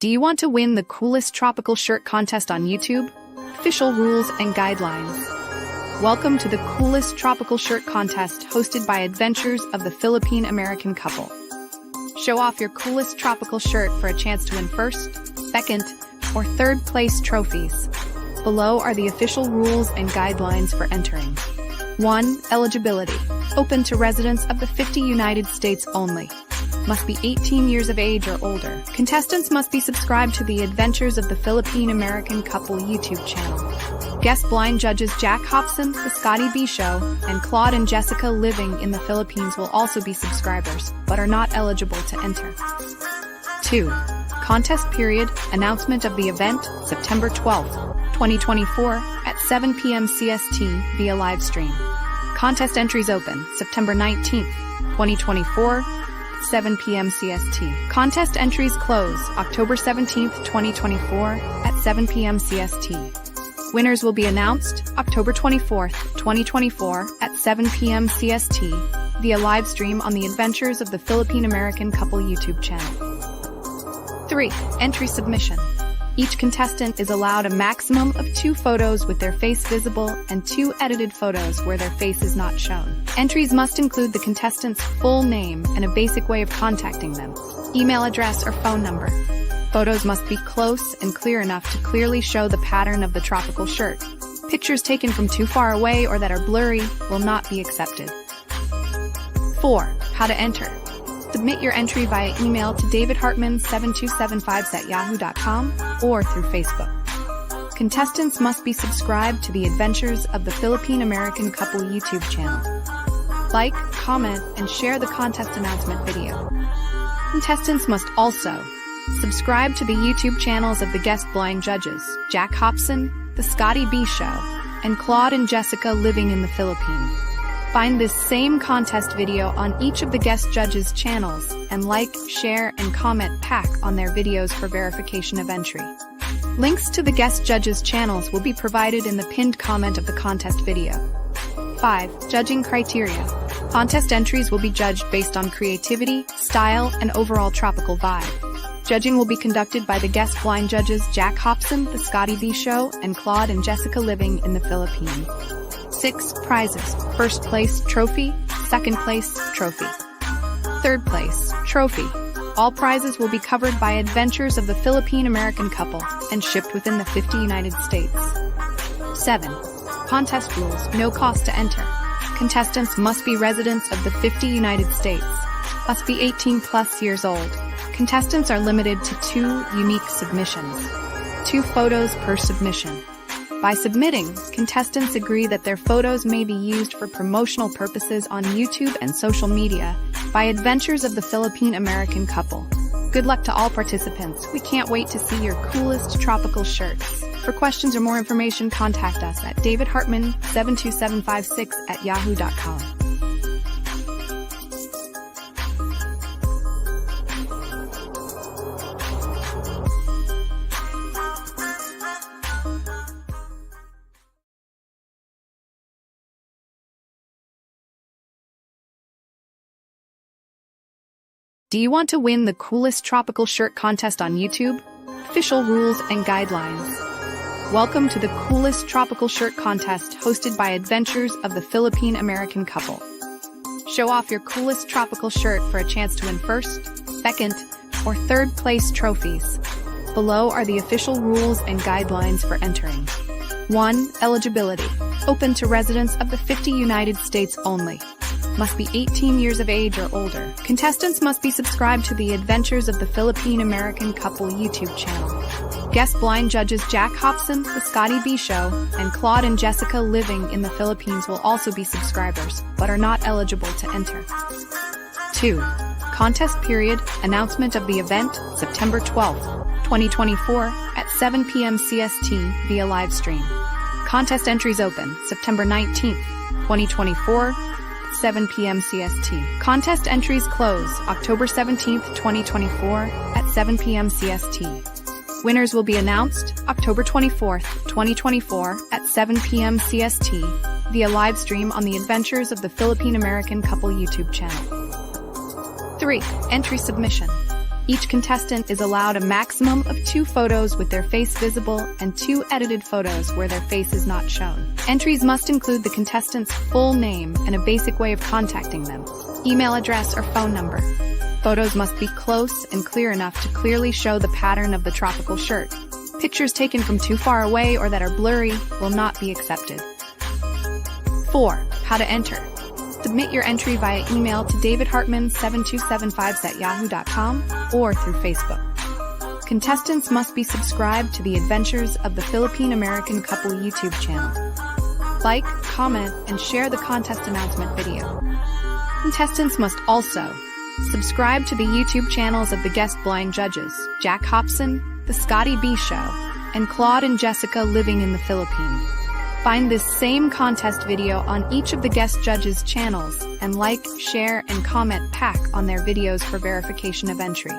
Do you want to win the coolest tropical shirt contest on YouTube? Official rules and guidelines. Welcome to the coolest tropical shirt contest hosted by Adventures of the Philippine American Couple. Show off your coolest tropical shirt for a chance to win first, second, or third place trophies. Below are the official rules and guidelines for entering. 1. Eligibility. Open to residents of the 50 United States only. Must be 18 years of age or older. Contestants must be subscribed to the Adventures of the Philippine American Couple YouTube channel. Guest blind judges Jack Hobson, The Scotty B Show, and Claude and Jessica living in the Philippines will also be subscribers, but are not eligible to enter. 2. Contest period. Announcement of the event, September 12th, 2024, at 7 p.m. CST via live stream. Contest entries open, September 19th, 2024, 7 p.m. CST. Contest entries close, October 17th, 2024, at 7 p.m. CST. Winners will be announced, October 24th, 2024, at 7 p.m. CST, via live stream on the Adventures of the Philippine American Couple YouTube channel. 3. Entry submission. Each contestant is allowed a maximum of 2 photos with their face visible and 2 edited photos where their face is not shown. Entries must include the contestant's full name and a basic way of contacting them, email address or phone number. Photos must be close and clear enough to clearly show the pattern of the tropical shirt. Pictures taken from too far away or that are blurry will not be accepted. 4. How to enter. Submit your entry via email to davidhartman7275@yahoo.com or through Facebook. Contestants must be subscribed to the Adventures of the Philippine American Couple YouTube channel. Like, comment, and share the contest announcement video. Contestants must also subscribe to the YouTube channels of the guest blind judges, Jack Hobson, The Scotty B Show, and Claude and Jessica living in the Philippines. Find this same contest video on each of the guest judges' channels and like, share, and comment pack on their videos for verification of entry. Links to the guest judges' channels will be provided in the pinned comment of the contest video. 5. Judging criteria. Contest entries will be judged based on creativity, style, and overall tropical vibe. Judging will be conducted by the guest blind judges Jack Hobson, The Scotty B Show, and Claude and Jessica living in the Philippines. 6. Prizes. First place, trophy. Second place, trophy. Third place, trophy. All prizes will be covered by Adventures of the Philippine American Couple and shipped within the 50 United States. 7. Contest rules. No cost to enter. Contestants must be residents of the 50 United States. Must be 18 plus years old. Contestants are limited to 2 unique submissions. 2 photos per submission. By submitting, contestants agree that their photos may be used for promotional purposes on YouTube and social media by Adventures of the Philippine American Couple. Good luck to all participants. We can't wait to see your coolest tropical shirts. For questions or more information, contact us at davidhartman72756@yahoo.com. Do you want to win the coolest tropical shirt contest on YouTube? Official rules and guidelines. Welcome to the coolest tropical shirt contest hosted by Adventures of the Philippine American Couple. Show off your coolest tropical shirt for a chance to win first, second, or third place trophies. Below are the official rules and guidelines for entering. 1. Eligibility. Open to residents of the 50 United States only. Must be 18 years of age or older. Contestants must be subscribed to the Adventures of the Philippine American Couple YouTube channel. Guest blind judges Jack Hobson, The Scotty B Show, and Claude and Jessica living in the Philippines will also be subscribers, but are not eligible to enter. 2. Contest period. Announcement of the event, September 12th, 2024, at 7 p.m. CST via live stream. Contest entries open, September 19th, 2024, 7 p.m. CST. Contest entries close, October 17th, 2024, at 7 p.m. CST. Winners will be announced, October 24th, 2024, at 7 p.m. CST, via live stream on the Adventures of the Philippine American Couple YouTube channel. 3. Entry submission. Each contestant is allowed a maximum of 2 photos with their face visible and 2 edited photos where their face is not shown. Entries must include the contestant's full name and a basic way of contacting them, email address or phone number. Photos must be close and clear enough to clearly show the pattern of the tropical shirt. Pictures taken from too far away or that are blurry will not be accepted. 4. How to enter. Submit your entry via email to davidhartman7275@yahoo.com or through Facebook. Contestants must be subscribed to the Adventures of the Philippine American Couple YouTube channel. Like, comment, and share the contest announcement video. Contestants must also subscribe to the YouTube channels of the guest blind judges, Jack Hobson, The Scotty B Show, and Claude and Jessica Living in the Philippines. Find this same contest video on each of the guest judges' channels and like, share, and comment pack on their videos for verification of entry.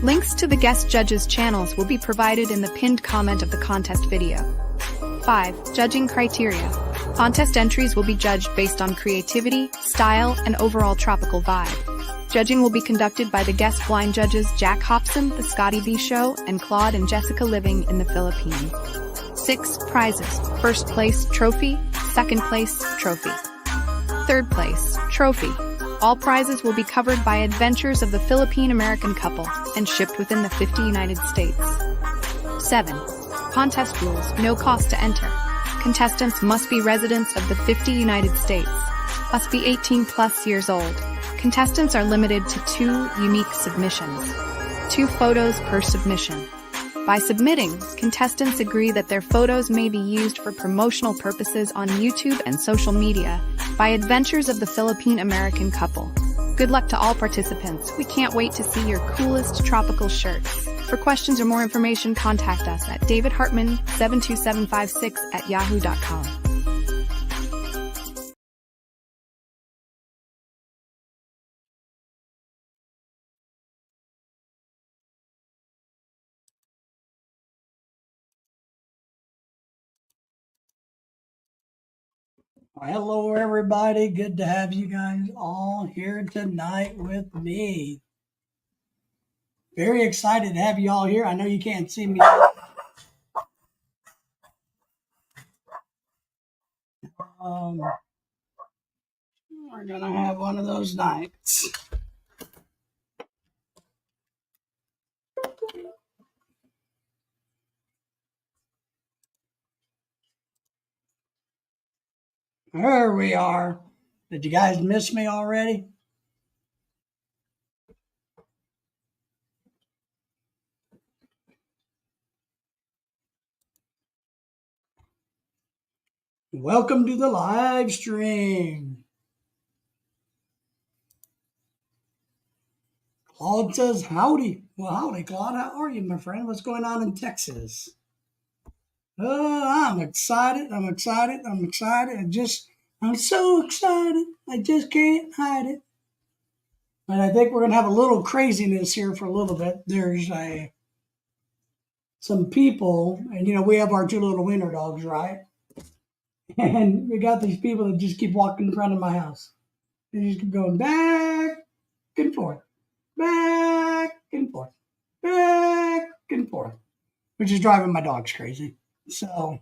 Links to the guest judges' channels will be provided in the pinned comment of the contest video. 5. Judging criteria. Contest entries will be judged based on creativity, style, and overall tropical vibe. Judging will be conducted by the guest blind judges Jack Hobson, The Scotty B Show, and Claude and Jessica Living in the Philippines. 6. Prizes. First place, trophy. Second place, trophy. Third place, trophy. All prizes will be covered by Adventures of the Philippine American Couple and shipped within the 50 United States. 7. Contest rules. No cost to enter. Contestants must be residents of the 50 United States. Must be 18 plus years old. Contestants are limited to 2 unique submissions. 2 photos per submission. By submitting, contestants agree that their photos may be used for promotional purposes on YouTube and social media by Adventures of the Philippine American Couple. Good luck to all participants. We can't wait to see your coolest tropical shirts. For questions or more information, contact us at davidhartman72756@yahoo.com. Hello, everybody. Good to have you guys all here tonight with me. Very excited to have you all here. I know you can't see me. We're going to have one of those nights. There we are. Did you guys miss me already? Welcome to the live stream. Claude says, howdy. Well, howdy, Claude. How are you, my friend? What's going on in Texas? I'm excited. I'm so excited. I just can't hide it. And I think we're going to have a little craziness here for a little bit. There's some people, and we have our 2 little winter dogs, right? And we got these people that just keep walking in front of my house. They just keep going back and forth, back and forth, back and forth, which is driving my dogs crazy. So,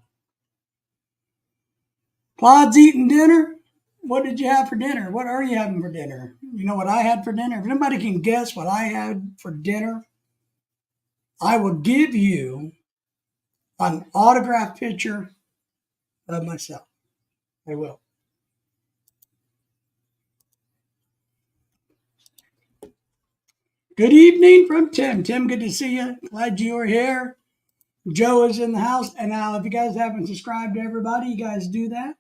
Claude's eating dinner. What did you have for dinner? What are you having for dinner? You know what I had for dinner? If anybody can guess what I had for dinner, I will give you an autographed picture of myself. I will. Good evening from Tim. Tim, good to see you. Glad you are here. Joe is in the house. And now, if you guys haven't subscribed to everybody, you guys do that.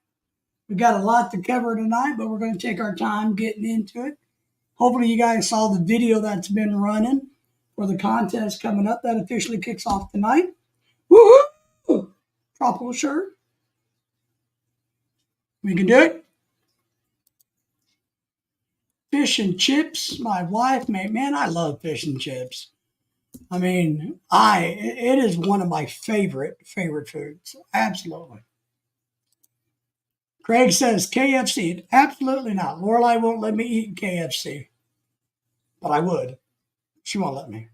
We've got a lot to cover tonight, but we're going to take our time getting into it. Hopefully, you guys saw the video that's been running for the contest coming up. That officially kicks off tonight. Woohoo! Tropical shirt. We can do it. Fish and chips. My wife made, man, I love fish and chips. I mean, it is one of my favorite foods. Absolutely. Craig says KFC. Absolutely not. Lorelai won't let me eat KFC. But I would. She won't let me.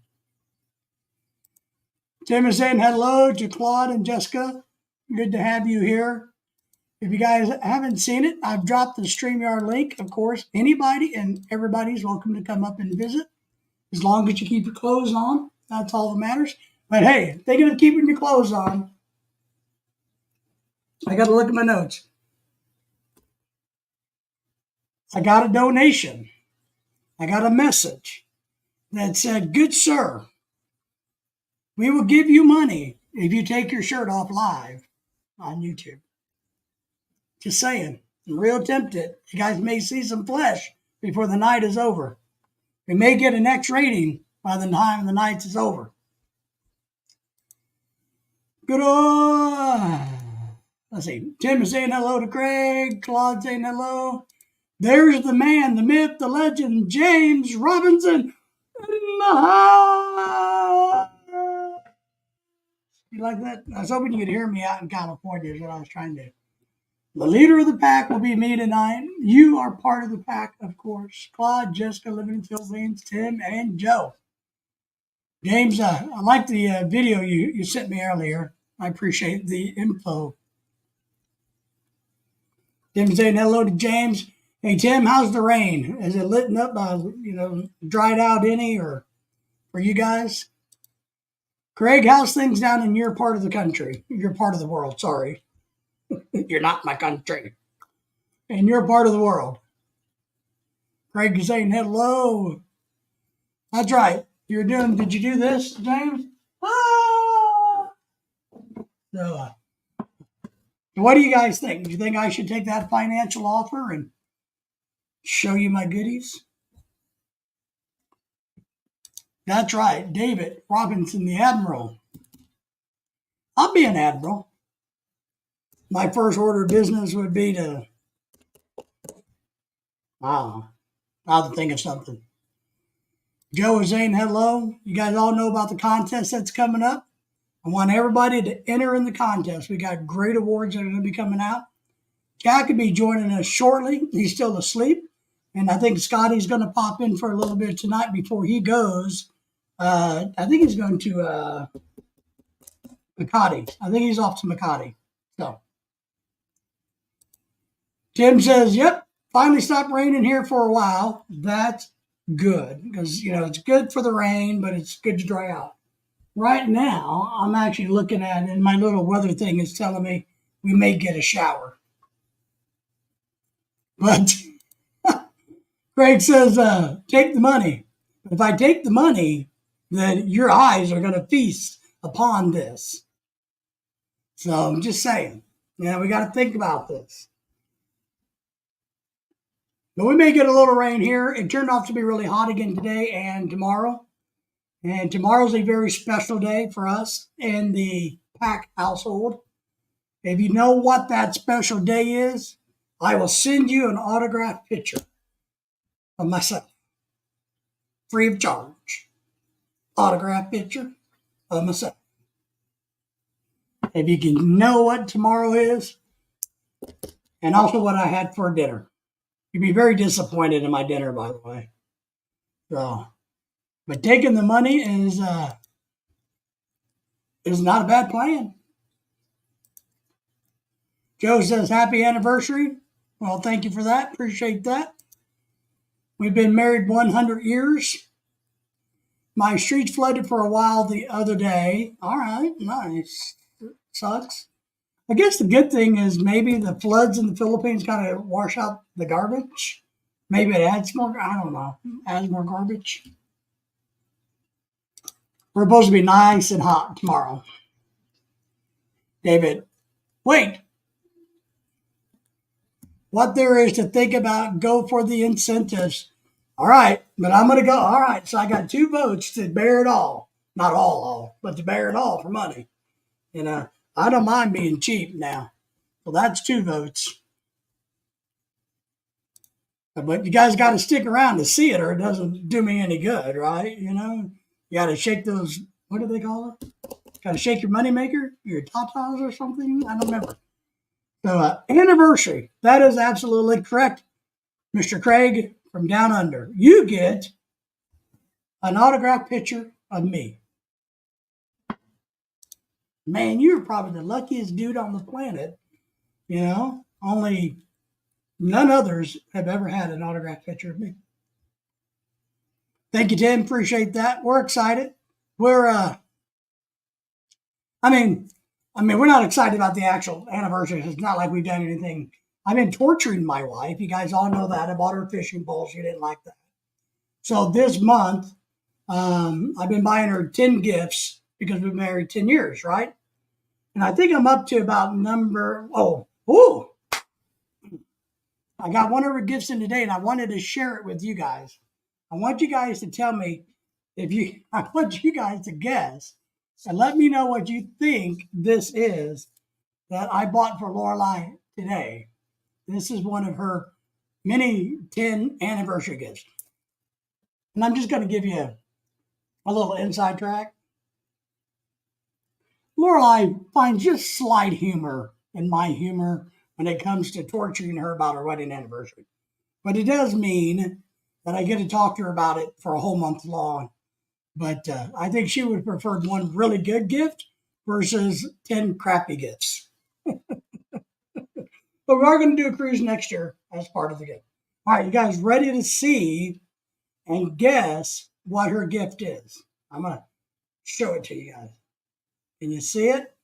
Tim is saying hello to Claude and Jessica. Good to have you here. If you guys haven't seen it, I've dropped the StreamYard link. Of course, anybody and everybody's welcome to come up and visit. As long as you keep your clothes on, that's all that matters. But hey, thinking of keeping your clothes on, I got to look at my notes. I got a donation. I got a message that said, "Good sir, we will give you money if you take your shirt off live on YouTube." Just saying. I'm real tempted. You guys may see some flesh before the night is over. We may get an X rating by the time the night is over. Good on. Let's see. Tim is saying hello to Craig. Claude saying hello. There's the man, the myth, the legend, James Robinson in the house. You like that? I was hoping you could hear me out in California is what I was trying to do. The leader of the pack will be me tonight. You are part of the pack, of course. Claude, Jessica, living in the Philippines, Tim, and Joe. James, I like the video you sent me earlier. I appreciate the info. Tim saying hello to James. Hey, Tim, how's the rain? Is it lit up, dried out any or for you guys? Craig, how's things down in your part of the country? Your part of the world, sorry. You're not my country. In your part of the world. Craig is saying hello. That's right. Did you do this, James? Ah! So, what do you guys think? Do you think I should take that financial offer and show you my goodies? That's right. David Robinson, the Admiral. I'll be an Admiral. My first order of business would be to, I'll have to think of something. Joe is saying hello. You guys all know about the contest that's coming up. I want everybody to enter in the contest. We got great awards that are going to be coming out. Jack could be joining us shortly. He's still asleep. And I think Scotty's going to pop in for a little bit tonight before he goes. I think he's going to Makati. I think he's off to Makati. So Tim says, yep, finally stopped raining here for a while. That's good because, it's good for the rain, but it's good to dry out. Right now, I'm actually looking at, and my little weather thing is telling me we may get a shower. But Craig says, take the money. If I take the money, then your eyes are going to feast upon this. So I'm just saying, we got to think about this. But we may get a little rain here. It turned out to be really hot again today and tomorrow. And tomorrow's a very special day for us in the Pack household. If you know what that special day is, I will send you an autographed picture of myself, free of charge. Autographed picture of myself. If you can know what tomorrow is, and also what I had for dinner. You'd be very disappointed in my dinner, by the way. So, but taking the money is not a bad plan. Joe says, happy anniversary. Well, thank you for that. Appreciate that. We've been married 100 years. My streets flooded for a while the other day. All right, nice. Sucks. I guess the good thing is maybe the floods in the Philippines kind of wash out the garbage. Maybe it adds more, I don't know, adds more garbage. We're supposed to be nice and hot tomorrow. David, wait. What there is to think about, go for the incentives. All right, but I'm going to go. All right, so I got 2 votes to bear it all. Not all, but to bear it all for money. I don't mind being cheap now. Well, that's 2 votes. But you guys got to stick around to see it or it doesn't do me any good, right? You got to shake those, what do they call it? Got to shake your moneymaker, your tatas or something? I don't remember. So, anniversary. That is absolutely correct. Mr. Craig from Down Under. You get an autographed picture of me. Man, you're probably the luckiest dude on the planet. Only none others have ever had an autographed picture of me. Thank you, Tim. Appreciate that. We're excited. We're, I mean, we're not excited about the actual anniversary. It's not like we've done anything. I've been torturing my wife. You guys all know that. I bought her fishing pole. She didn't like that. So this month, I've been buying her 10 gifts because we've been married 10 years, right? And I think I'm up to about I got one of her gifts in today, and I wanted to share it with you guys. I want you guys to tell me I want you guys to guess and let me know what you think this is that I bought for Lorelai today. This is one of her many 10 anniversary gifts. And I'm just going to give you a little inside track. Lorelai finds just slight humor in my humor when it comes to torturing her about her wedding anniversary. But it does mean that I get to talk to her about it for a whole month long. But I think she would have preferred one really good gift versus 10 crappy gifts. But we are going to do a cruise next year as part of the gift. All right, you guys ready to see and guess what her gift is? I'm going to show it to you guys. Can you see it?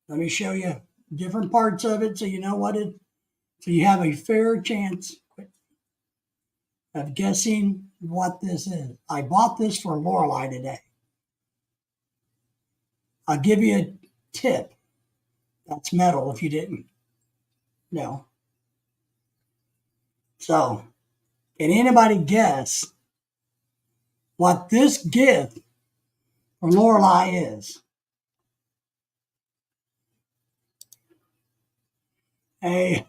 Let me show you different parts of it so you know so you have a fair chance of guessing what this is. I bought this for Lorelai today. I'll give you a tip. That's metal if you didn't know. So, can anybody guess what this gift from Lorelai is? A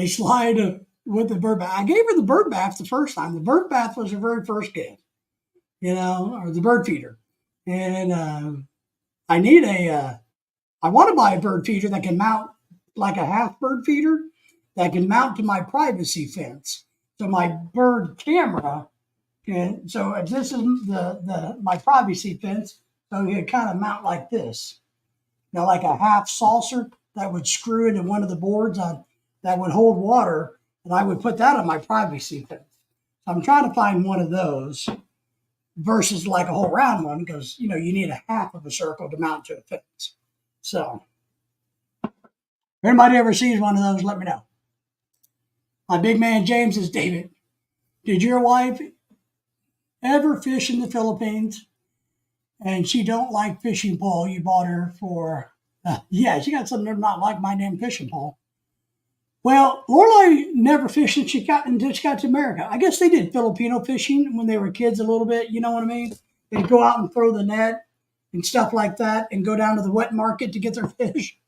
slide with the bird bath. I gave her the bird bath the first time. The bird bath was her very first gift, or the bird feeder. And I want to buy a bird feeder that can mount like a half bird feeder that can mount to my privacy fence. So my bird camera so if this is my privacy fence, so you kind of mount like this. Like a half saucer that would screw into one of the boards that would hold water, and I would put that on my privacy fence. So I'm trying to find one of those versus like a whole round one because, you need a half of a circle to mount to a fence. So if anybody ever sees one of those, let me know. My big man James says, David, did your wife ever fish in the Philippines? And she don't like fishing pole you bought her for. Yeah, she got something not like my damn fishing pole. Well, Lorelai never fished until she got to America. I guess they did Filipino fishing when they were kids a little bit. You know what I mean? They'd go out and throw the net and stuff like that and go down to the wet market to get their fish.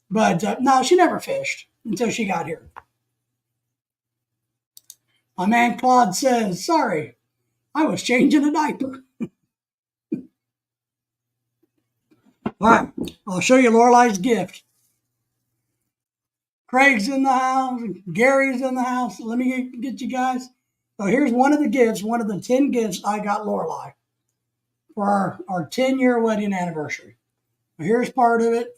But no, she never fished until she got here. My man Claude says, sorry, I was changing a diaper. All right, I'll show you Lorelai's gift. Craig's in the house. Gary's in the house. Let me get you guys. So here's one of the gifts, one of the 10 gifts I got Lorelai for our 10-year wedding anniversary. Here's part of it.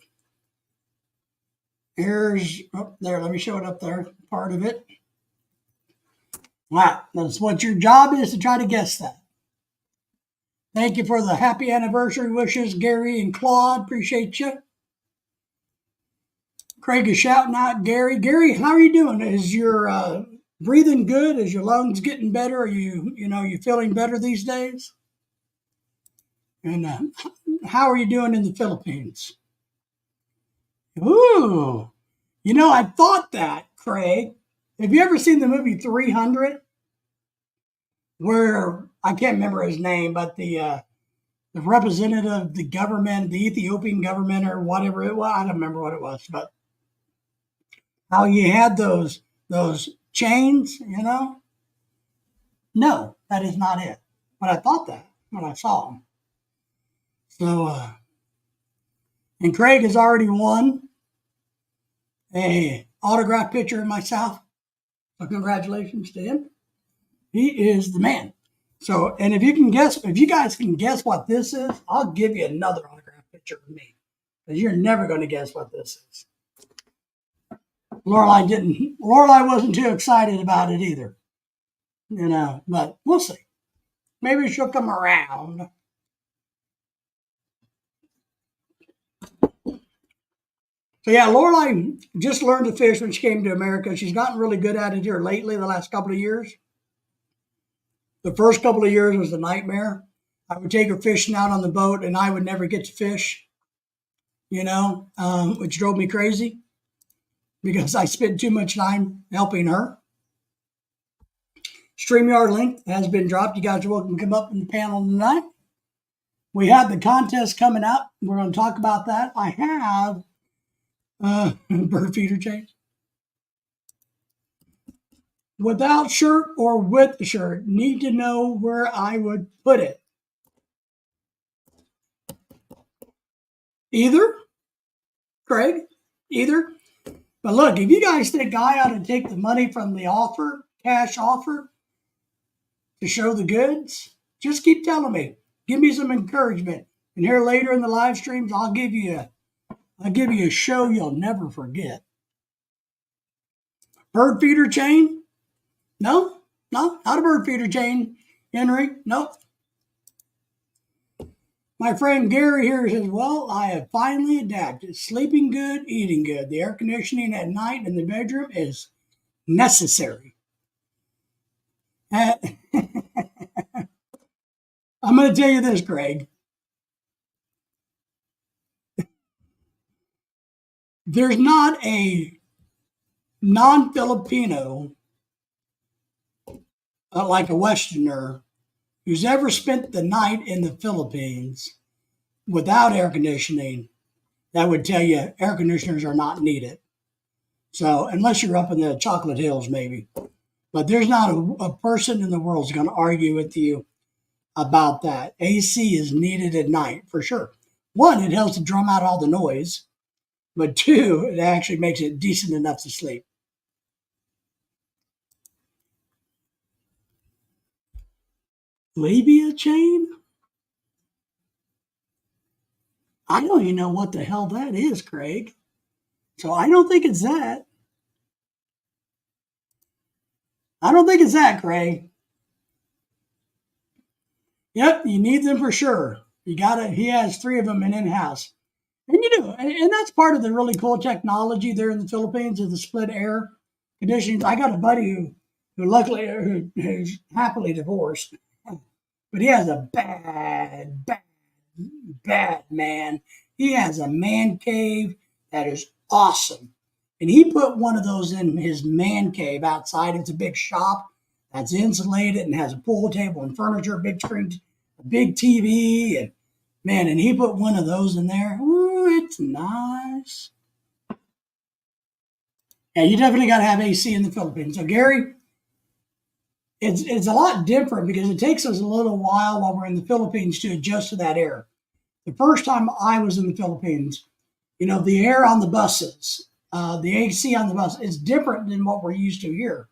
Here's, there, let me show it up there, part of it. All right, that's what your job is, to try to guess that. Thank you for the happy anniversary wishes, Gary and Claude. Appreciate you. Craig is shouting out Gary. Gary, how are you doing? Is your breathing good? Is your lungs getting better? Are you feeling better these days? And how are you doing in the Philippines? Ooh, I thought that, Craig. Have you ever seen the movie 300? Where, I can't remember his name, but the representative of the government, the Ethiopian government or whatever it was, I don't remember what it was, but how you had those chains, No, that is not it. But I thought that when I saw him. So, and Craig has already won a autographed picture of myself. So congratulations to him. He is the man. So, and if you guys can guess what this is, I'll give you another autograph picture of me. Because you're never going to guess what this is. Lorelai wasn't too excited about it either. But we'll see. Maybe she'll come around. So yeah, Lorelai just learned to fish when she came to America. She's gotten really good at it here lately, the last couple of years. The first couple of years was a nightmare. I would take her fishing out on the boat and I would never get to fish, which drove me crazy because I spent too much time helping her. StreamYard link has been dropped. You guys are welcome to come up in the panel tonight. We have the contest coming up. We're going to talk about that. I have bird feeder chains. Without shirt or with the shirt, need to know where I would put it. Either, Craig, either. But look, if you guys think I ought to take the money from the offer, cash offer, to show the goods, just keep telling me. Give me some encouragement. And here later in the live streams, I'll give you a show you'll never forget. Bird feeder chain? No, not a bird feeder chain, Henry. Nope. My friend Gary here says, well, I have finally adapted. Sleeping good, eating good. The air conditioning at night in the bedroom is necessary. I'm going to tell you this, Greg. There's not a non-Filipino, like a Westerner, who's ever spent the night in the Philippines without air conditioning that would tell you air conditioners are not needed. So unless you're up in the Chocolate Hills, maybe. But there's not a person in the world who's going to argue with you about that. AC is needed at night, for sure. One, it helps to drum out all the noise. But two, it actually makes it decent enough to sleep. Labia chain? I don't even know what the hell that is, Craig. So I don't think it's that. I don't think it's that, Craig. Yep, you need them for sure. He has 3 of them in-house. And you do. And that's part of the really cool technology there in the Philippines is the split air conditioning. I got a buddy who's happily divorced, but he has a bad man. He has a man cave that is awesome. And he put one of those in his man cave outside. It's a big shop that's insulated and has a pool table and furniture, big screen, a big TV, and he put one of those in there. Ooh, it's nice. And you definitely got to have AC in the Philippines. So Gary, it's a lot different because it takes us a little while we're in the Philippines to adjust to that air. The first time I was in the Philippines, the air on the buses, the AC on the bus is different than what we're used to here.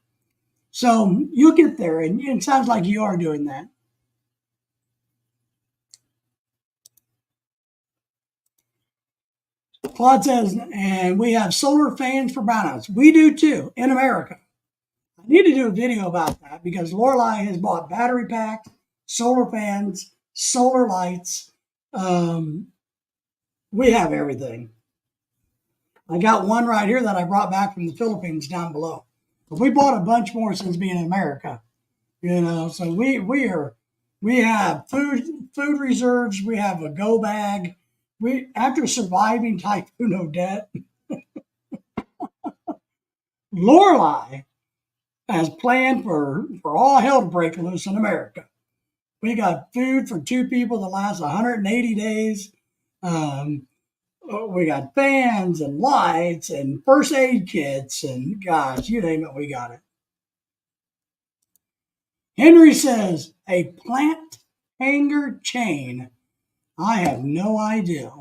So you'll get there, and it sounds like you are doing that. Claude says, and we have solar fans for brownouts. We do too, in America. I need to do a video about that because Lorelai has bought battery packs, solar fans, solar lights. We have everything. I got one right here that I brought back from the Philippines down below. But we bought a bunch more since being in America. So we have food reserves. We have a go bag. After surviving Typhoon Odette, Lorelai has planned for all hell to break loose in America. We got food for 2 people that lasts 180 days. We got fans and lights and first aid kits and gosh, you name it, we got it. Henry says, a plant hanger chain. I have no idea.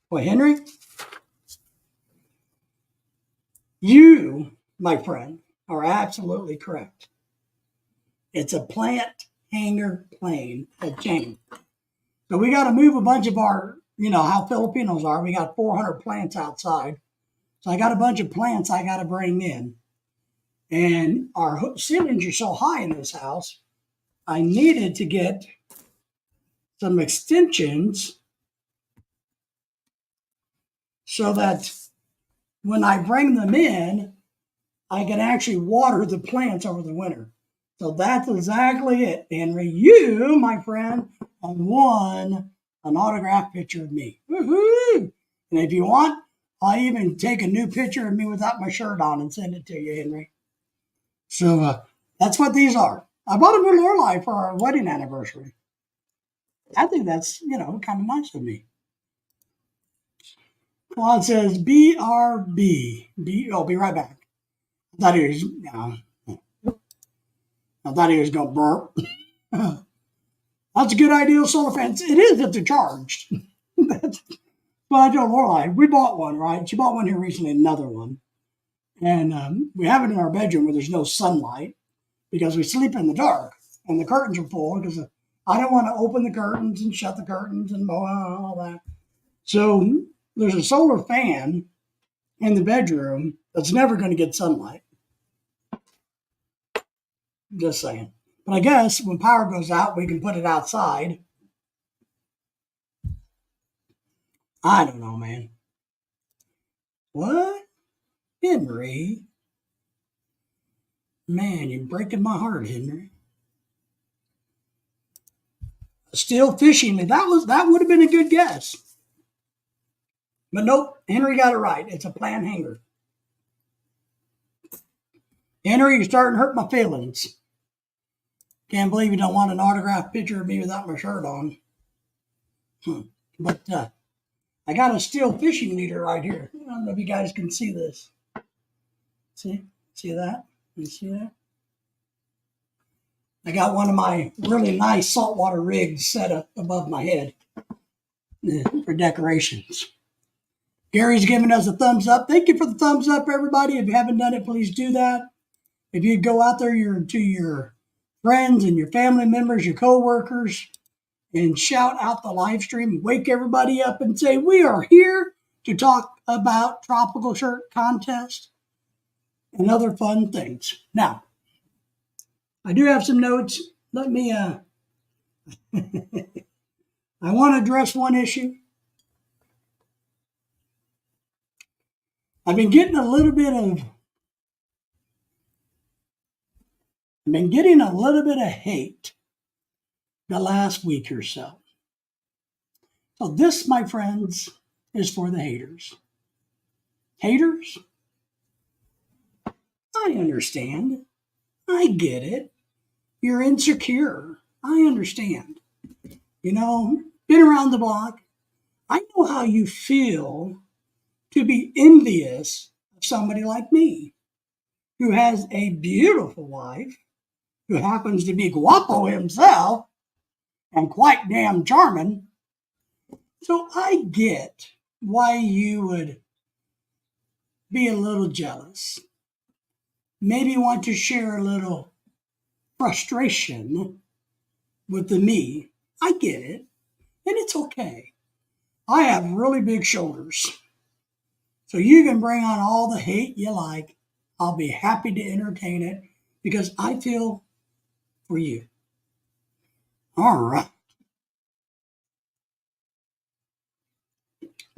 Well, Henry, you, my friend, are absolutely correct. It's a plant hanger plane, a chain. So we got to move a bunch of our, you know, how Filipinos are. We got 400 plants outside. So I got a bunch of plants I got to bring in. And our ceilings are so high in this house, I needed to get some extensions so that when I bring them in, I can actually water the plants over the winter. So that's exactly it, Henry. You, my friend, have won an autographed picture of me. Woohoo! And if you want, I'll even take a new picture of me without my shirt on and send it to you, Henry. So that's what these are. I bought them for Lorelei for our wedding anniversary. I think that's, you know, kind of nice of me. Claude says BRB. I'll be right back. I thought he was going to burp. That's a good idea, solar fans. It is if they're charged. That's what I told Lorelei. We bought one, right? She bought one here recently, another one. And we have it in our bedroom where there's no sunlight because we sleep in the dark and the curtains are full because I don't want to open the curtains and shut the curtains and all that. So there's a solar fan in the bedroom that's never going to get sunlight. Just saying. But I guess when power goes out, we can put it outside. I don't know, man. What? Henry? Man, you're breaking my heart, Henry. Still fishing. That would have been a good guess. But nope, Henry got it right. It's a plant hanger. Henry, you're starting to hurt my feelings. Can't believe you don't want an autographed picture of me without my shirt on. But I got a steel fishing leader right here. I don't know if you guys can see this. See that? You see that? I got one of my really nice saltwater rigs set up above my head for decorations. Gary's giving us a thumbs up. Thank you for the thumbs up, everybody. If you haven't done it, please do that. If you go out there to your friends and your family members, your co-workers, and shout out the live stream, wake everybody up and say, we are here to talk about Tropical Shirt Contest and other fun things. Now, I do have some notes. Let me, I want to address one issue. I've been getting a little bit of hate the last week or so. So this, my friends, is for the haters. Haters? I understand. I get it. You're insecure. I understand. You know, been around the block. I know how you feel to be envious of somebody like me who has a beautiful wife, who happens to be guapo himself and quite damn charming. So I get why you would be a little jealous. Maybe want to share a little frustration with the me. I get it. And it's okay. I have really big shoulders. So you can bring on all the hate you like. I'll be happy to entertain it because I feel for you. All right.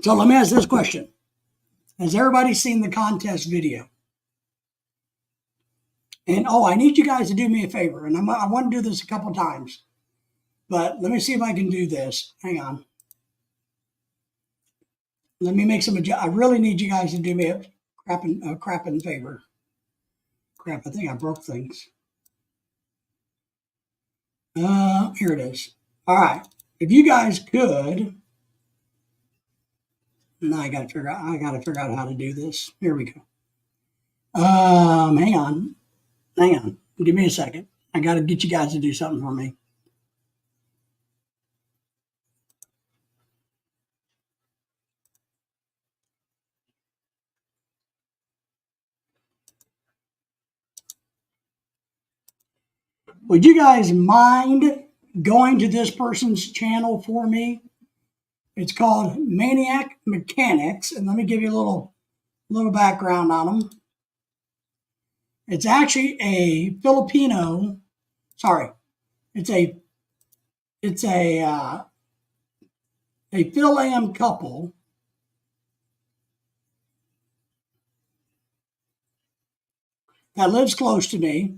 So let me ask this question. Has everybody seen the contest video? And I need you guys to do me a favor. And I want to do this a couple times. But let me see if I can do this. Hang on. Let me make some adjustments. I really need you guys to do me a crapping favor. Crap, I think I broke things. Here it is. All right. If you guys could, now I gotta figure out how to do this. Here we go. Hang on. Give me a second. I gotta get you guys to do something for me. Would you guys mind going to this person's channel for me? It's called Maniac Mechanics, and let me give you a little background on them. It's actually a Filipino. Sorry, it's a Fil-Am couple that lives close to me.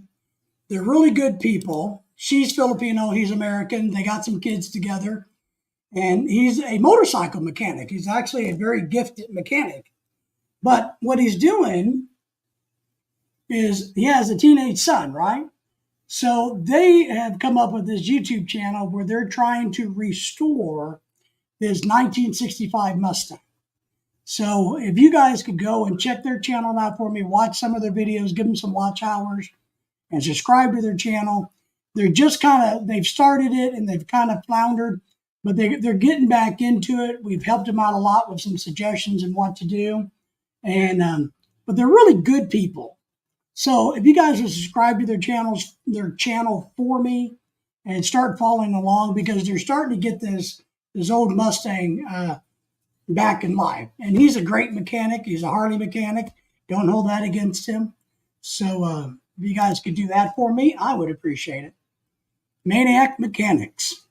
They're really good people. She's Filipino, he's American. They got some kids together. And he's a motorcycle mechanic. He's actually a very gifted mechanic. But what he's doing is he has a teenage son, right? So they have come up with this YouTube channel where they're trying to restore this 1965 Mustang. So if you guys could go and check their channel out for me, watch some of their videos, give them some watch hours, and subscribe to their channel. They're just they've started it and they've kind of floundered, but they're getting back into it. We've helped them out a lot with some suggestions and what to do. And but they're really good people. So if you guys will subscribe to their channel for me and start following along, because they're starting to get this old Mustang back in life. And he's a great mechanic. He's a Harley mechanic. Don't hold that against him. So if you guys could do that for me, I would appreciate it. Maniac Mechanics.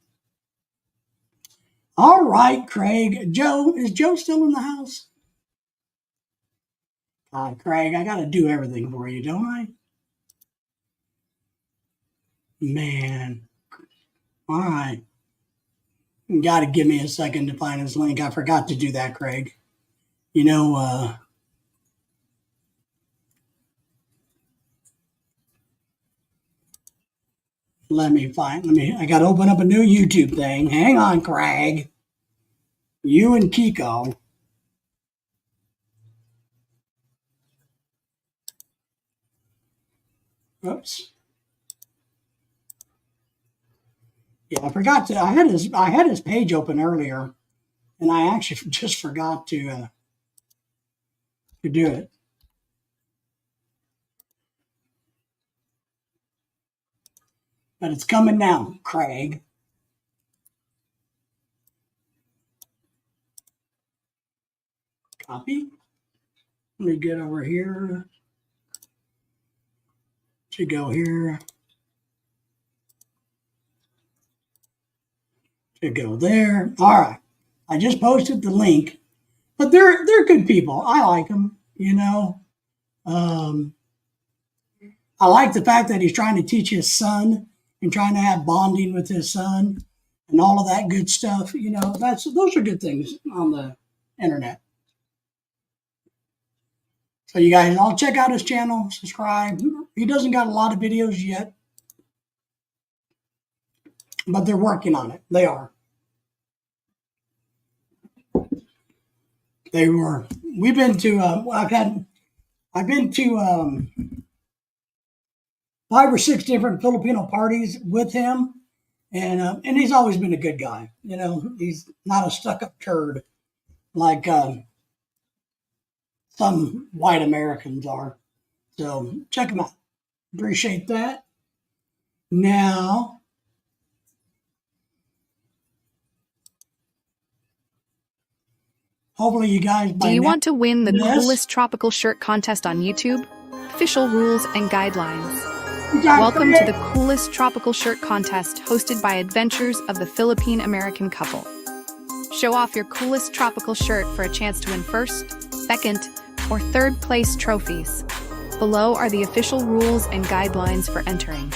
All right, Craig. Joe, is Joe still in the house? Craig, I got to do everything for you, don't I? Man. All right. You got to give me a second to find his link. I forgot to do that, Craig. You know, I got to open up a new YouTube thing. Hang on, Craig. You and Kiko. Oops. Yeah, I forgot to. I had his page open earlier, and I actually just forgot to do it. But it's coming now, Craig. Copy. Let me get over here. To go here. To go there. All right. I just posted the link. But they're good people. I like them, you know. I like the fact that he's trying to teach his son and trying to have bonding with his son and all of that good stuff. You know, those are good things on the internet. So you guys all check out his channel, subscribe. He doesn't got a lot of videos yet, but they're working on it. They are. We've been to, I've been to 5 or 6 different Filipino parties with him. And he's always been a good guy. You know, he's not a stuck-up turd like some white Americans are. So check him out. Appreciate that. Now, hopefully you guys... Do you want to win the coolest tropical shirt contest on YouTube? Official rules and guidelines. Welcome to the coolest tropical shirt contest hosted by Adventures of the Philippine American Couple. Show off your coolest tropical shirt for a chance to win first, second, or third place trophies. Below are the official rules and guidelines for entering.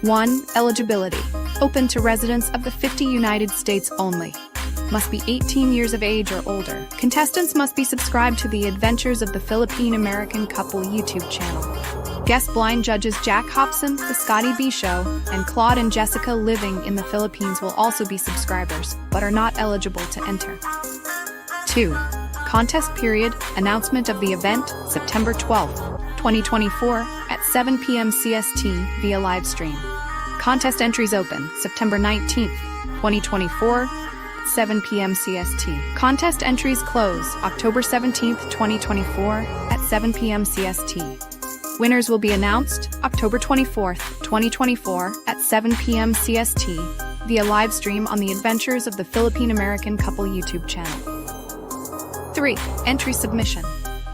1. Eligibility. Open to residents of the 50 United States only. Must be 18 years of age or older. Contestants must be subscribed to the Adventures of the Philippine American Couple YouTube channel. Guest blind judges Jack Hobson, The Scotty B Show, and Claude and Jessica living in the Philippines will also be subscribers, but are not eligible to enter. 2. Contest period. Announcement of the event, September 12th, 2024, at 7 p.m. CST via live stream. Contest entries open, September 19th, 2024, 7 p.m. CST. Contest entries close, October 17th, 2024, at 7 p.m. CST. Winners will be announced October 24th, 2024 at 7 p.m. CST via live stream on the Adventures of the Philippine American Couple YouTube channel. 3. Entry submission.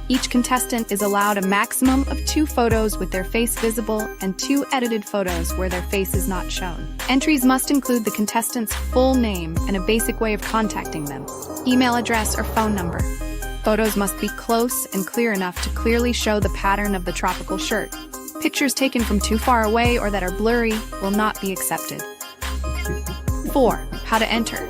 Each contestant is allowed a maximum of 2 photos with their face visible and 2 edited photos where their face is not shown. Entries must include the contestant's full name and a basic way of contacting them, email address or phone number. Photos must be close and clear enough to clearly show the pattern of the tropical shirt. Pictures taken from too far away or that are blurry will not be accepted. 4. How to enter.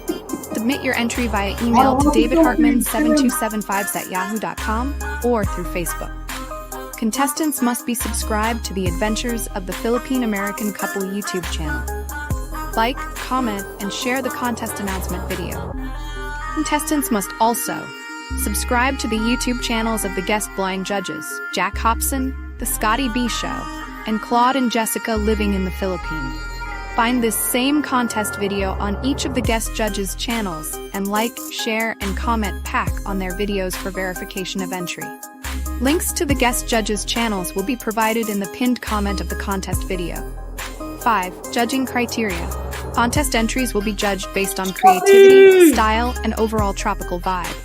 Submit your entry via email to davidhartman7275@yahoo.com or through Facebook. Contestants must be subscribed to the Adventures of the Philippine American Couple YouTube channel. Like, comment, and share the contest announcement video. Contestants must also subscribe to the YouTube channels of the guest blind judges, Jack Hobson, The Scotty B Show, and Claude and Jessica living in the Philippines. Find this same contest video on each of the guest judges' channels and like, share, and comment pack on their videos for verification of entry. Links to the guest judges' channels will be provided in the pinned comment of the contest video. 5. Judging criteria. Contest entries will be judged based on creativity, style, and overall tropical vibe.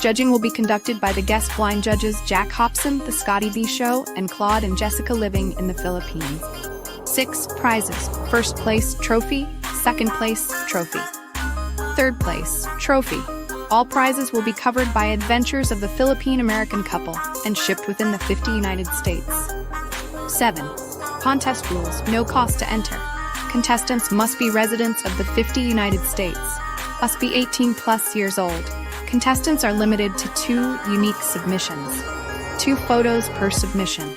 Judging will be conducted by the guest blind judges Jack Hobson, The Scotty B Show, and Claude and Jessica living in the Philippines. 6. Prizes. First place, trophy. Second place, trophy. Third place, trophy. All prizes will be covered by Adventures of the Philippine American Couple and shipped within the 50 United States. 7. Contest rules. No cost to enter. Contestants must be residents of the 50 United States. Must be 18 plus years old. Contestants are limited to 2 unique submissions. 2 photos per submission.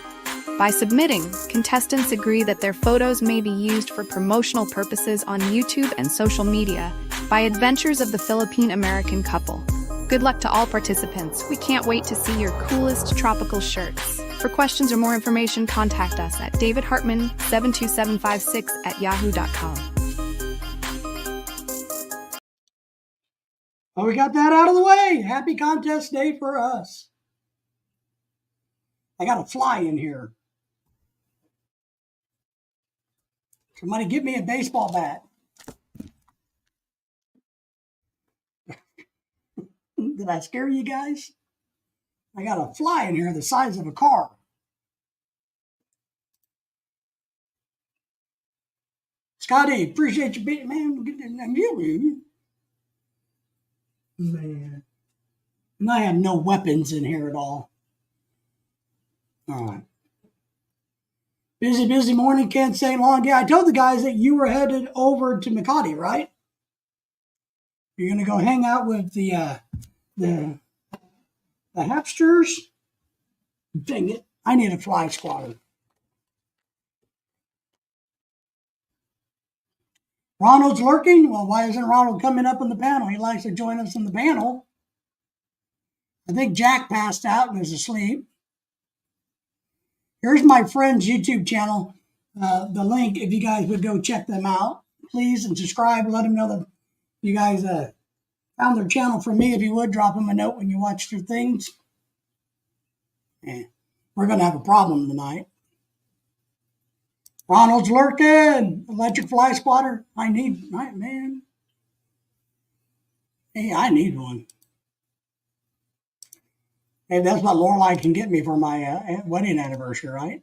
By submitting, contestants agree that their photos may be used for promotional purposes on YouTube and social media by Adventures of the Philippine American Couple. Good luck to all participants. We can't wait to see your coolest tropical shirts. For questions or more information, contact us at davidhartman72756@yahoo.com. Well, we got that out of the way. Happy contest day for us. I got a fly in here. Somebody give me a baseball bat. Did I scare you guys? I got a fly in here the size of a car. Scotty, appreciate you being, man. Man. And I have no weapons in here at all. All right. Busy morning, can't stay long. Yeah, I told the guys that you were headed over to Makati, right? You're going to go hang out with the Hapsters? Dang it. I need a fly swatter. Ronald's lurking? Well, why isn't Ronald coming up on the panel? He likes to join us on the panel. I think Jack passed out and is asleep. Here's my friend's YouTube channel, the link, if you guys would go check them out, please, and subscribe. Let them know that you guys found their channel from me. If you would, drop them a note when you watch their things. We're going to have a problem tonight. Ronald's lurking. Electric fly spotter. I need one. Hey, that's what Lorelai can get me for my wedding anniversary, right?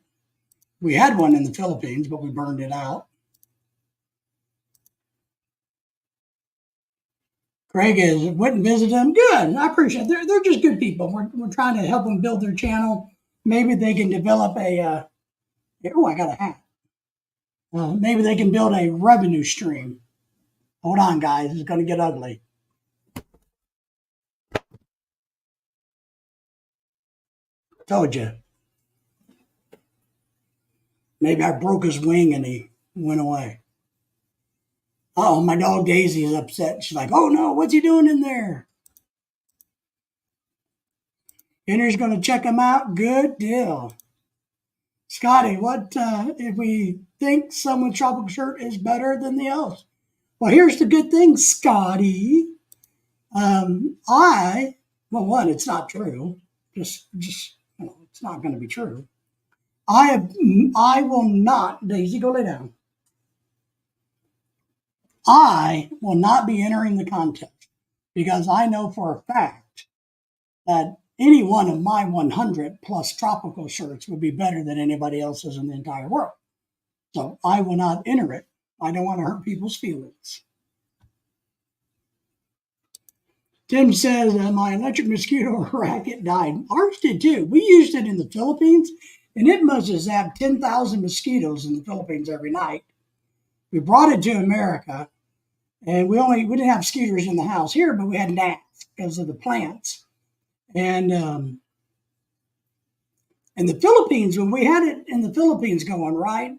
We had one in the Philippines, but we burned it out. Craig went and visited them. Good. I appreciate it. They're just good people. We're trying to help them build their channel. Maybe they can develop I got a hat. Maybe they can build a revenue stream. Hold on, guys. It's going to get ugly. Told you. Maybe I broke his wing and he went away. Oh, my dog Daisy is upset. She's like, oh no, what's he doing in there? Henry's going to check him out. Good deal. Scotty, what if we think someone's tropical shirt is better than the else? Well, here's the good thing, Scotty. It's not true. Just it's not going to be true. I will not, Daisy, go lay down. I will not be entering the contest because I know for a fact that any one of my 100 plus tropical shirts would be better than anybody else's in the entire world. So I will not enter it. I don't want to hurt people's feelings. Tim says, my electric mosquito racket died. Ours did too. We used it in the Philippines, and it must have zapped 10,000 mosquitoes in the Philippines every night. We brought it to America, and we didn't have mosquitoes in the house here, but we had gnats because of the plants. And in the Philippines, when we had it in the Philippines going, right,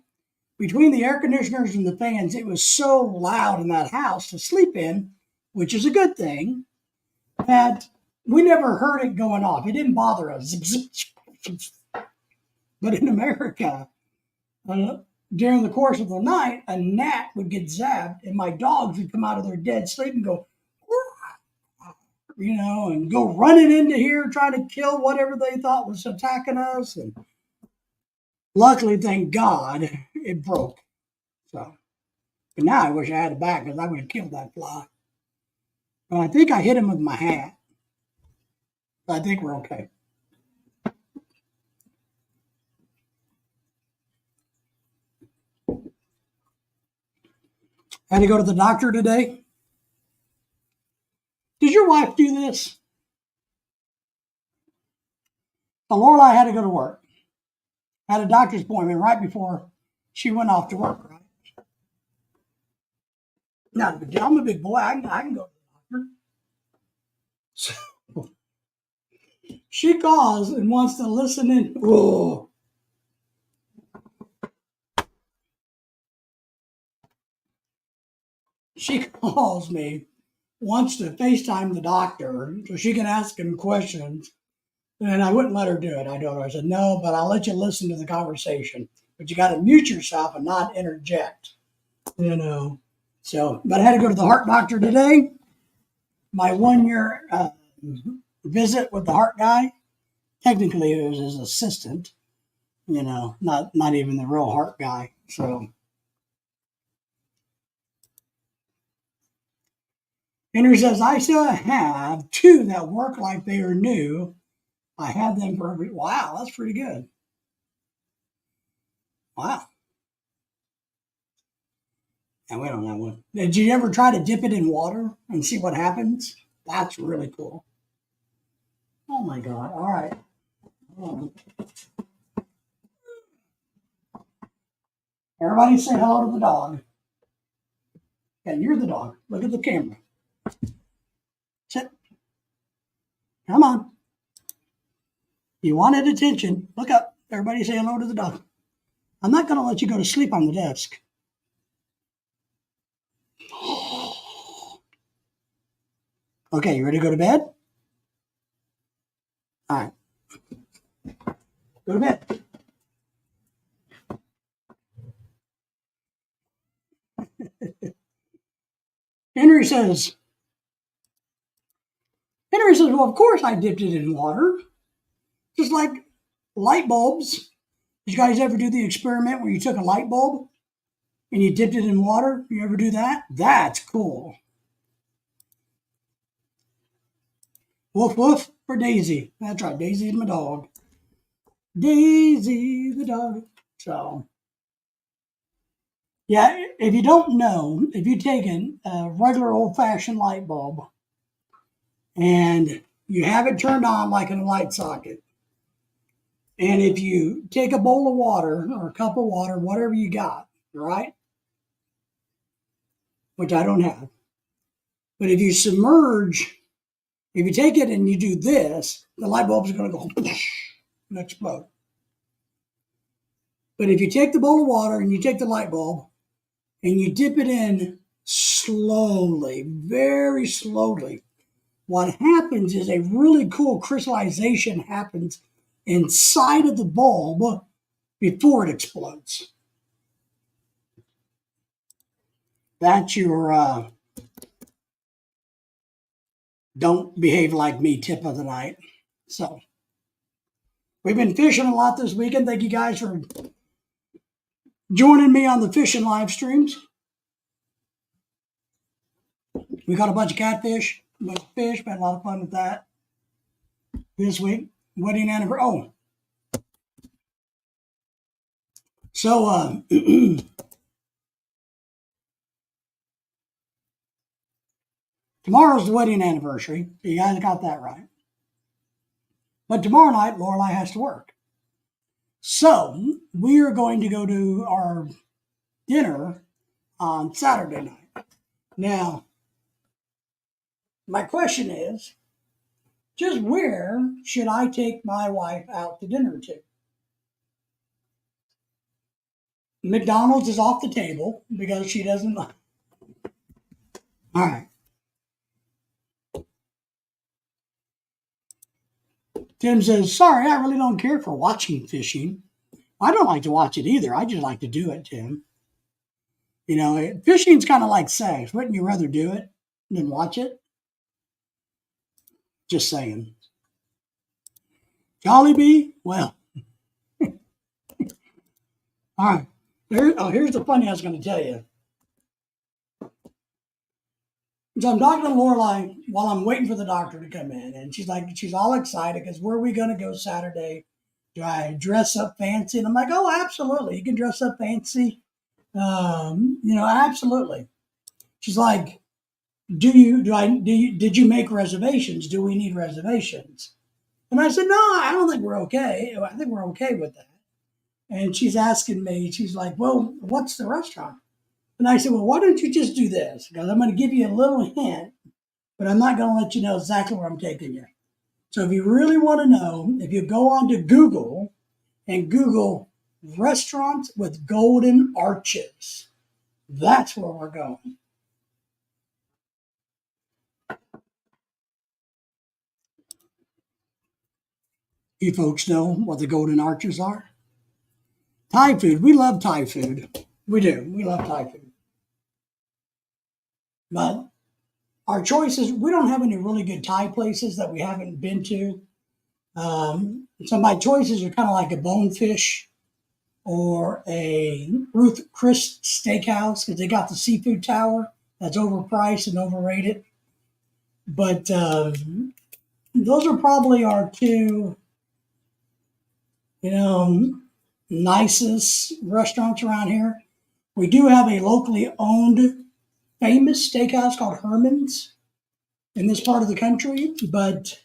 between the air conditioners and the fans, it was so loud in that house to sleep in, which is a good thing, that we never heard it going off. It didn't bother us. But in America, during the course of the night, a gnat would get zapped, and my dogs would come out of their dead sleep and go, and go running into here, trying to kill whatever they thought was attacking us. And luckily, thank God, it broke. So, but now I wish I had it back because I would have killed that fly. But I think I hit him with my hat. I think we're okay. Had to go to the doctor today. Did your wife do this? So Lorelai had to go to work. Had a doctor's appointment right before she went off to work, right? Not a big deal. I'm a big boy. I can go to the doctor. So she calls and wants to listen in. Oh. She calls me, wants to FaceTime the doctor so she can ask him questions. And I wouldn't let her do it. I told her, I said, no, but I'll let you listen to the conversation. But you got to mute yourself and not interject, So, but I had to go to the heart doctor today. My 1 year visit with the heart guy. Technically, it was his assistant, not even the real heart guy. So, Henry says, I still have 2 that work like they are new. I have them for every, wow, that's pretty good. Wow. And we don't have one. Did you ever try to dip it in water and see what happens? That's really cool. Oh my God. All right. Everybody say hello to the dog. And you're the dog. Look at the camera. Sit. Come on. You wanted attention. Look up. Everybody say hello to the dog. I'm not going to let you go to sleep on the desk. Okay, you ready to go to bed? All right. Go to bed. Henry says, well, of course I dipped it in water. Just like light bulbs. Did you guys ever do the experiment where you took a light bulb and you dipped it in water? You ever do that? That's cool. Woof, woof for Daisy. That's right. Daisy's my dog. Daisy the dog. So, yeah, if you don't know, if you take a regular old-fashioned light bulb and you have it turned on like in a light socket, and if you take a bowl of water or a cup of water, whatever you got, right? Which I don't have. But if you submerge, if you take it and you do this, the light bulb is going to go and explode. But if you take the bowl of water and you take the light bulb and you dip it in slowly, very slowly, what happens is a really cool crystallization happens inside of the bulb before it explodes. That's your don't behave like me tip of the night. So, We've been fishing a lot this weekend. Thank you guys for joining me on the fishing live streams. We got a bunch of catfish, a bunch of fish. We had a lot of fun with that this week. Wedding anniversary. Oh, so tomorrow's the wedding anniversary. You guys got that right. But tomorrow night, Lorelai has to work. So we are going to go to our dinner on Saturday night. Now, my question is, just where should I take my wife out to dinner to? McDonald's is off the table because she doesn't. All right. Tim says, sorry, I really don't care for watching fishing. I don't like to watch it either. I just like to do it, Tim. You know, fishing's kind of like sex. Wouldn't you rather do it than watch it? Just saying. Jollibee? Well. All right. Here's the funny I was going to tell you. So I'm talking to Lorelai while I'm waiting for the doctor to come in. And she's all excited because where are we going to go Saturday? Do I dress up fancy? And I'm like, oh, absolutely. You can dress up fancy. Absolutely. She's like, did you make reservations? Do we need reservations? And I said, no, I don't think we're okay. I think we're okay with that. And she's asking me, she's like, well, what's the restaurant? And I said, well, why don't you just do this? Because I'm going to give you a little hint, but I'm not going to let you know exactly where I'm taking you. So if you really want to know, if you go on to Google and Google restaurants with golden arches, that's where we're going. You folks know what the golden arches are? Thai food. We love Thai food. We do. We love Thai food. But our choices, we don't have any really good Thai places that we haven't been to. So my choices are kind of like a Bonefish or a Ruth Chris Steakhouse because they got the seafood tower that's overpriced and overrated. But those are probably our two, nicest restaurants around here. We do have a locally owned famous steakhouse called Herman's in this part of the country, but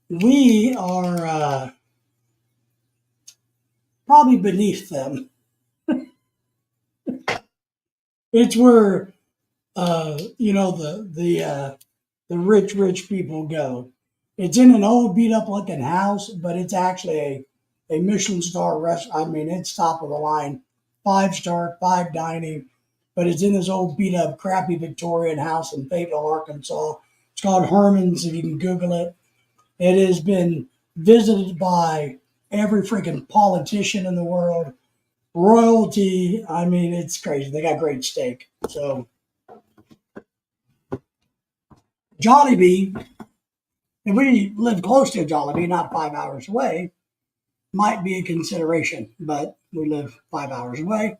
we are probably beneath them. It's where the rich people go. It's in an old beat up looking house, but it's actually a Michelin star restaurant. I mean, it's top of the line, 5-star, 5 dining, but it's in this old beat up crappy Victorian house in Fayetteville, Arkansas. It's called Herman's, if you can Google it. It has been visited by every freaking politician in the world, royalty. I mean, it's crazy. They got great steak. So Jollibee, if we live close to a Jollibee, not 5 hours away, might be a consideration, but we live 5 hours away.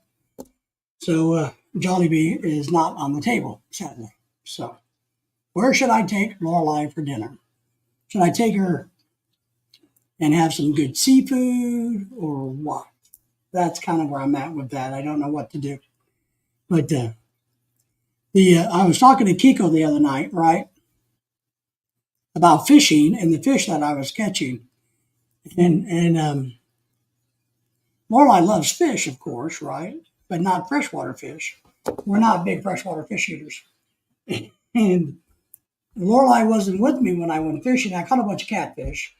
So Jollibee is not on the table, sadly. So where should I take Lorelai for dinner? Should I take her and have some good seafood or what? That's kind of where I'm at with that. I don't know what to do. But I was talking to Kiko the other night, right, about fishing and the fish that I was catching. And Lorelai loves fish, of course, right? But not freshwater fish. We're not big freshwater fish eaters. And Lorelai wasn't with me when I went fishing. I caught a bunch of catfish.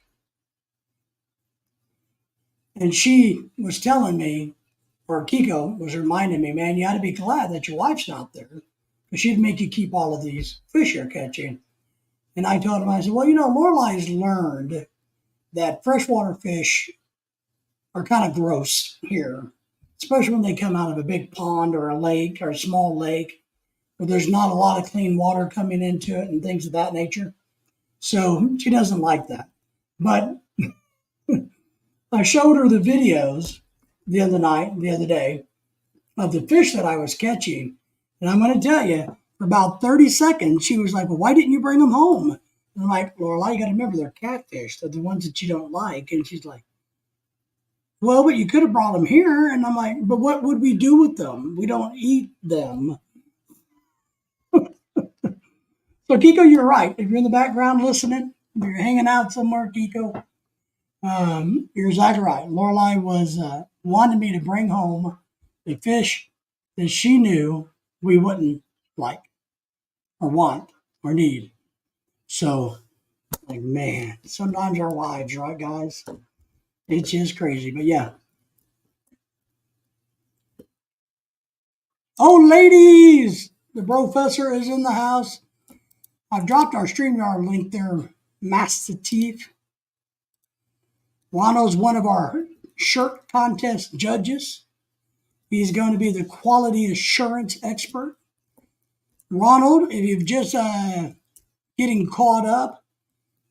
And she was telling me, or Kiko was reminding me, man, you ought to be glad that your wife's not there. Because she'd make you keep all of these fish you're catching. And I told him, I said, well, Lorelai's learned that freshwater fish are kind of gross here, especially when they come out of a big pond or a lake or a small lake where there's not a lot of clean water coming into it and things of that nature. So she doesn't like that. But I showed her the videos the other day of the fish that I was catching. And I'm going to tell you, for about 30 seconds, she was like, well, why didn't you bring them home? And I'm like, Lorelai, you got to remember they're catfish. They're the ones that you don't like. And she's like, well, but you could have brought them here. And I'm like, but what would we do with them? We don't eat them. So, Kiko, you're right. If you're in the background listening, if you're hanging out somewhere, Kiko, you're exactly right. Lorelai was wanting me to bring home the fish that she knew we wouldn't like or want or need. So, like, man, sometimes our wives, right, guys? It's just crazy. But yeah. Oh, ladies, the professor is in the house. I've dropped our StreamYard link there, Master Chief. Ronald's one of our shirt contest judges. He's going to be the quality assurance expert. Ronald, if you've just getting caught up,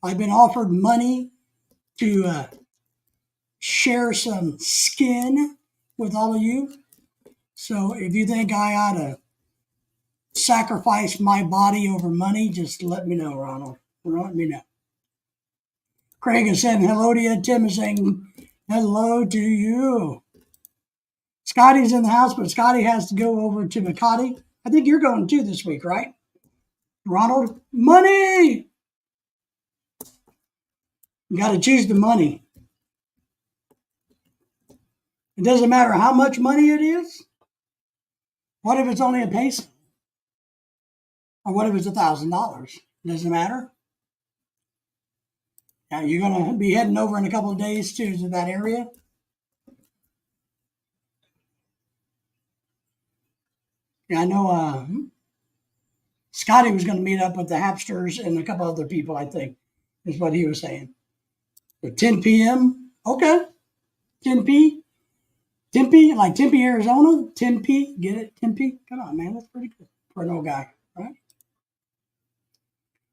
I've been offered money to share some skin with all of you. So if you think I ought to sacrifice my body over money, just let me know, Ronald. Let me know. Craig is saying hello to you. Tim is saying hello to you. Scotty's in the house, but Scotty has to go over to Makati. I think you're going too this week, right? Ronald, money! You got to choose the money. It doesn't matter how much money it is. What if it's only a peso? Or what if it's $1,000? Doesn't matter. Now, you're going to be heading over in a couple of days to that area. Yeah, I know Scotty was going to meet up with the Hapsters and a couple other people, I think, is what he was saying. So 10 p.m. Okay. 10 p. Tempe, like Tempe, Arizona. Tempe, get it? Tempe. Come on, man. That's pretty good for an old guy, right?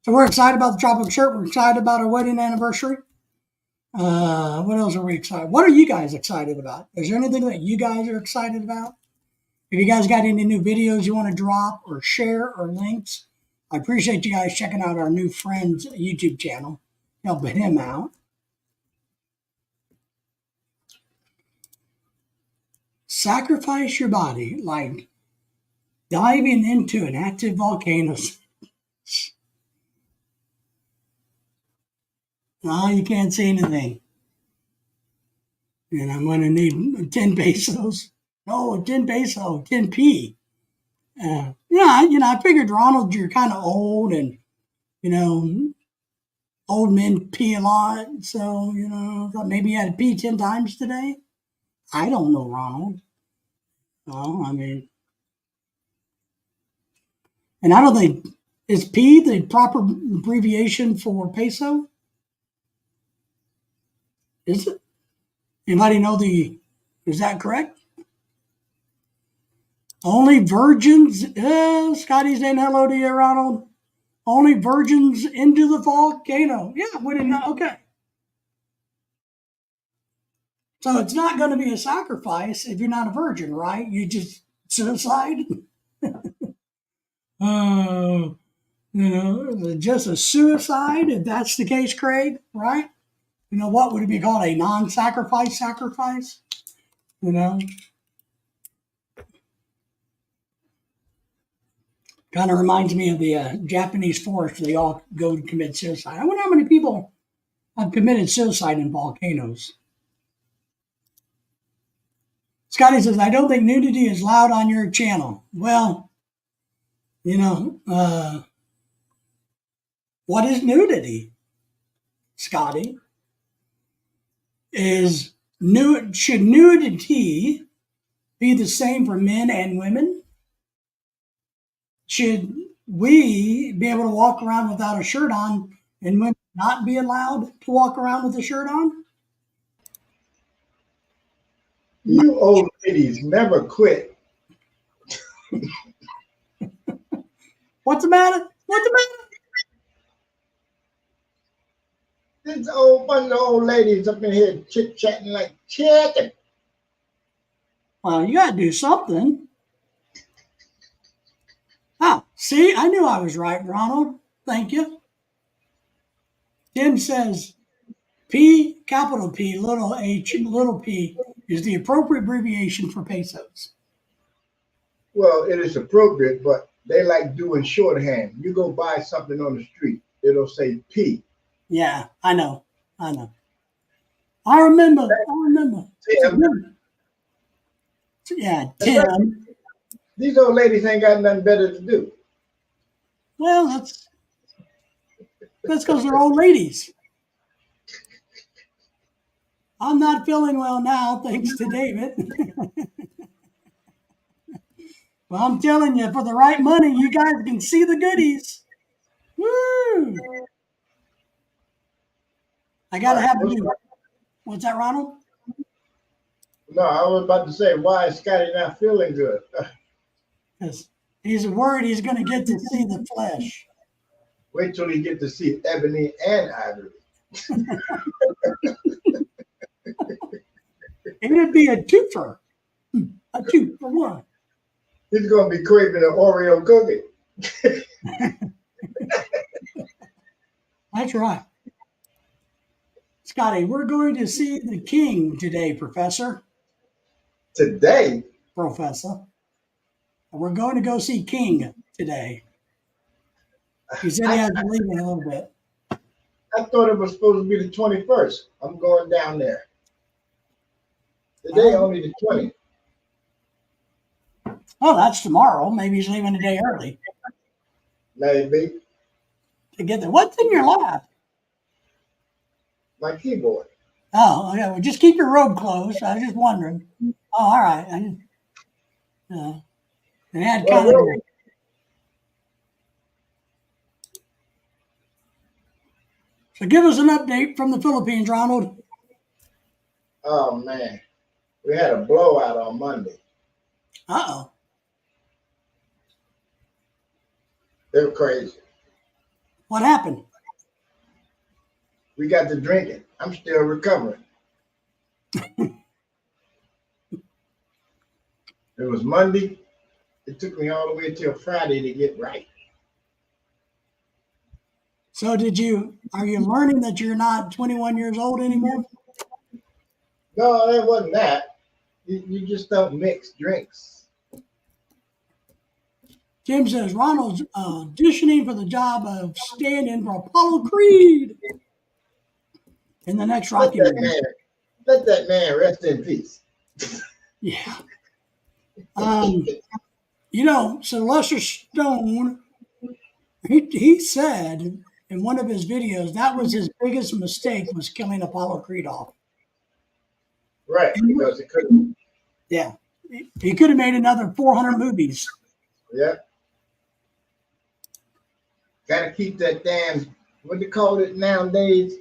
So we're excited about the tropical shirt. We're excited about our wedding anniversary. What else are we excited? What are you guys excited about? Is there anything that you guys are excited about? If you guys got any new videos you want to drop or share or links, I appreciate you guys checking out our new friend's YouTube channel, helping him out. Sacrifice your body like diving into an active volcano. Oh, you can't see anything. And I'm going to need 10 pesos. No, 10 peso, 10p. I figured, Ronald, you're kind of old and, old men pee a lot. So, thought maybe you had to pee 10 times today. I don't know, Ronald. Well, I mean, and I don't think, is P the proper abbreviation for peso? Is it? Anybody know is that correct? Only virgins, Scotty's saying hello to you, Ronald. Only virgins into the volcano. Yeah, we didn't know. Okay. So it's not going to be a sacrifice if you're not a virgin, right? You just suicide. Just a suicide, if that's the case, Craig, right? What would it be called? A non-sacrifice sacrifice? Kind of reminds me of the Japanese forest. They all go to commit suicide. I wonder how many people have committed suicide in volcanoes. Scotty says, I don't think nudity is allowed on your channel. Well, what is nudity, Scotty? Should nudity be the same for men and women? Should we be able to walk around without a shirt on and women not be allowed to walk around with a shirt on? You old ladies never quit. What's the matter? What's the matter? This old bunch of old ladies up in here chit chatting like chicken. Well, you got to do something. Ah, see, I knew I was right, Ronald. Thank you. Tim says P, capital P, little h, little p is the appropriate abbreviation for pesos. Well, it is appropriate, but they like doing shorthand. You go buy something on the street, it'll say P. Yeah, I know. I remember. Tim. Yeah, That's right. Tim. These old ladies ain't got nothing better to do. Well, that's because they're old ladies. I'm not feeling well now, thanks to David. Well, I'm telling you, for the right money, you guys can see the goodies. Woo! I gotta have a new. What's that, Ronald? No, I was about to say, why is Scotty not feeling good? Because he's worried he's going to get to see the flesh. Wait till you get to see Ebony and Ivory. It'd be a twofer. A 2-for-1. He's going to be craving an Oreo cookie. That's right. Scotty, we're going to see the king today, Professor. Today? Professor. We're going to go see King today. He said he has to leave in a little bit. I thought it was supposed to be the 21st. I'm going down there. Today only the 20th. Oh, that's tomorrow. Maybe he's leaving a day early. Maybe. To get there. What's in your lap? My keyboard. Oh, okay. Well, just keep your robe closed. I was just wondering. Oh, all right. It had kind of. So give us an update from the Philippines, Ronald. Oh, man. We had a blowout on Monday. Uh-oh. They were crazy. What happened? We got to drinking. I'm still recovering. It was Monday. It took me all the way till Friday to get right. So are you learning that you're not 21 years old anymore? No, it wasn't that. You just don't mix drinks. Jim says Ronald's auditioning for the job of stand-in for Apollo Creed in the next Rocky movie. Let that man rest in peace. Yeah. Sylvester Stone, he said in one of his videos that was his biggest mistake, was killing Apollo Creed off. Right, because it couldn't. Yeah. He could have made another 400 movies. Yeah. Got to keep that damn, what do you call it nowadays?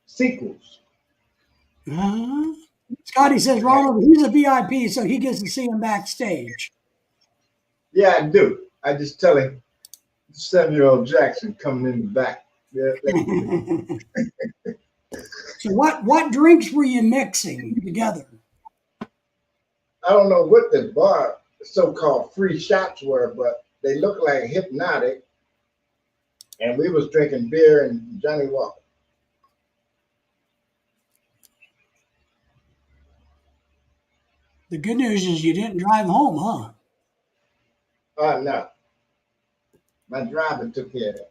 Sequels. Scotty says, Ronald, he's a VIP, so he gets to see him backstage. Yeah, I do. I just tell him, Samuel Jackson coming in the back. Yeah. So what drinks were you mixing together? I don't know what the bar so-called free shots were, but they looked like Hypnotic. And we was drinking beer and Johnny Walker. The good news is you didn't drive home, huh? Oh, no. My driver took care of that.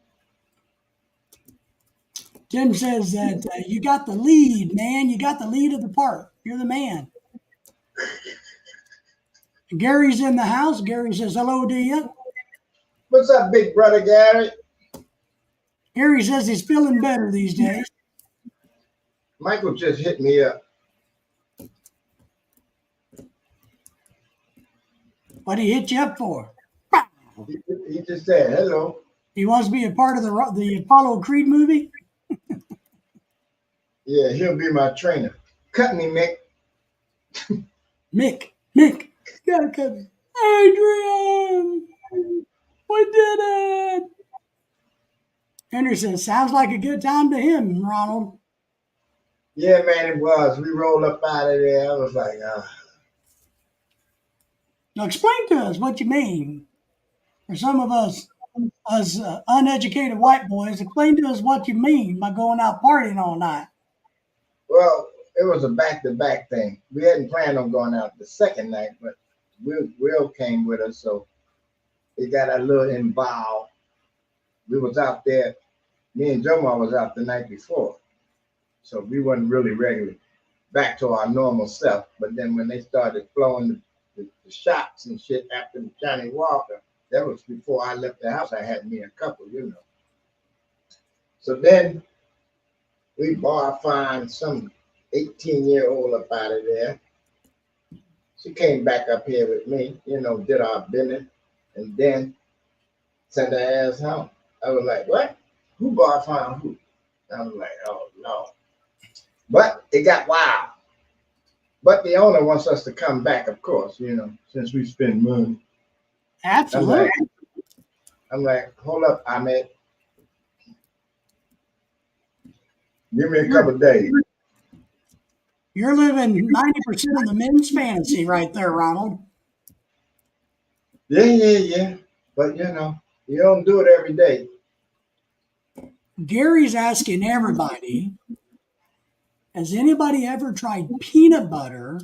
Tim says that you got the lead, man. You got the lead of the part. You're the man. Gary's in the house. Gary says hello to you. What's up, big brother Gary? Gary says he's feeling better these days. Michael just hit me up. What did he hit you up for? He just said hello. He wants to be a part of the Apollo Creed movie? Yeah, he'll be my trainer. Cut me, Mick. Mick, you gotta cut me. Adrian, we did it. Henry says, sounds like a good time to him, Ronald. Yeah, man, it was. We rolled up out of there. I was like, Now explain to us what you mean. For some of us uneducated white boys, explain to us what you mean by going out partying all night. well, it was a back-to-back thing. We hadn't planned on going out the second night, but Will came with us, so it got a little involved. We was out there. Me and Jomar was out the night before, so we wasn't really regular back to our normal self. But then when they started flowing the shots and shit after the Johnny Walker, that was before I left the house. I had me a couple, you know. So then we find some 18-year-old up out of there. She came back up here with me, you know, did our business, and then sent her ass home. I was like, what? Who found who? I was like, oh, no. But it got wild. But the owner wants us to come back, of course, you know, since we spend money. Absolutely. I'm like, hold up, Ahmed. Give me a couple of days. You're living 90% of the men's fantasy right there, Ronald. Yeah. But, you know, you don't do it every day. Gary's asking everybody, has anybody ever tried peanut butter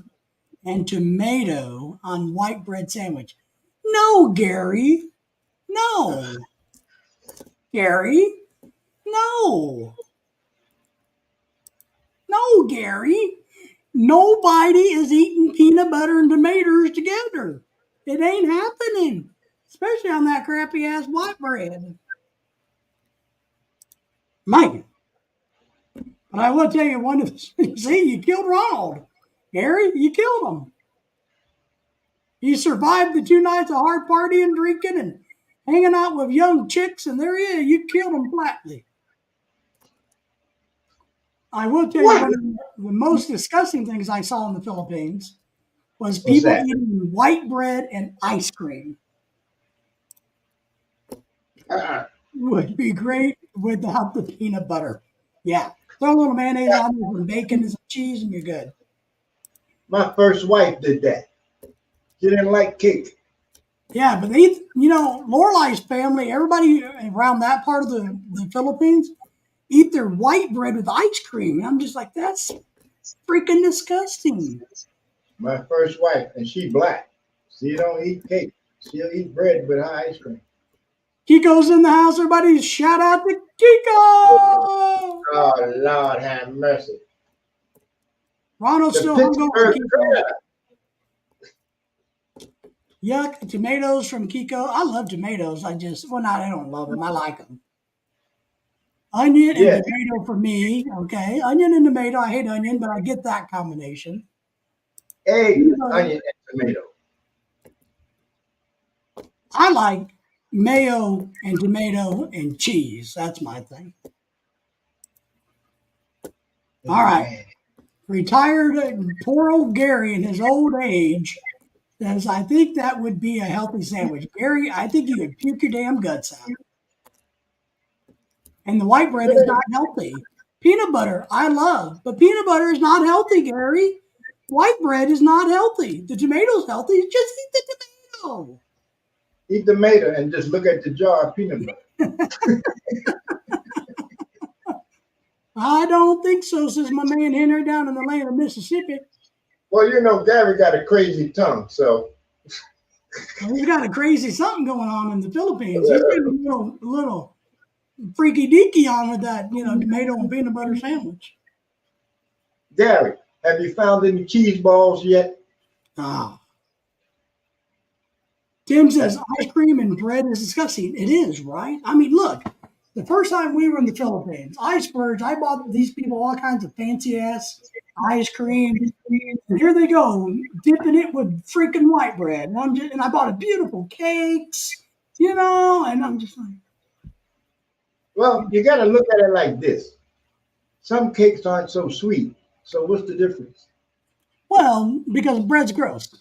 and tomato on white bread sandwich? No, Gary. No. Gary. No. No, Gary. Nobody is eating peanut butter and tomatoes together. It ain't happening, especially on that crappy ass white bread. Mike. But I will tell you one of see, you killed Ronald. Gary, you killed him. He survived the 2 nights of hard partying, drinking, and hanging out with young chicks, and there he is. You killed him flatly. I will tell you one of the most disgusting things I saw in the Philippines was people eating white bread and ice cream. Would be great without the peanut butter. Yeah. Throw a little mayonnaise on it, some bacon and some cheese, and you're good. My first wife did that. She didn't like cake. Yeah, but they, you know, Lorelai's family, everybody around that part of the Philippines eat their white bread with ice cream. I'm just like, that's freaking disgusting. My first wife, and she black. She don't eat cake. She'll eat bread with her ice cream. Kiko's in the house. Everybody shout out to Kiko. Oh, Lord have mercy. Ronald's still hungover. Yuck, tomatoes from Kiko. I love tomatoes. I don't love them. I like them. Onion and tomato for me. Okay. Onion and tomato. I hate onion, but I get that combination. Egg, onion, and tomato. I like mayo and tomato and cheese. That's my thing. All right. Retired poor old Gary in his old age says, I think that would be a healthy sandwich. Gary, I think you would puke your damn guts out. And the white bread is not healthy. Peanut butter, I love, but peanut butter is not healthy, Gary. White bread is not healthy. The tomato's healthy. Just eat the tomato. Eat the tomato and just look at the jar of peanut butter. I don't think so, says my man Henry down in the land of Mississippi. Well, you know, Gary got a crazy tongue, so. Well, he's got a crazy something going on in the Philippines. He's got a little freaky deaky on with that, you know, tomato and peanut butter sandwich. Gary, have you found any cheese balls yet? Ah. Tim says ice cream and bread is disgusting. It is, right? I mean, look, the first time we were in the Philippines, I bought these people all kinds of fancy ass ice cream. And here they go, dipping it with freaking white bread. And I bought a beautiful cakes, you know, and I'm just like. Well, you got to look at it like this. Some cakes aren't so sweet. So what's the difference? Well, because bread's gross.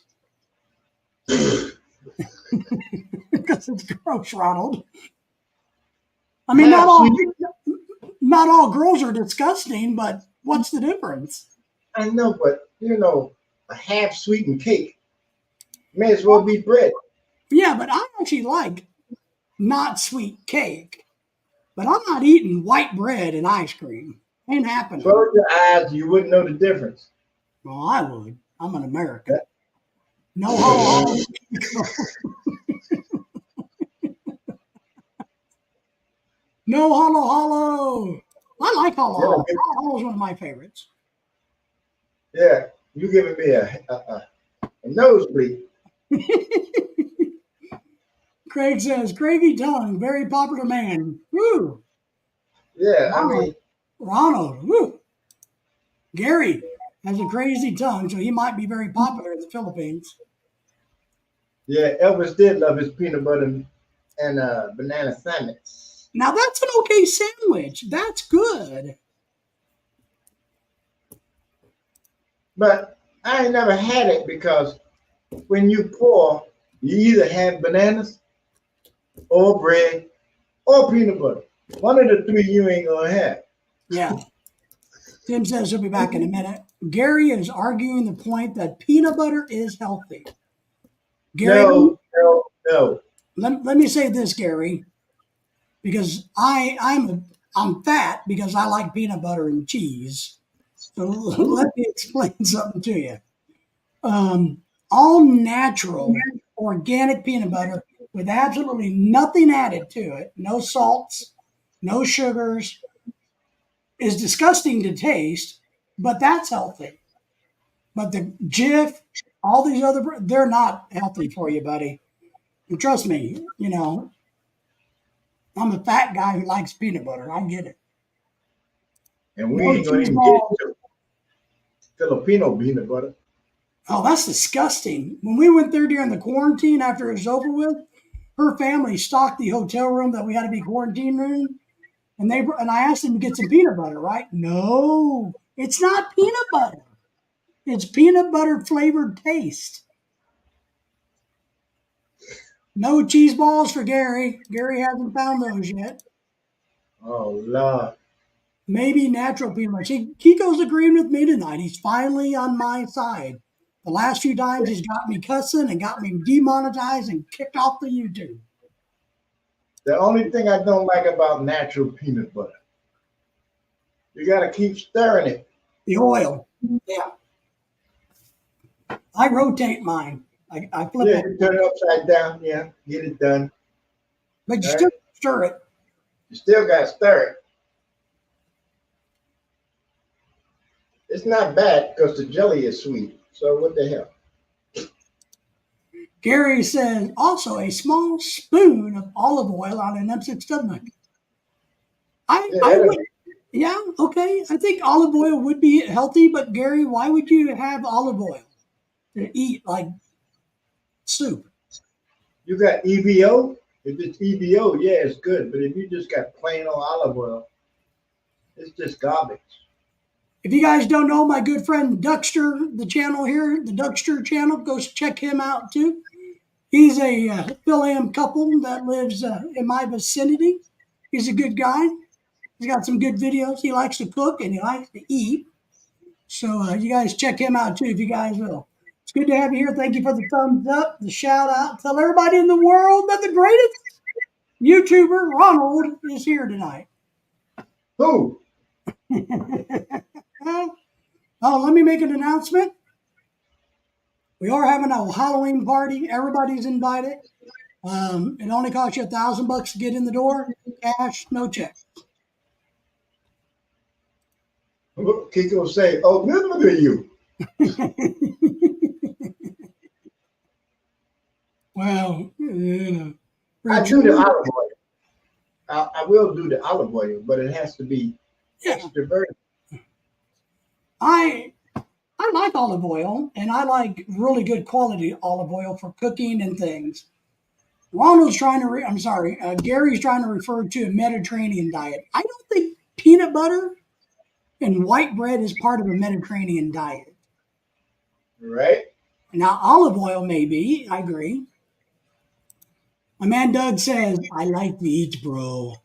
Because it's gross, Ronald. I mean, half sweet. not all girls are disgusting, but what's the difference? I know, but a half sweetened cake may as well be bread. Yeah, but I actually like not sweet cake. But I'm not eating white bread and ice cream. Ain't happening. Close your eyes, you wouldn't know the difference. Well, I would. I'm an American. No hollow. No hollow. I like hollow. Hollow is one of my favorites. Yeah, you giving me a nosebleed. Craig says, Craigie Tongue, very popular man. Woo. Yeah, Ronald. Woo. Gary has a crazy tongue, so he might be very popular in the Philippines. Yeah, Elvis did love his peanut butter and banana sandwich. Now that's an okay sandwich. That's good. But I ain't never had it because when you pour, you either have bananas or bread or peanut butter. One of the three you ain't gonna have. Yeah. Tim says he'll be back in a minute. Gary is arguing the point that peanut butter is healthy. Gary, No. Let me say this, Gary, because I'm fat because I like peanut butter and cheese. So let me explain something to you. All natural, organic peanut butter with absolutely nothing added to it, no salts, no sugars, is disgusting to taste, but that's healthy. But the Jif, all these other, they're not healthy for you, buddy. And trust me, I'm a fat guy who likes peanut butter. I get it. And we ain't gonna even get to Filipino peanut butter. Oh, that's disgusting. When we went there during the quarantine after it was over with, her family stocked the hotel room that we had to be quarantined in. And I asked them to get some peanut butter, right? No, it's not peanut butter. It's peanut butter flavored taste. No cheese balls for Gary. Gary hasn't found those yet. Oh, Lord. Maybe natural peanut butter. See, Kiko's agreeing with me tonight. He's finally on my side. The last few times he's got me cussing and got me demonetized and kicked off the YouTube. The only thing I don't like about natural peanut butter, you got to keep stirring it. The oil. Yeah. I rotate mine. I flip it. You turn it upside down. Yeah, get it done. But you still stir it. You still got to stir it. It's not bad because the jelly is sweet. So what the hell? Gary says also a small spoon of olive oil on an M6 stomach. Yeah, okay. I think olive oil would be healthy, but Gary, why would you have olive oil to eat like soup? You got EVO? If it's EVO, yeah, it's good. But if you just got plain old olive oil, it's just garbage. If you guys don't know my good friend Duckster, the channel here, the Duckster channel, go check him out too. He's a Phil-Am couple that lives in my vicinity. He's a good guy. He's got some good videos. He likes to cook and he likes to eat. So you guys check him out too if you guys will. It's good to have you here. Thank you for the thumbs up, the shout out. Tell everybody in the world that the greatest YouTuber, Ronald, is here tonight. Who? Oh, let me make an announcement. We are having a Halloween party. Everybody's invited. It only costs you $1,000 to get in the door. Cash, no check. Kiko say, "Oh, look at you." Well, I do the olive oil. I will do the olive oil, but it has to be extra virgin. I like olive oil, and I like really good quality olive oil for cooking and things. Ronald's trying to, Gary's trying to refer to a Mediterranean diet. I don't think peanut butter and white bread is part of a Mediterranean diet. Right. Now, olive oil may be, I agree. My man Doug says, I like to eat, bro.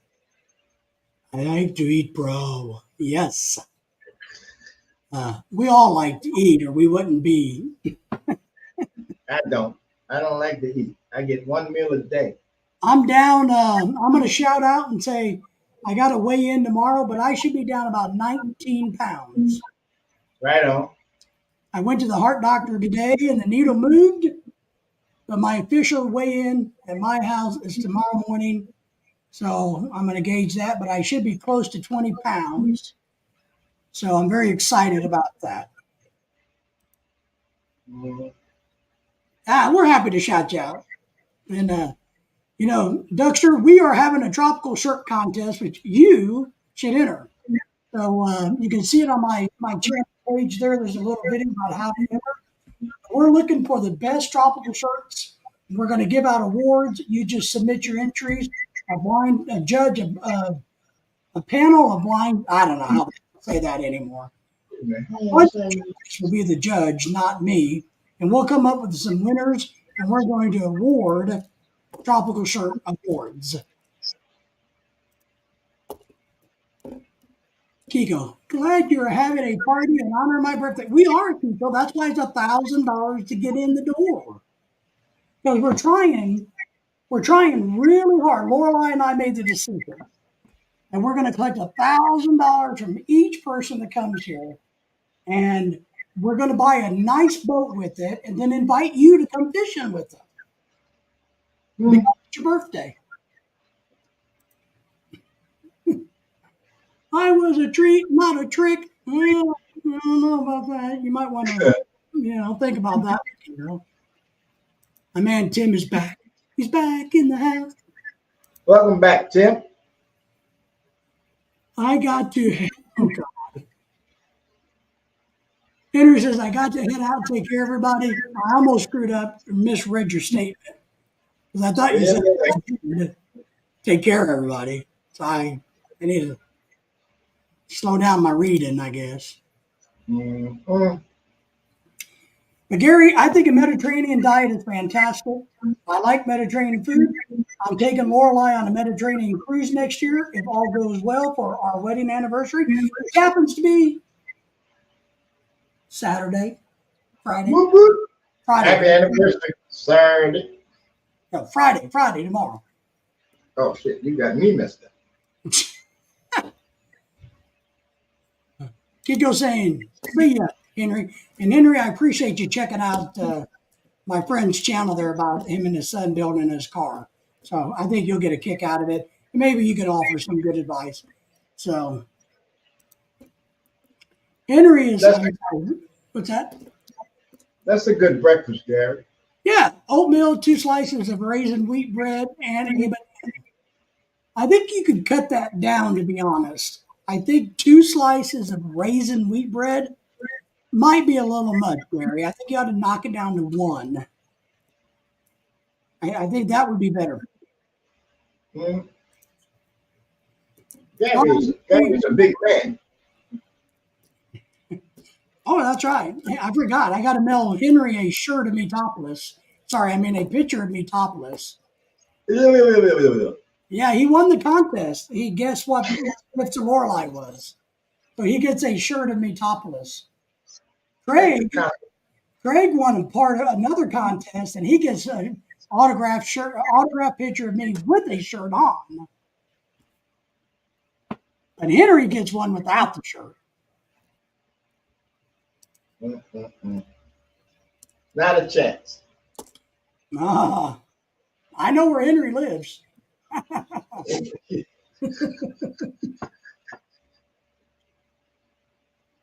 I like to eat, bro. Yes. We all like to eat, or we wouldn't be. I don't. I don't like to eat. I get one meal a day. I'm down. I'm going to shout out and say I got to weigh in tomorrow, but I should be down about 19 pounds. Right on. I went to the heart doctor today and the needle moved, but my official weigh in at my house is tomorrow morning. So I'm going to gauge that, but I should be close to 20 pounds. So I'm very excited about that. Mhm. We're happy to shout you out. And, Duckster, we are having a tropical shirt contest, which you should enter. So you can see it on my channel page there. There's a little video about how to enter. We're looking for the best tropical shirts. We're going to give out awards. You just submit your entries. A judge, a panel of blind. I don't know how to say that anymore. One judge will be the judge, not me, and we'll come up with some winners, and we're going to award tropical shirt awards. Kiko, glad you're having a party in honor of my birthday. We are, Kiko. That's why it's $1,000 to get in the door. Because we're trying really hard. Lorelai and I made the decision, and we're going to collect $1,000 from each person that comes here, and we're going to buy a nice boat with it, and then invite you to come fishing with us. Because it's your birthday. I was a treat, not a trick. Well, I don't know about that. You might want to, think about that. My man Tim is back. He's back in the house. Welcome back, Tim. I got to. Oh God. Henry says I got to head out and take care of everybody. I almost screwed up and misread your statement because I thought you said take care of everybody. So I need to slow down my reading, I guess. Mm-hmm. But Gary, I think a Mediterranean diet is fantastic. I like Mediterranean food. I'm taking Lorelai on a Mediterranean cruise next year if all goes well for our wedding anniversary, which happens to be Saturday, Friday. Whoop, whoop. Friday. Happy anniversary, Saturday. No, Friday tomorrow. Oh shit, you got me messed up. Kiko saying, see ya, Henry. And Henry, I appreciate you checking out my friend's channel there about him and his son building his car. So I think you'll get a kick out of it. Maybe you can offer some good advice. So Henry is, what's that? That's a good breakfast, Gary. Yeah, oatmeal, 2 slices of raisin wheat bread, and a banana. I think you could cut that down, to be honest. I think 2 slices of raisin wheat bread might be a little much, Gary. I think you ought to knock it down to 1. I think that would be better. Mm. Gary's a big man. Oh, that's right. I forgot. I got to mail Henry a shirt of me topless. Sorry, I mean a picture of me topless. Yeah, he won the contest. He guessed what Mr. Lorelai was. So he gets a shirt of me topless. Craig won another contest, and he gets an autographed picture of me with a shirt on. But Henry gets one without the shirt. Not a chance. I know where Henry lives.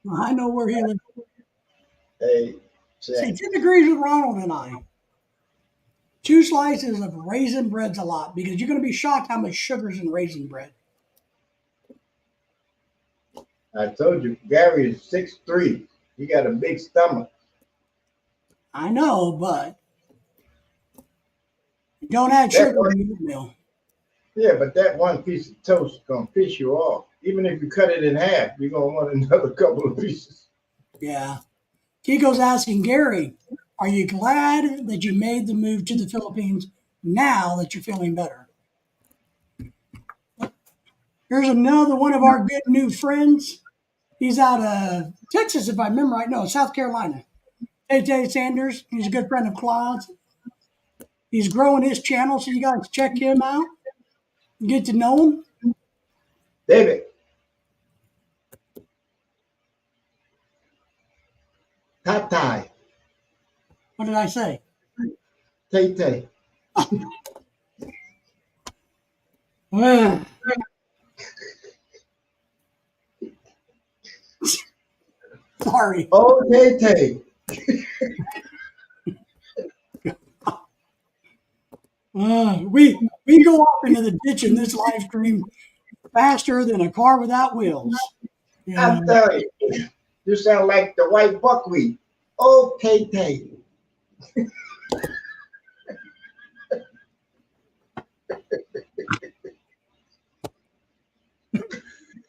I know where he lives. Hey, See, 10 degrees with Ronald and I. 2 slices of raisin bread's a lot because you're going to be shocked how much sugar's in raisin bread. I told you, Gary is 6'3". He got a big stomach. I know, but you don't add sugar in your meal. Yeah, but that one piece of toast is going to piss you off. Even if you cut it in half, you're going to want another couple of pieces. Yeah. Kiko's asking, Gary, are you glad that you made the move to the Philippines now that you're feeling better? Here's another one of our good new friends. He's out of Texas, if I remember right. No, South Carolina. AJ Sanders. He's a good friend of Claude's. He's growing his channel, so you guys check him out. Get to know him. David. Tatai. What did I say? Tay. Well, sorry. Oh, Tay. We go off into the ditch in this live stream faster than a car without wheels. Yeah. I'm telling you, you sound like the white buckwheat. Oh, Tay.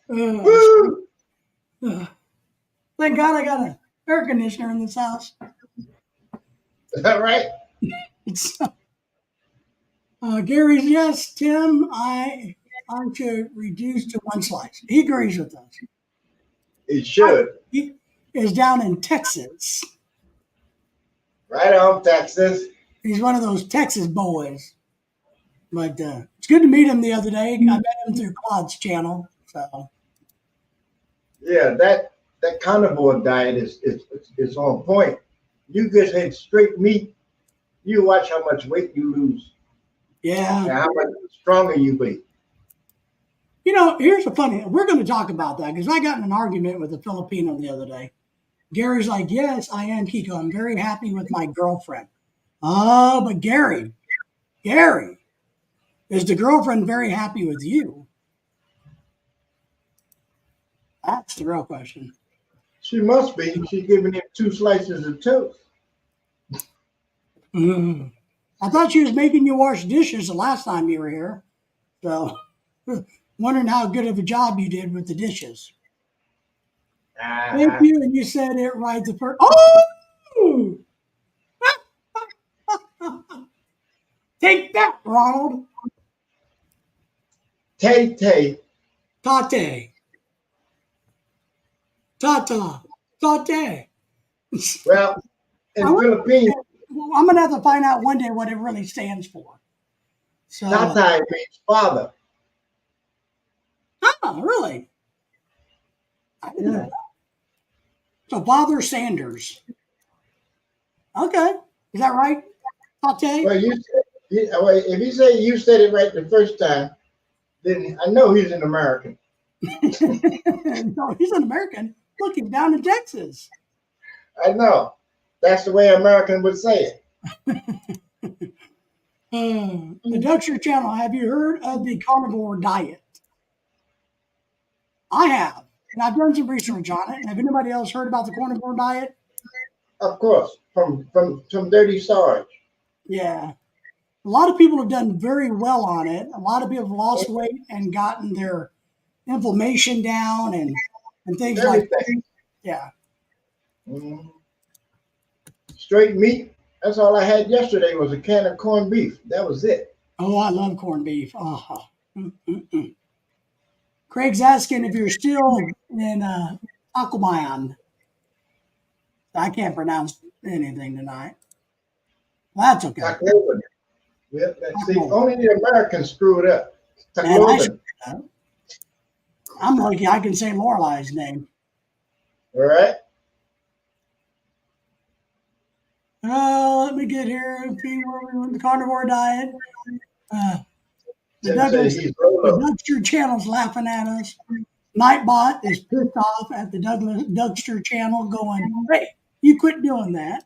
Woo! Thank God I got an air conditioner in this house. Is that right? It's Gary's, yes, Tim, I should reduce to one slice. He agrees with us. It should. He is down in Texas. Right on, Texas. He's one of those Texas boys. But it's good to meet him the other day. I met him through Claude's channel. So Yeah, that carnivore diet is on point. You just had straight meat. You watch how much weight you lose yeah. and how much stronger you be. You know, here's the funny. We're going to talk about that because I got in an argument with a Filipino the other day. Gary's like, yes, I am, Kiko. I'm very happy with my girlfriend. Oh, but Gary, is the girlfriend very happy with you? That's the real question. She must be. She's giving him 2 slices of toast. I thought she was making you wash dishes the last time you were here. So, wondering how good of a job you did with the dishes. Thank you, and you said it right the first. Oh! Take that, Ronald. Tay. Tate. Tata. Tate. Well, in Philippines, I'm going to have to find out one day what it really stands for. So, Tatai means father. oh, really? I didn't know that. So, Father Sanders. Okay. Is that right? Tate? Well, if you say you said it right the first time, then I know he's an American. No, he's an American. Look, he's down in Texas. I know. That's the way an American would say it. The Duckster Channel, have you heard of the carnivore diet? I have. And I've done some research on it. Have anybody else heard about the carnivore diet? Of course, from Dirty Sarge. Yeah. A lot of people have done very well on it. A lot of people have lost weight and gotten their inflammation down and things like that. Yeah. Mm-hmm. Straight meat. That's all I had yesterday was a can of corned beef. That was it. Oh, I love corned beef. Oh. Mm-mm-mm. Craig's asking if you're still in Aquaman. I can't pronounce anything tonight. Well, that's okay. Tacloban. Yep, see, only the Americans screw it up. Man, I'm lucky I can say Lorelai's name. All right. Let me get here and see where we went. The carnivore diet. The Duckster Channel's laughing at us. Nightbot is pissed off at the Duckster Channel going, hey, you quit doing that.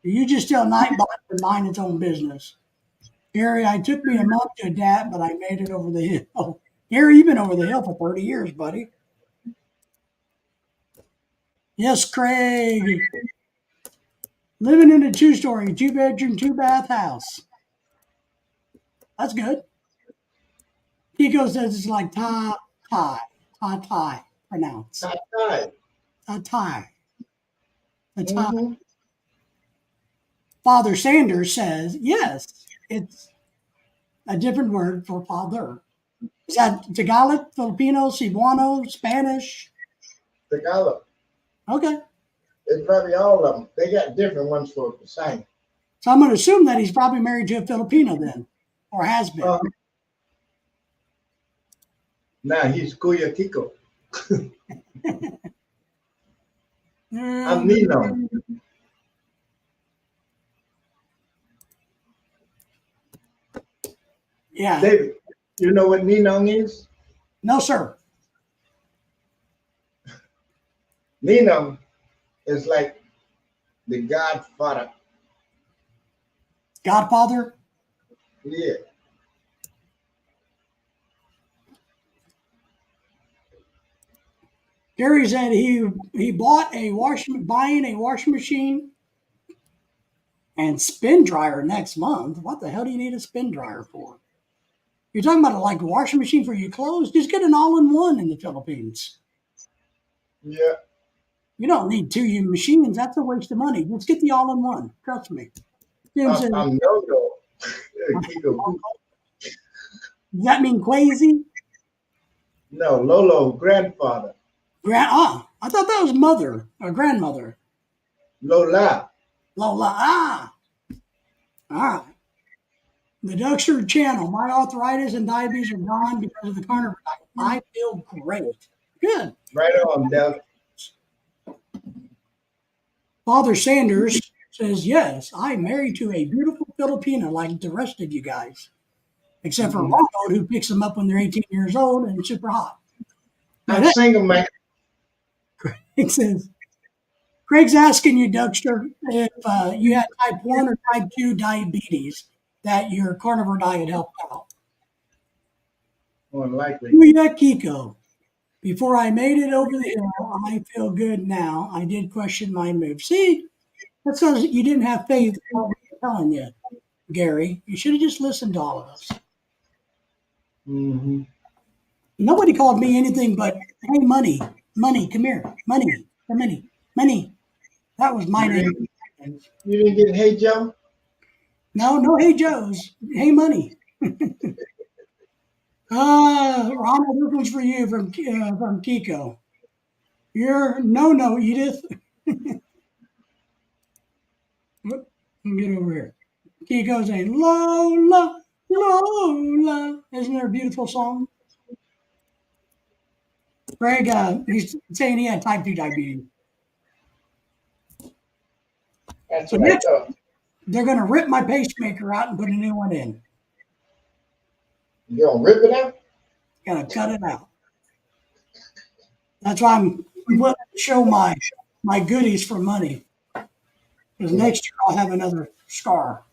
You just tell Nightbot to mind its own business. Gary, it took me a month to adapt, but I made it over the hill. Gary, you've been over the hill for 30 years, buddy. Yes, Craig. Living in a 2-story, 2-bedroom, 2-bath house. That's good. Kiko says it's like Thai pronounced. Thai. Mm-hmm. Father Sanders says, yes, it's a different word for father. Is that Tagalog, Filipino, Cebuano, Spanish? Tagalog. Okay. It's probably all of them. They got different ones for the same. So I'm going to assume that he's probably married to a Filipino then, or has been. Nah, he's Kuya Kiko. I'm Um, Nino. yeah. David, you know what Nino is? No, sir. Nino is like the godfather. Godfather. Yeah. Gary said he bought buying a washing machine and spin dryer next month. What the hell do you need a spin dryer for? You're talking about like a washing machine for your clothes? Just get an all-in-one in the Philippines. Yeah. You don't need two machines. That's a waste of money. Let's get the all-in-one. Trust me. Jim said, I'm No-No. Kiko. does that mean crazy? No, Lolo, grandfather. I thought that was mother or grandmother. Lola. Lola. All right. The Duckster Channel. My arthritis and diabetes are gone because of the carnivore diet. I feel great. Good. Right on, Doug. Father Sanders says, yes, I'm married to a beautiful Filipina like the rest of you guys, except for Ronald, who picks them up when they're 18 years old and super hot. I'm single, man. It says, Craig's asking you, Duckster, if you had type 1 or type 2 diabetes that your carnivore diet helped out. More than likely. Kuya Kiko. Before I made it over the hill, I feel good now. I did question my move. See, that's because you didn't have faith in what we were telling you, Gary. You should have just listened to all of us. Mm-hmm. Nobody called me anything but, hey, money, come here, money. That was my name. You didn't get Hey Joe? No, hey, Joe's. Hey, money. Ronald, this one's for you from Kiko. You're no, Edith. Let me get over here. Kiko's saying, Lola, Lola. Isn't there a beautiful song? Greg, he's saying he had type 2 diabetes. That's So what I next, thought. they're going to rip my pacemaker out and put a new one in. You gonna rip it out? Got to cut it out. That's why I'm willing to show my goodies for money. Because next year I'll have another scar.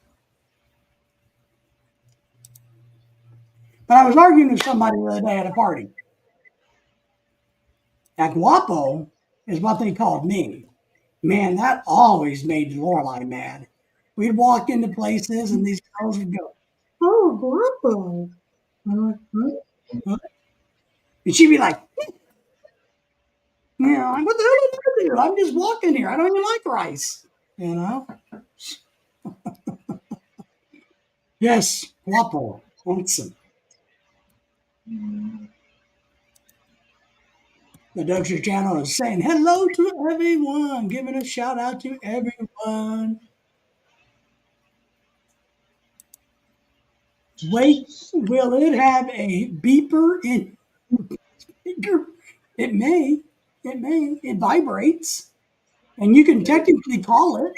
But I was arguing with somebody the other day at a party. Now, guapo is what they called me. Man, that always made Lorelai mad. We'd walk into places and these girls would go, oh, guapo. I'm like, huh? And she'd be like, you know, what the hell did you do? I'm just walking here. I don't even like rice. You know? Yes, guapo. Handsome. The Duckster Channel is saying hello to everyone, giving a shout out to everyone. Wait, will it have a beeper in speaker? It may. It vibrates. And you can technically call it.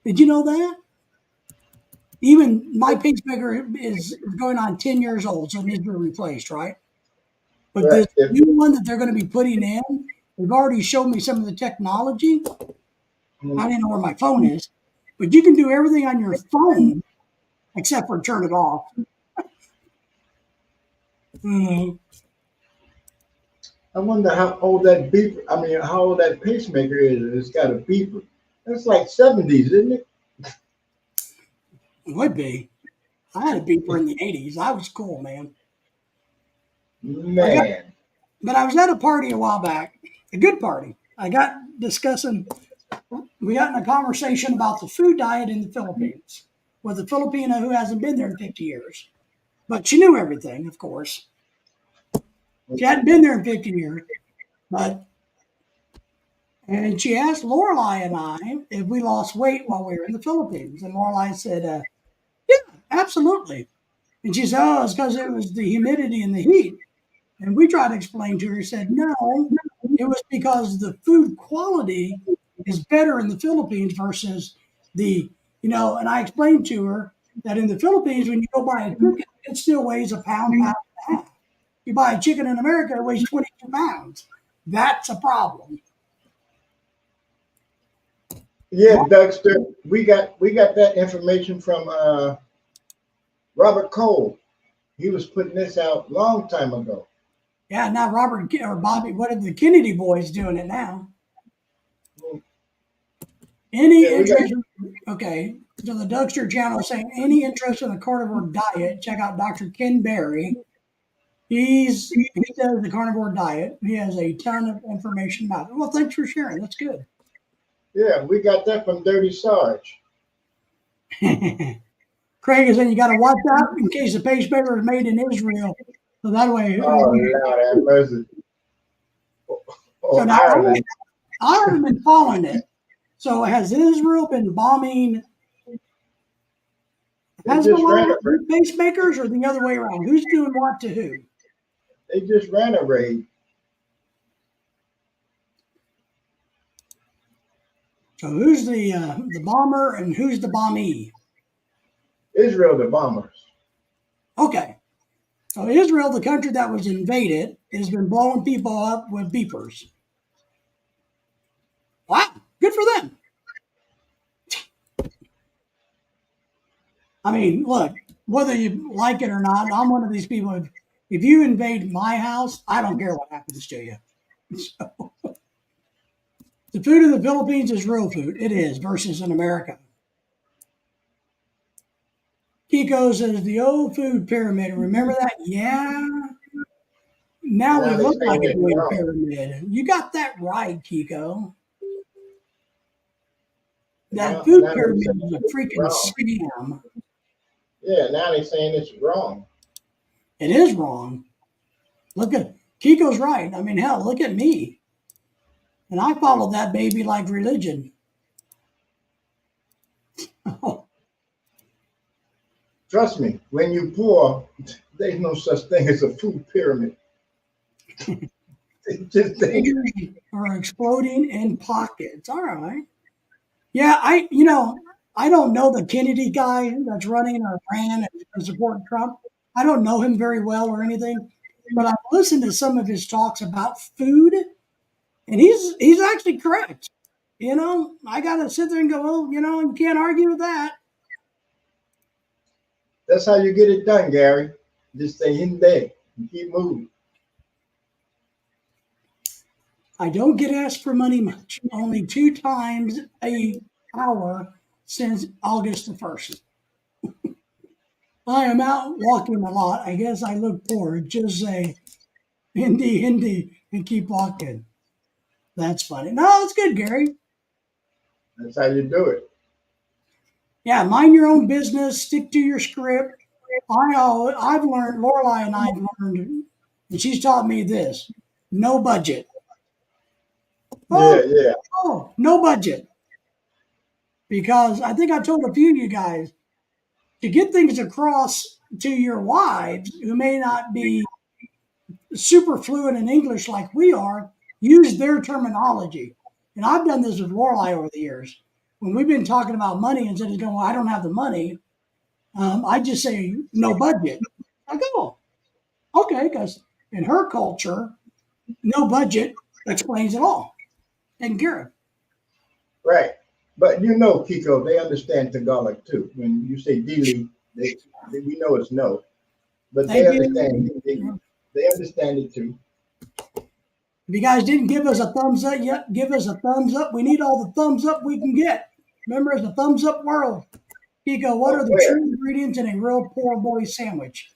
Did you know that? Even my pacemaker is going on 10 years old, so it needs to be replaced, right? But Right. this new one that they're going to be putting in, they've already showed me some of the technology. I didn't know where my phone is, but you can do everything on your phone except for turn it off. I wonder how old that beeper, how old that pacemaker is. It's got a beeper. That's like 70s, isn't it? It would be. I had a beeper in the 80s. I was cool, man. Man. But I was at a party a while back, a good party. We got in a conversation about the food diet in the Philippines with a Filipina who hasn't been there in 50 years. But she knew everything, of course. She hadn't been there in 50 years, and she asked Lorelei and I if we lost weight while we were in the Philippines. And Lorelei said, yeah, absolutely. And she said, oh, it's because it was the humidity and the heat. And we tried to explain to her, said, no, it was because the food quality is better in the Philippines versus and I explained to her that in the Philippines, when you go buy a chicken, it still weighs a pound and a half. You buy a chicken in America, it weighs 22 pounds. That's a problem. Yeah, Dougster, we got that information from Robert Cole. He was putting this out a long time ago. Yeah, now Robert or Bobby, what are the Kennedy boys doing it now? Any interest? Okay, so the Dougster channel is saying any interest in the carnivore diet, check out Dr. Ken Berry. He does the carnivore diet. He has a ton of information about it. Well, thanks for sharing. That's good. Yeah, we got that from Dirty Sarge. Craig is saying you got to watch out in case the pacemaker is made in Israel. So that way. Oh, Lord have mercy. So now I haven't been following it. So has Israel been bombing pacemakers or the other way around? Who's doing what to who? They just ran a raid. So who's the bomber and who's the bombee? Israel, the bombers. Okay. So Israel, the country that was invaded, has been blowing people up with beepers. Wow, good for them. I mean, look, whether you like it or not, I'm one of these people. If you invade my house, I don't care what happens to you. So, the food in the Philippines is real food. It is, versus in America. Kiko says the old food pyramid. Remember that? Yeah. Now we look like a food pyramid. You got that right, Kiko. That food pyramid is a freaking scam. Yeah, now they're saying it's wrong. It is wrong. Look at Kiko's right. I mean, hell, look at me. And I follow that baby like religion. Trust me, when you're poor, there's no such thing as a food pyramid. Fingers are exploding in pockets. All right. Yeah, I don't know the Kennedy guy that's running or ran and supporting Trump. I don't know him very well or anything, but I've listened to some of his talks about food, and he's actually correct. I got to sit there and go, well, you can't argue with that. That's how you get it done, Gary. Just stay in there and keep moving. I don't get asked for money much, only 2 times an hour since August the 1st. I am out walking a lot. I guess I look poor. Just say, Hindi, and keep walking. That's funny. No, it's good, Gary. That's how you do it. Yeah, mind your own business. Stick to your script. I've learned, Lorelei and I've learned, and she's taught me this: no budget. Yeah. Oh, no budget. Because I think I told a few of you guys to get things across to your wives who may not be super fluent in English like we are, use their terminology. And I've done this with Lorelei over the years. When we've been talking about money, instead of going, well, I don't have the money, I just say, no budget. I go, okay, because in her culture, no budget explains it all. And Garrett. Right. But Kiko, they understand Tagalog too. When you say Dili, we know it's no. But they understand. They understand it too. If you guys didn't give us a thumbs up yet, give us a thumbs up. We need all the thumbs up we can get. Remember, it's a thumbs up world. Kiko, what are the true ingredients in a real poor boy sandwich?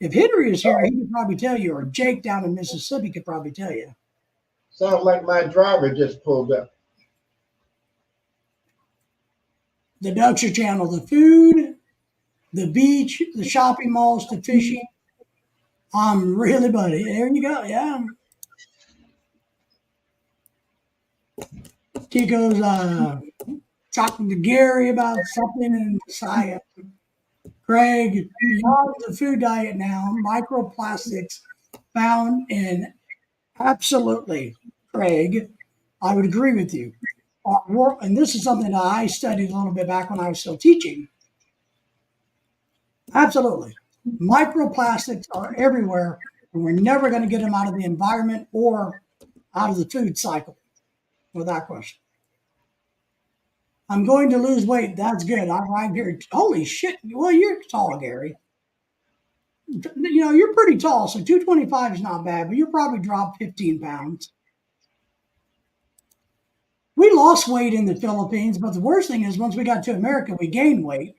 If Henry is here, he could probably tell you, or Jake down in Mississippi could probably tell you. Sounds like my driver just pulled up. The Dougster channel, the food, the beach, the shopping malls, the fishing. Really, buddy. There you go. Yeah. Chico's talking to Gary about something in Messiah. Craig, beyond the food diet now, microplastics found in absolutely, Craig, I would agree with you. And this is something that I studied a little bit back when I was still teaching. Absolutely. Microplastics are everywhere, and we're never going to get them out of the environment or out of the food cycle, without question. I'm going to lose weight. That's good. I'm here. Holy shit. Well, you're tall, Gary. You're pretty tall, so 225 is not bad, but you'll probably drop 15 pounds. We lost weight in the Philippines, but the worst thing is once we got to America, we gained weight.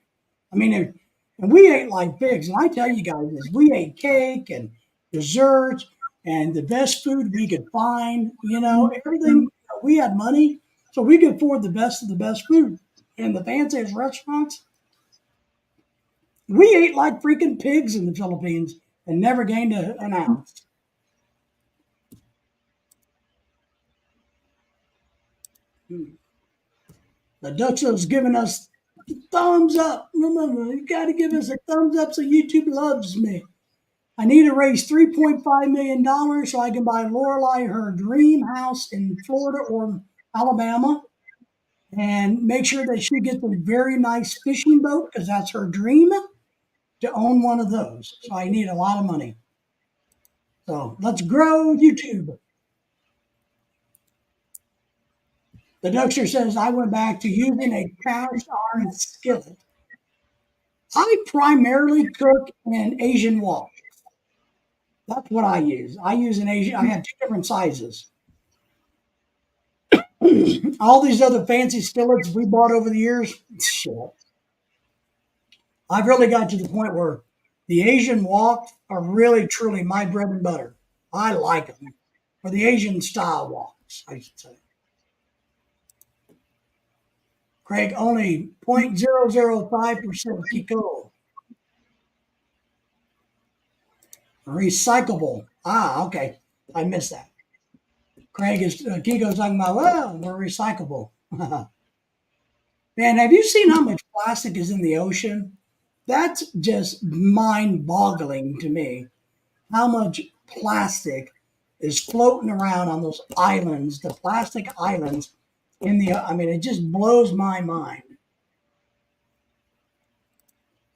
I mean, and we ate like pigs. And I tell you guys this, we ate cake and desserts and the best food we could find, everything. We had money, so we could afford the best of the best food. In the fanciest restaurants, we ate like freaking pigs in the Philippines and never gained an ounce. The Duxo's giving us thumbs up. Remember, you got to give us a thumbs up so YouTube loves me. I need to raise $3.5 million so I can buy Lorelai her dream house in Florida or Alabama and make sure that she gets a very nice fishing boat because that's her dream to own one of those. So I need a lot of money. So let's grow YouTube. The Duxter says, I went back to using a cast iron skillet. I primarily cook in Asian wok. That's what I use. I use an Asian. I have two different sizes. All these other fancy skillets we bought over the years, shit. I've really got to the point where the Asian wok are really, truly my bread and butter. I like them. Or the Asian style woks, I should say. Craig, only 0.005% Kiko. Recyclable. Okay. I missed that. Craig is Kiko's talking about, well, we're recyclable. Man, have you seen how much plastic is in the ocean? That's just mind-boggling to me. How much plastic is floating around on those islands, the plastic islands it just blows my mind.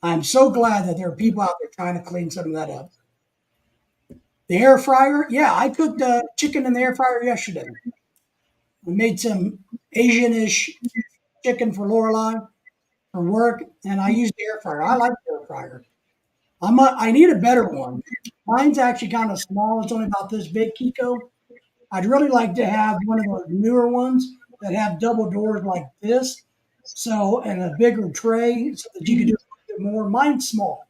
I'm so glad that there are people out there trying to clean some of that up. The air fryer, yeah, I cooked chicken in the air fryer yesterday. I made some Asian-ish chicken for Lorelai for work, and I used the air fryer. I like the air fryer. I need a better one. Mine's actually kind of small. It's only about this big, Kiko. I'd really like to have one of those newer ones that have double doors like this, and a bigger tray so that you can do a bit more. Mine's small.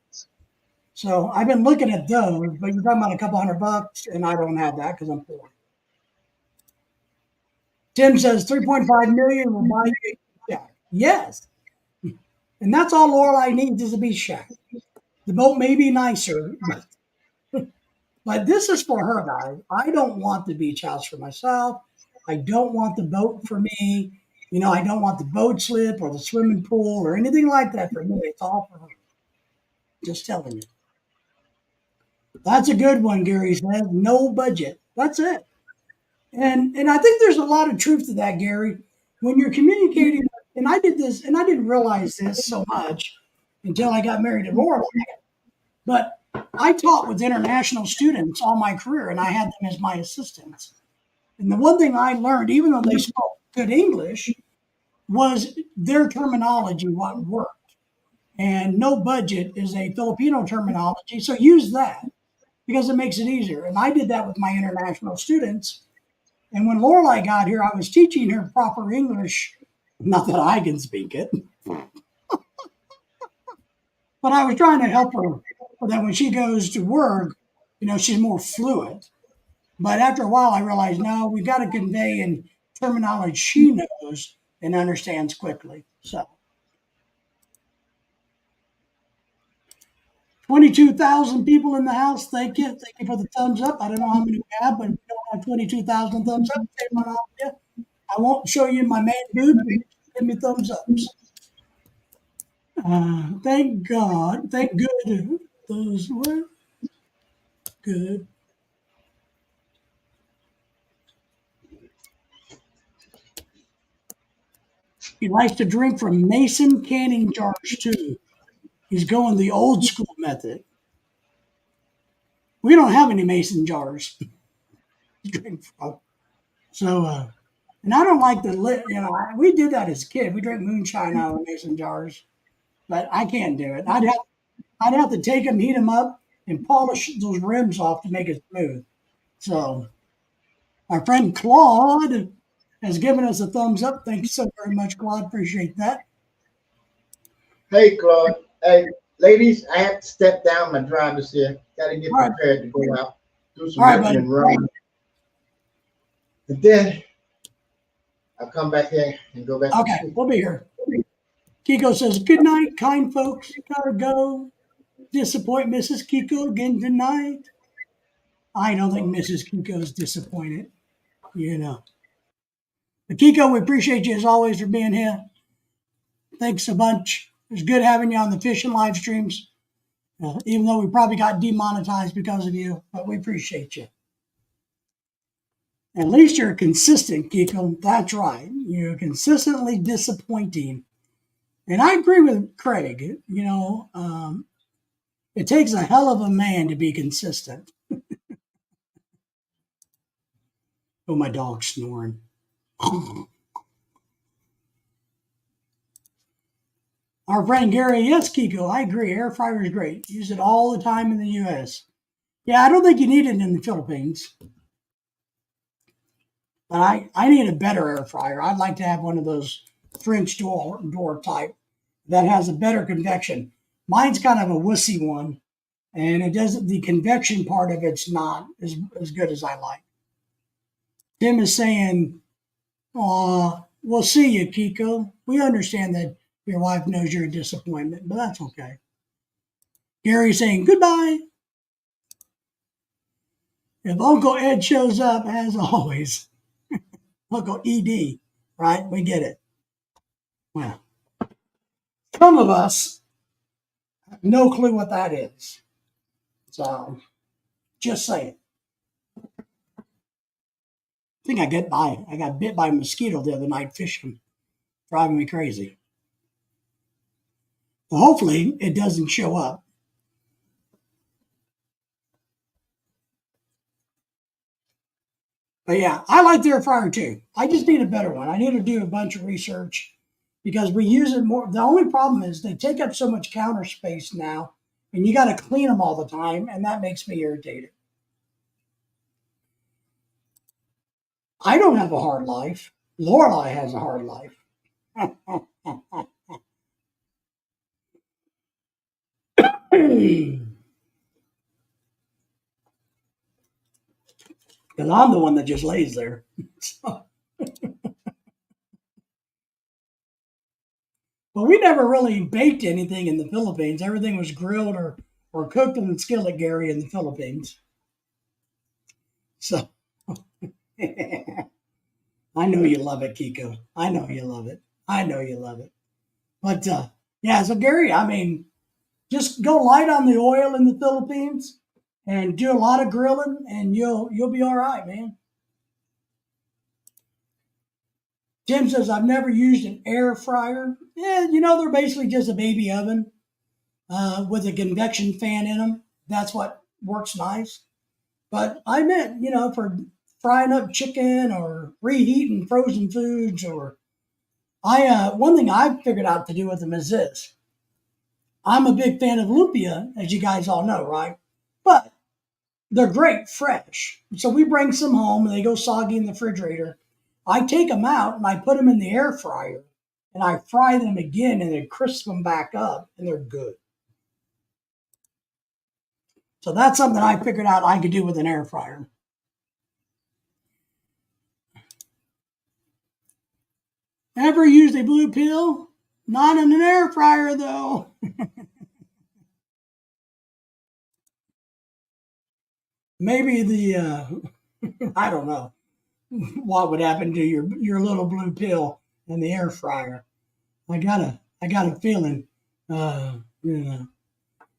So I've been looking at those, but you're talking about a couple $100, and I don't have that because I'm poor. Tim says 3.5 million will buy you a shack. Yes. And that's all Lorelai needs is a beach shack. The boat may be nicer, but this is for her, guys. I don't want the beach house for myself. I don't want the boat for me. I don't want the boat slip or the swimming pool or anything like that for me. It's all for her. Just telling you. That's a good one, Gary says. No budget. That's it. And I think there's a lot of truth to that, Gary. When you're communicating, and I did this, and I didn't realize this so much until I got married to Lorelai. But I taught with international students all my career, and I had them as my assistants. And the one thing I learned, even though they spoke good English, was their terminology, what worked. And no budget is a Filipino terminology, so use that because it makes it easier. And I did that with my international students. And when Lorelai got here, I was teaching her proper English. Not that I can speak it. But I was trying to help her so that when she goes to work, she's more fluent. But after a while, I realized, no, we've got to convey in terminology she knows and understands quickly. So, 22,000 people in the house. Thank you. Thank you for the thumbs up. I don't know how many we have, but we don't have 22,000 thumbs up. Shame on all of you. I won't show you my man boobs. Give me thumbs ups. Thank God. Thank good. Those were good. He likes to drink from Mason canning jars too. He's going the old school method. We don't have any Mason jars to drink from. So, and I don't like the lit. We did that as a kid. We drank moonshine out of Mason jars, but I can't do it. I'd have to take them, heat them up, and polish those rims off to make it smooth. So, our friend Claude has given us a thumbs up. Thank you so very much, Claude. Appreciate that. Hey, Claude. Hey, ladies, I have to step down. My driver's here. Got to get All right. prepared to go out, do some All right, lifting buddy. and run. And then I'll come back here and go back to Okay, sleep. we'll be here. Kiko says, good night, kind folks. Gotta go. Disappoint Mrs. Kiko again tonight. I don't think Mrs. Kiko is disappointed. But Kiko, we appreciate you as always for being here. Thanks a bunch. It's good having you on the fishing live streams, even though we probably got demonetized because of you, but we appreciate you. At least you're consistent, Kiko. That's right. You're consistently disappointing. And I agree with Craig. It takes a hell of a man to be consistent. Oh, my dog's snoring. Our friend Gary, yes, Kiko, I agree. Air fryer is great. Use it all the time in the U.S. Yeah, I don't think you need it in the Philippines. But I need a better air fryer. I'd like to have one of those French door type that has a better convection. Mine's kind of a wussy one, and it doesn't. The convection part of it's not as good as I like. Tim is saying, we'll see you, Kiko. We understand that your wife knows you're a disappointment, but that's okay. Gary's saying goodbye. If Uncle Ed shows up, as always, Uncle ED, right? We get it. Well, some of us have no clue what that is. So, just saying. I think I got bit by a mosquito the other night fishing, driving me crazy. Well, hopefully it doesn't show up. But yeah, I like the air fryer too. I just need a better one. I need to do a bunch of research because we use it more. The only problem is they take up so much counter space now, and you got to clean them all the time, and that makes me irritated. I don't have a hard life. Lorelai has a hard life. Because I'm the one that just lays there. But we never really baked anything in the Philippines. Everything was grilled or cooked in the skillet, Gary, in the Philippines. So I know you love it, Kiko. I know you love it. I know you love it. But yeah, so Gary, I mean, just go light on the oil in the Philippines and do a lot of grilling, and you'll be all right, man. Tim says I've never used an air fryer. Yeah, they're basically just a baby oven with a convection fan in them. That's what works nice. But I meant, for frying up chicken or reheating frozen foods, or one thing I've figured out to do with them is this. I'm a big fan of lumpia, as you guys all know, right? But they're great fresh. So we bring some home and they go soggy in the refrigerator. I take them out and I put them in the air fryer and I fry them again and then crisp them back up and they're good. So that's something I figured out I could do with an air fryer. Ever used a blue pill? Not in an air fryer though. maybe the I don't know what would happen to your little blue pill in the air fryer. I got a feeling, you know.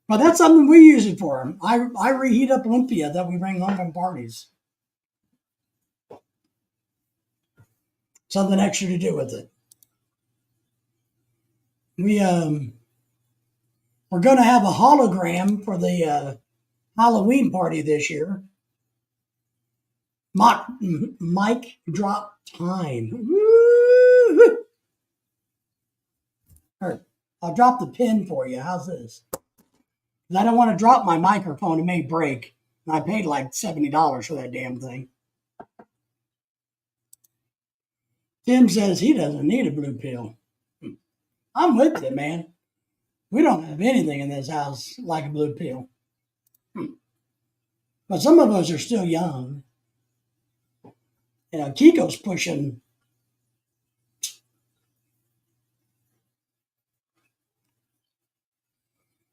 But that's something we use it for. I reheat up lumpia that we bring home from parties. Something extra to do with it. We're going to have a hologram for the Halloween party this year. Mic drop time. Woo! Here, I'll drop the pin for you. How's this? I don't want to drop my microphone. It may break. And I paid like $70 for that damn thing. Tim says he doesn't need a blue pill. I'm with you, man. We don't have anything in this house like a blue pill. But some of us are still young. You know, Kiko's pushing.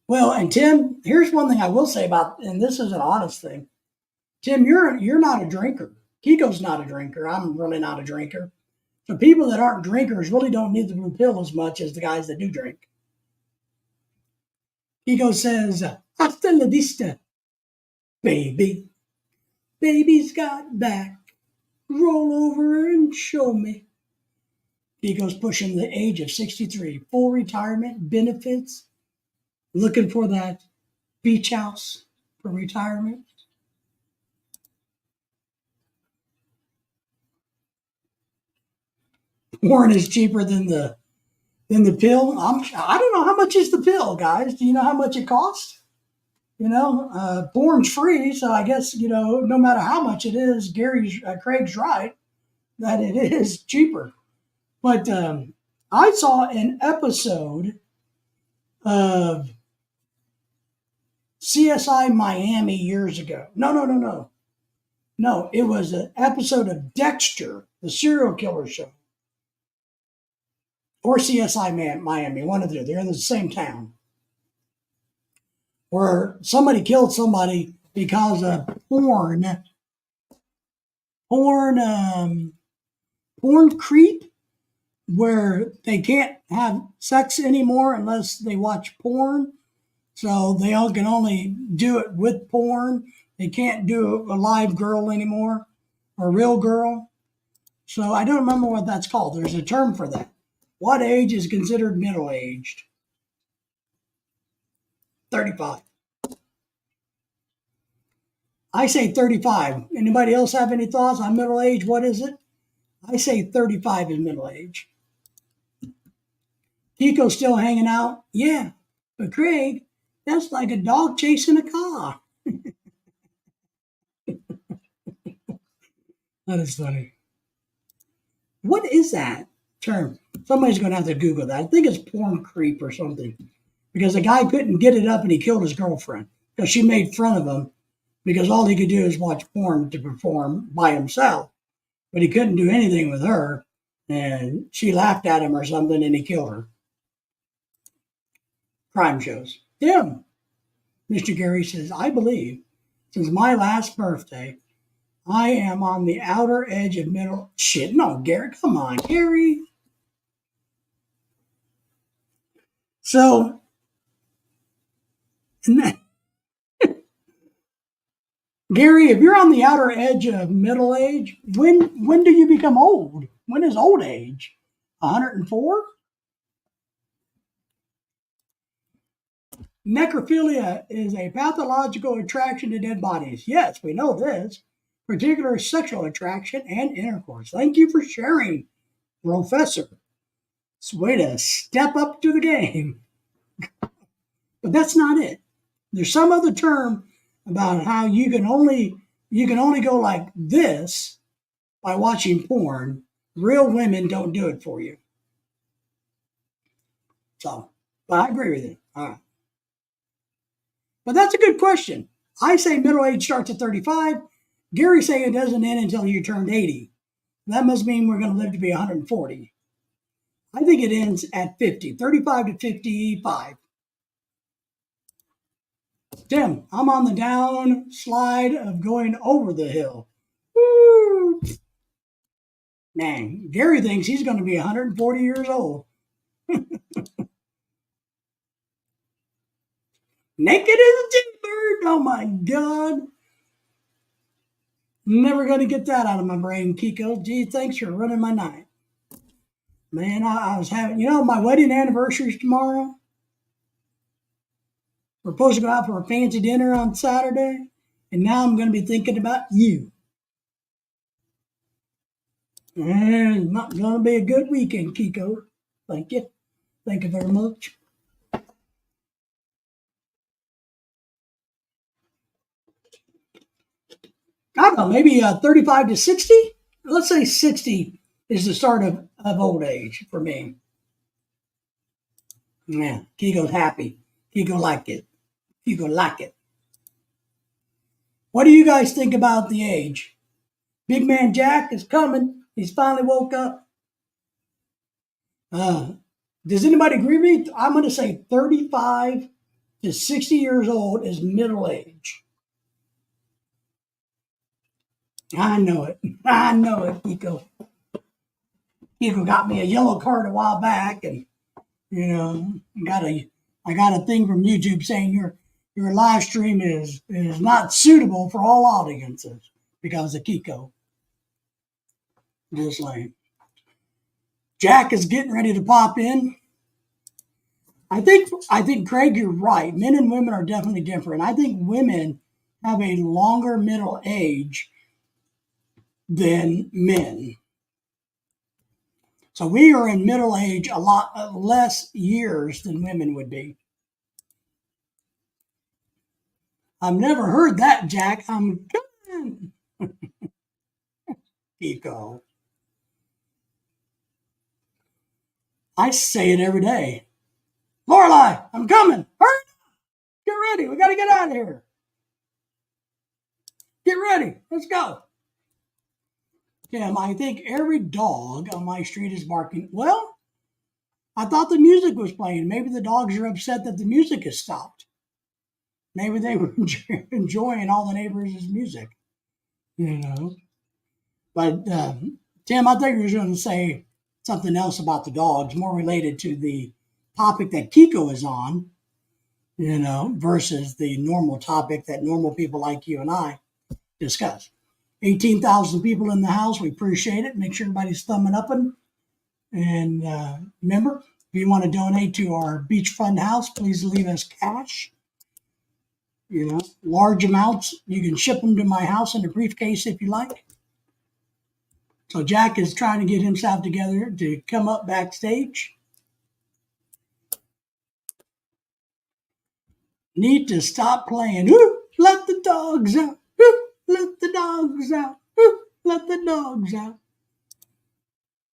Well, and Tim, here's one thing I will say about, and this is an honest thing. Tim, you're not a drinker. Kiko's not a drinker. I'm really not a drinker. So people that aren't drinkers really don't need the blue pill as much as the guys that do drink. Kiko says, "Hasta la vista, baby. Baby's got back. Roll over and show me." Kiko's pushing the age of 63, full retirement, benefits, looking for that beach house for retirement. Porn is cheaper than the pill. I don't know how much is the pill, guys. Do you know how much it costs? You know, porn's free, so I guess, you know, no matter how much it is, Craig's right that it is cheaper. But I saw an episode of CSI Miami years ago. No, it was an episode of Dexter, the serial killer show. Or CSI Miami, one of the two. They're in the same town. Where somebody killed somebody because of porn creep, where they can't have sex anymore unless they watch porn. So they all can only do it with porn. They can't do a live girl anymore, or a real girl. So I don't remember what that's called. There's a term for that. What age is considered middle-aged? 35. I say 35. Anybody else have any thoughts on middle age? What is it? I say 35 is middle age. Kiko's still hanging out? Yeah. But Craig, that's like a dog chasing a car. That is funny. What is that term? Somebody's going to have to Google that. I think it's porn creep or something. Because the guy couldn't get it up and he killed his girlfriend. Because she made fun of him. Because all he could do is watch porn to perform by himself. But he couldn't do anything with her. And she laughed at him or something and he killed her. Crime shows. Tim. Mr. Gary says, I believe since my last birthday, I am on the outer edge of middle. Shit, no, Gary, come on, Gary. So, Gary, if you're on the outer edge of middle age, when do you become old? When is old age? 104? Necrophilia is a pathological attraction to dead bodies. Yes, we know this. Particular sexual attraction and intercourse. Thank you for sharing, Professor. It's a way to step up to the game. But that's not it. There's some other term about how you can only go like this by watching porn. Real women don't do it for you. So, but I agree with you. All right. But that's a good question. I say middle age starts at 35. Gary saying it doesn't end until you turned 80. That must mean we're going to live to be 140. I think it ends at 50, 35 to 55. Tim, I'm on the down slide of going over the hill. Woo! Man, Gary thinks he's going to be 140 years old. Naked as a jaybird. Oh my God. Never going to get that out of my brain, Kiko. Gee, thanks for running my night. Man, I was having, my wedding anniversary is tomorrow. We're supposed to go out for a fancy dinner on Saturday. And now I'm going to be thinking about you. And it's not going to be a good weekend, Kiko. Thank you. Thank you very much. I don't know, maybe 35 to 60? Let's say 60 is the start of old age for me. Yeah, Kiko's happy. Kiko like it. Kiko like it. What do you guys think about the age? Big man Jack is coming. He's finally woke up. Does anybody agree with me? I'm going to say 35 to 60 years old is middle age. I know it. I know it, Kiko. Kiko got me a yellow card a while back, and I got a thing from YouTube saying your live stream is not suitable for all audiences because of Kiko. Just like Jack is getting ready to pop in. I think Craig, you're right. Men and women are definitely different. I think women have a longer middle age than men. So we are in middle age a lot less years than women would be. I've never heard that, Jack. I'm coming. Kiko. I say it every day. Lorelai, I'm coming. Hurry! Get ready. We got to get out of here. Get ready. Let's go. Tim, I think every dog on my street is barking. Well, I thought the music was playing. Maybe the dogs are upset that the music has stopped. Maybe they were enjoying all the neighbors' music, But Tim, I think you were going to say something else about the dogs, more related to the topic that Kiko is on, versus the normal topic that normal people like you and I discuss. 18,000 people in the house. We appreciate it. Make sure everybody's thumbing up. And remember, if you want to donate to our beach fund house, please leave us cash. Large amounts. You can ship them to my house in a briefcase if you like. So Jack is trying to get himself together to come up backstage. Need to stop playing. Ooh, let the dogs out. Ooh, let the dogs out. Ooh, let the dogs out.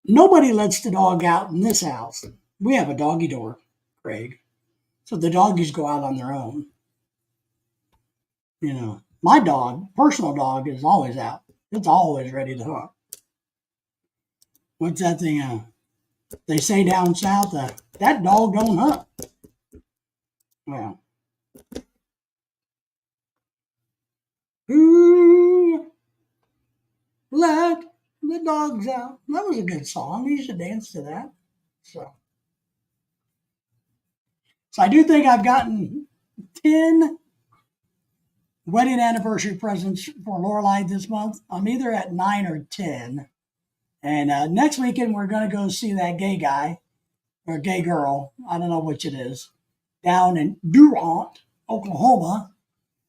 Nobody lets the dog out in this house. We have a doggy door, Craig. So the doggies go out on their own. My dog, personal dog, is always out. It's always ready to hunt. What's that thing? They say down south, that dog don't hunt. Well, ooh, let the dogs out. That was a good song. You should dance to that. So I do think I've gotten 10 wedding anniversary presents for Lorelai this month. I'm either at 9 or 10. And next weekend, we're going to go see that gay guy or gay girl. I don't know which it is, down in Durant, Oklahoma.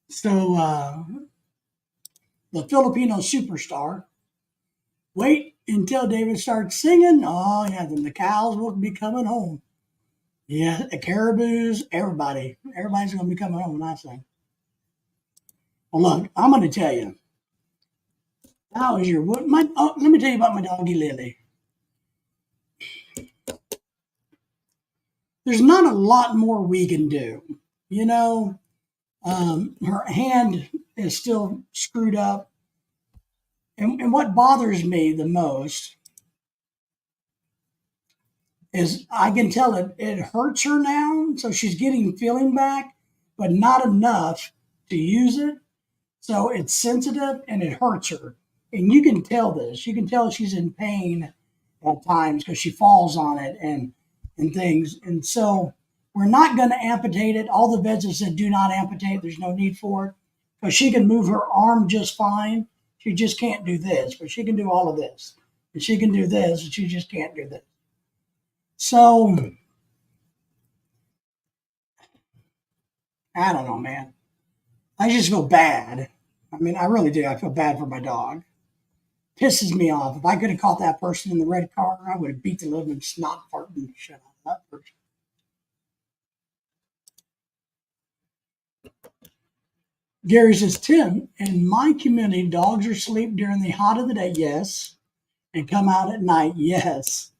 So the Filipino superstar. Wait until David starts singing. Oh, yeah, then the cows will be coming home. Yeah, the caribous, everybody's going to be coming home when I sing. Well, look, I'm going to tell you. How is your let me tell you about my doggy Lily. There's not a lot more we can do. Her hand is still screwed up. And what bothers me the most is I can tell it hurts her now. So she's getting feeling back, but not enough to use it. So it's sensitive and it hurts her. And you can tell this. You can tell she's in pain at times because she falls on it and things. And so we're not going to amputate it. All the vets have said do not amputate. There's no need for it because she can move her arm just fine. She just can't do this, but she can do all of this. And she can do this, and she just can't do this. So I don't know, man. I just feel bad. I mean, I really do. I feel bad for my dog. Pisses me off. If I could have caught that person in the red car, I would have beat the living snot farting shit out of that person. Gary says, Tim, in my community, dogs are asleep during the hot of the day, yes, and come out at night, yes.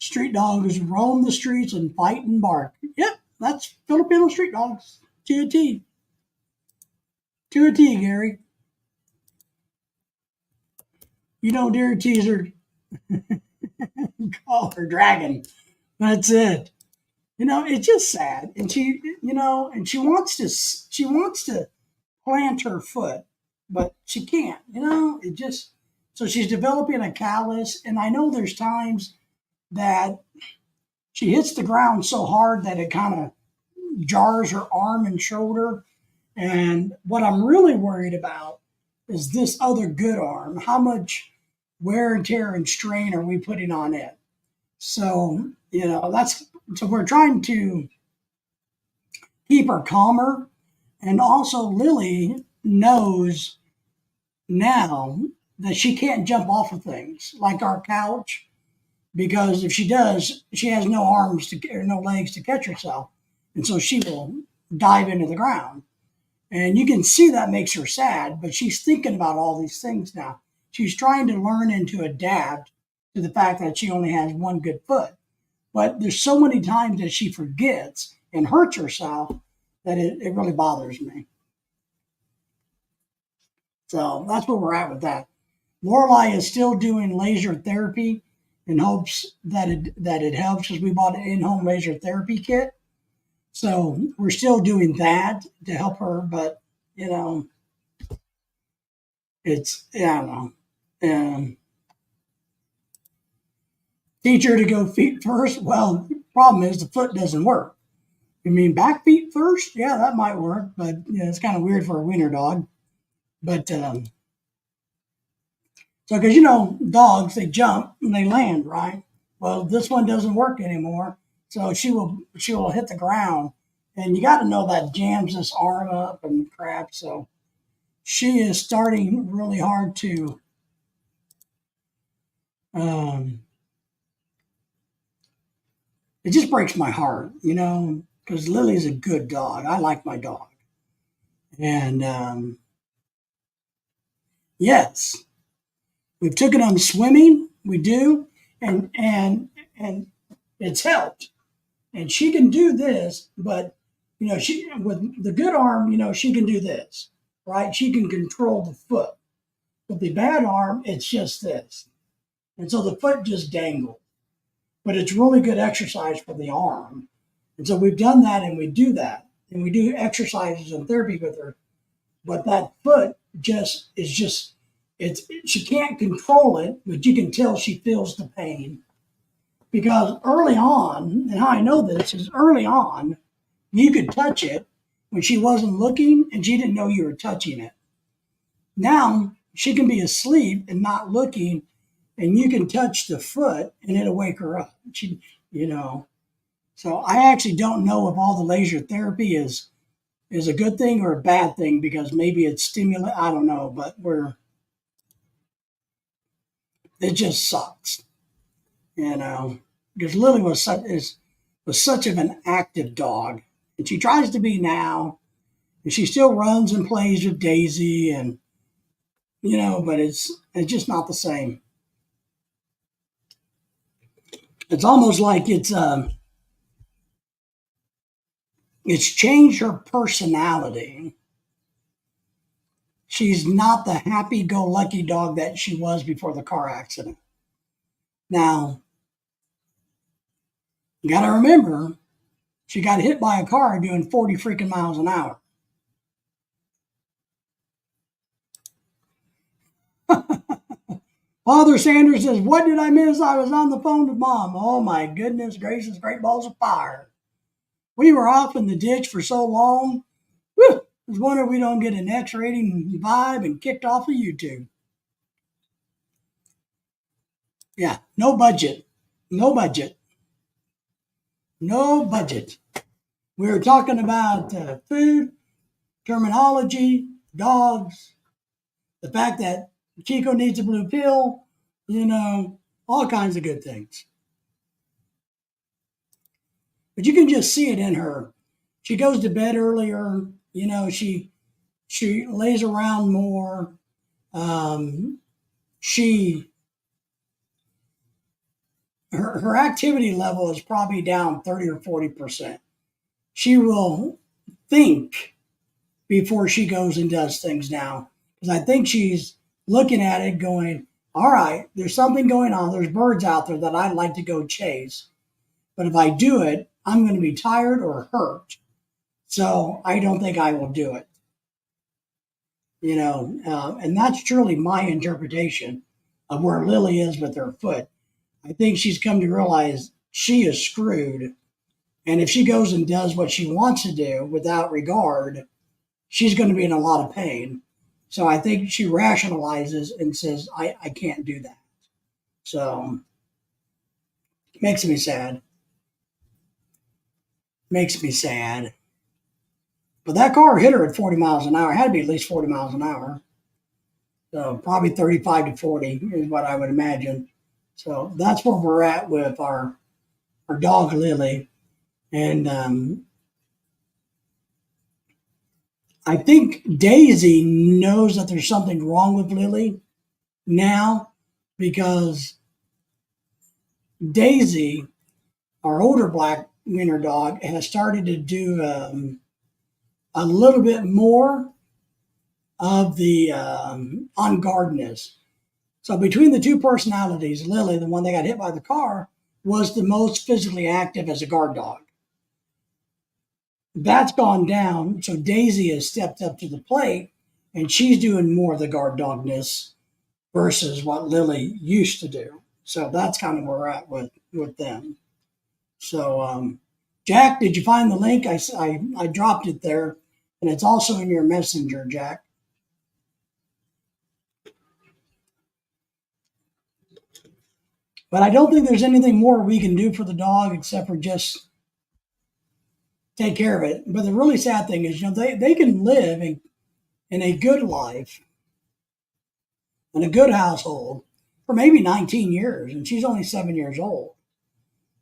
Street dogs roam the streets and fight and bark. Yep, that's Filipino street dogs. To a T. To a T, Gary. You don't dare tease her. Call her dragon. That's it. It's just sad. And she, and she wants to plant her foot, but she can't, so she's developing a callus. And I know there's times that she hits the ground so hard that it kind of jars her arm and shoulder. And what I'm really worried about is this other good arm. How much wear and tear and strain are we putting on it? So, so we're trying to keep her calmer. And also Lily knows now that she can't jump off of things like our couch, because if she does, she has no arms or no legs to catch herself. And so she will dive into the ground. And you can see that makes her sad, but she's thinking about all these things now. She's trying to learn and to adapt to the fact that she only has one good foot. But there's so many times that she forgets and hurts herself that it really bothers me. So that's where we're at with that. Lorelei is still doing laser therapy in hopes that it helps, because we bought an in-home laser therapy kit. So we're still doing that to help her, but it's, I don't know. Teach her to go feet first. Well, the problem is the foot doesn't work. You mean back feet first? Yeah, that might work, but it's kind of weird for a wiener dog. But so, because dogs, they jump and they land, right? Well, this one doesn't work anymore, so she will hit the ground, and you got to know that jams this arm up and crap. So she is starting really hard to it just breaks my heart, because Lily's a good dog. I like my dog. And yes, we've taken on swimming. We do. And it's helped. And she can do this, but, she, with the good arm, she can do this, right? She can control the foot. With the bad arm, it's just this. And so the foot just dangles. But it's really good exercise for the arm. And so we've done that, and we do that. And we do exercises and therapy with her. But that foot she can't control it, but you can tell she feels the pain. Because early on, and how I know this is early on, you could touch it when she wasn't looking and she didn't know you were touching it. Now she can be asleep and not looking, and you can touch the foot and it'll wake her up. So I actually don't know if all the laser therapy is a good thing or a bad thing, because maybe it's stimulant. I don't know, but it just sucks, because Lily was such of an active dog, and she tries to be now, and she still runs and plays with Daisy, and but it's just not the same. It's almost like it's changed her personality. She's not the happy-go-lucky dog that she was before the car accident. Now, you got to remember, She got hit by a car doing 40 freaking miles an hour. Father Sanders says, what did I miss? I was on the phone with Mom. Oh my goodness gracious, great balls of fire. We were off in the ditch for so long. Whew, I was wondering we don't get an X rating vibe and kicked off of YouTube. Yeah, no budget. No budget. No budget. We were talking about food, terminology, dogs, the fact that Chico needs a blue pill, all kinds of good things. But you can just see it in her. She goes to bed earlier, she lays around more. Her activity level is probably down 30 or 40%. She will think before she goes and does things now. Because I think she's looking at it going, all right, there's something going on. There's birds out there that I'd like to go chase. But if I do it, I'm going to be tired or hurt. So I don't think I will do it. And that's truly my interpretation of where Lily is with her foot. I think she's come to realize she is screwed. And if she goes and does what she wants to do without regard, she's going to be in a lot of pain. So I think she rationalizes and says, I can't do that. So it makes me sad. Makes me sad. But that car hit her at 40 miles an hour. It had to be at least 40 miles an hour. So probably 35 to 40 is what I would imagine. So that's where we're at with our dog Lily. And I think Daisy knows that there's something wrong with Lily now, because Daisy, our older black wiener dog, has started to do a little bit more of the on guardness. So between the two personalities, Lily, the one that got hit by the car, was the most physically active as a guard dog. That's gone down, so Daisy has stepped up to the plate, and she's doing more of the guard dogness versus what Lily used to do. So that's kind of where we're at with them. So, Jack, did you find the link? I dropped it there, and it's also in your messenger, Jack. But I don't think there's anything more we can do for the dog except for just take care of it. But the really sad thing is, they can live in a good life, in a good household, for maybe 19 years, and she's only 7 years old.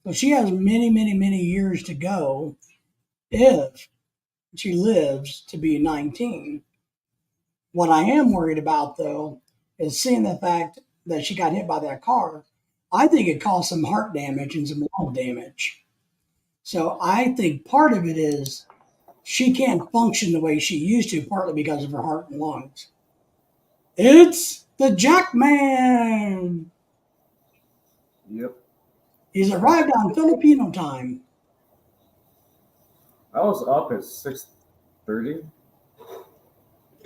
So she has many, many, many years to go if she lives to be 19. What I am worried about, though, is seeing the fact that she got hit by that car. I think it caused some heart damage and some lung damage. So I think part of it is she can't function the way she used to, partly because of her heart and lungs. It's the Jack Man. Yep. He's arrived on Filipino time. I was up at 6:30.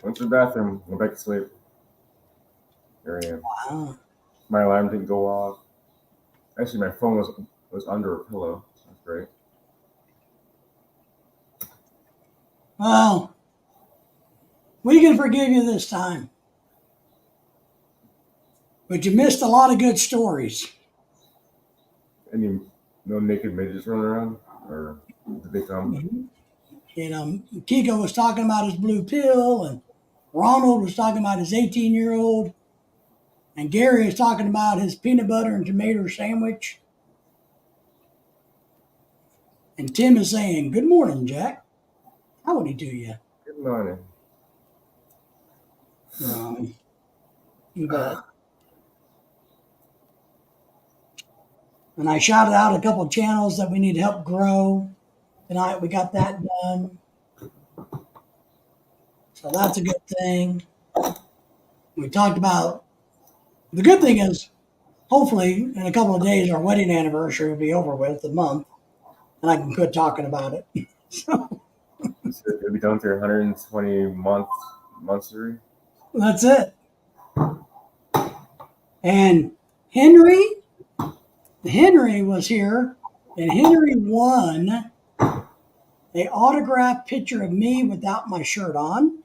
Went to the bathroom, went back to sleep. Here I am. Wow. My alarm didn't go off. Actually, my phone was under a pillow. That's great. Well, we can forgive you this time. But you missed a lot of good stories. No naked midgets running around? Or did they come? Kiko was talking about his blue pill, and Ronald was talking about his 18-year-old, and Gary is talking about his peanut butter and tomato sandwich. And Tim is saying, good morning, Jack. Howdy to you. Good morning. You bet. And I shouted out a couple of channels that we need help grow. Tonight we got that done. So that's a good thing. We talked about, the good thing is, hopefully in a couple of days, our wedding anniversary will be over with, the month. and I can quit talking about it. So So you'll be done for your 120 monthsary. that's it. And Henry was here, and Henry won an autographed picture of me without my shirt on,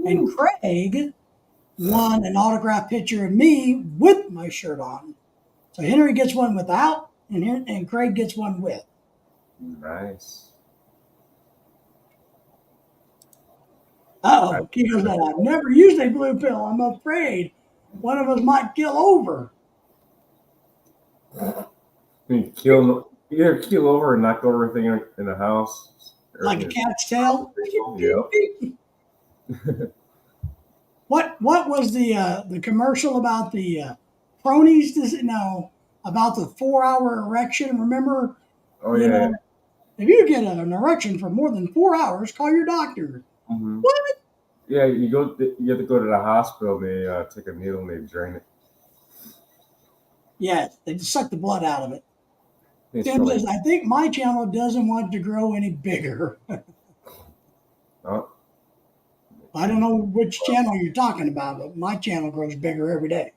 and Craig won an autographed picture of me with my shirt on. So Henry gets one without, and Craig gets one with. Nice. Uh-oh, Kiko said, I've never used a blue pill. I'm afraid one of us might kill over. You either keel over and knock over everything in the house. Like a cat's tail. Yep. What was the commercial about the cronies? No, about the 4-hour erection. Remember? Oh yeah. If you get an erection for more than 4 hours, call your doctor. Mm-hmm. What? Yeah, you have to go to the hospital. They take a needle and they drain it. Yeah, they just suck the blood out of it. It's Tim says, I think my channel doesn't want to grow any bigger. Oh. I don't know which channel you're talking about, but my channel grows bigger every day.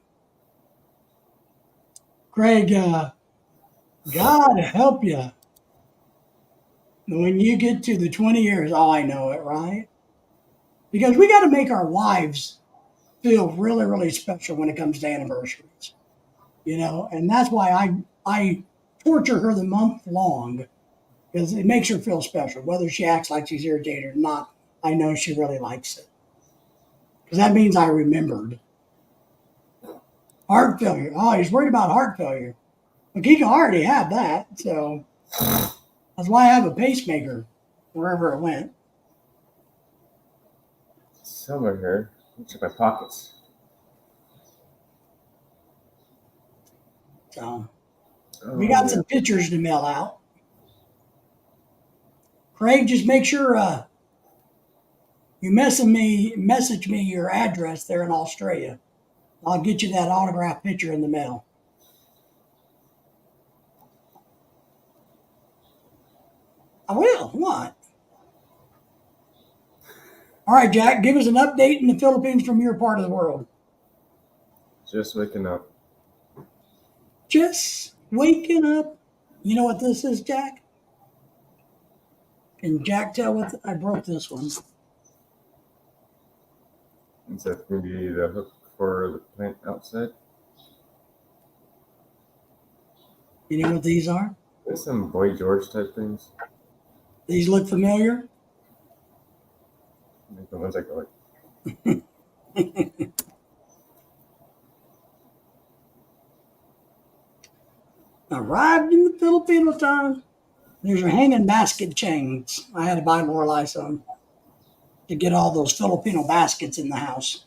Craig, God help you. When you get to the 20 years, oh, I know it, right? Because we got to make our wives feel really, really special when it comes to anniversaries. And that's why I torture her the month long, because it makes her feel special. Whether she acts like she's irritated or not, I know she really likes it. Because that means I remembered. Heart failure. Oh, he's worried about heart failure. But Kiko already had that, so that's why I have a pacemaker wherever it went. Somewhere here. Check my pockets. So we got some pictures to mail out. Craig, just make sure you message me your address there in Australia. I'll get you that autographed picture in the mail. I will. What? All right, Jack, give us an update in the Philippines from your part of the world. Just waking up. Just waking up. You know what this is, Jack? Can Jack tell what I broke this one? Is that maybe the hook for the plant outside? You know what these are? There's some Boy George type things. These look familiar? Like the ones I go like. Arrived in the Filipino town. There's your hanging basket chains. I had to buy Lorelai some to get all those Filipino baskets in the house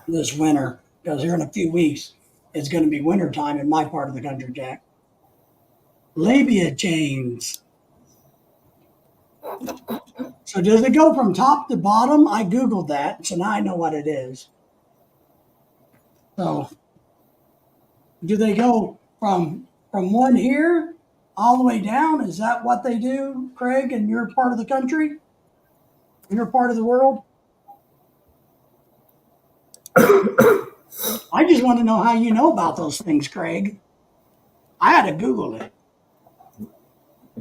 this winter, because here in a few weeks it's going to be winter time in my part of the country, Jack. Labia chains. So does it go from top to bottom? I Googled that, so now I know what it is. So do they go from one here all the way down? Is that what they do, Craig, in your part of the country? In your part of the world? I just want to know how you know about those things, Craig. I had to Google it.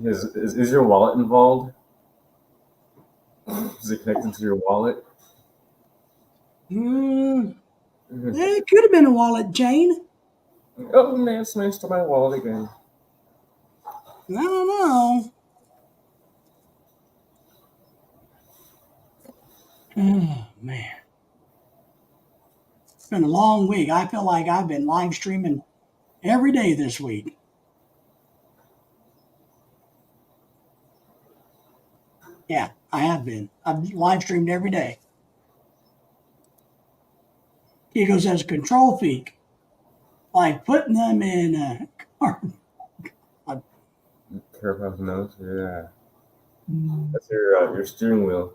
Is your wallet involved? Is it connected to your wallet? It could have been a wallet chain. Oh man, it's nice to my wallet again. I don't know. Oh, man. It's been a long week. I feel like I've been live streaming every day this week. Yeah, I have been. I've live streamed every day. Kiko says control freak. Like putting them in a car. Carapaz nose, yeah. That's your steering wheel.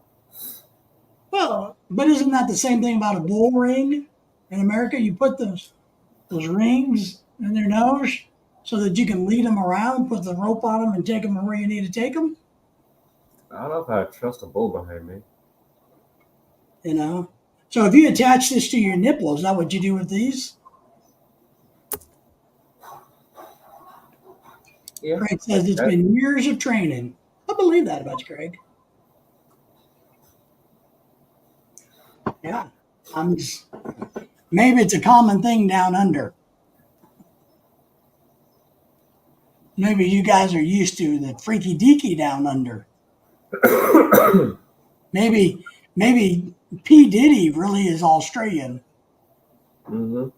Well, but isn't that the same thing about a bull ring in America? You put those rings in their nose so that you can lead them around, put the rope on them, and take them where you need to take them? I don't know if I trust a bull behind me. You know? So if you attach this to your nipple, is that what you do with these? Yeah. Craig says it's been years of training. I believe that about you, Craig. Yeah. Maybe it's a common thing down under. Maybe you guys are used to the freaky deaky down under. Maybe P. Diddy really is Australian. Mm-hmm.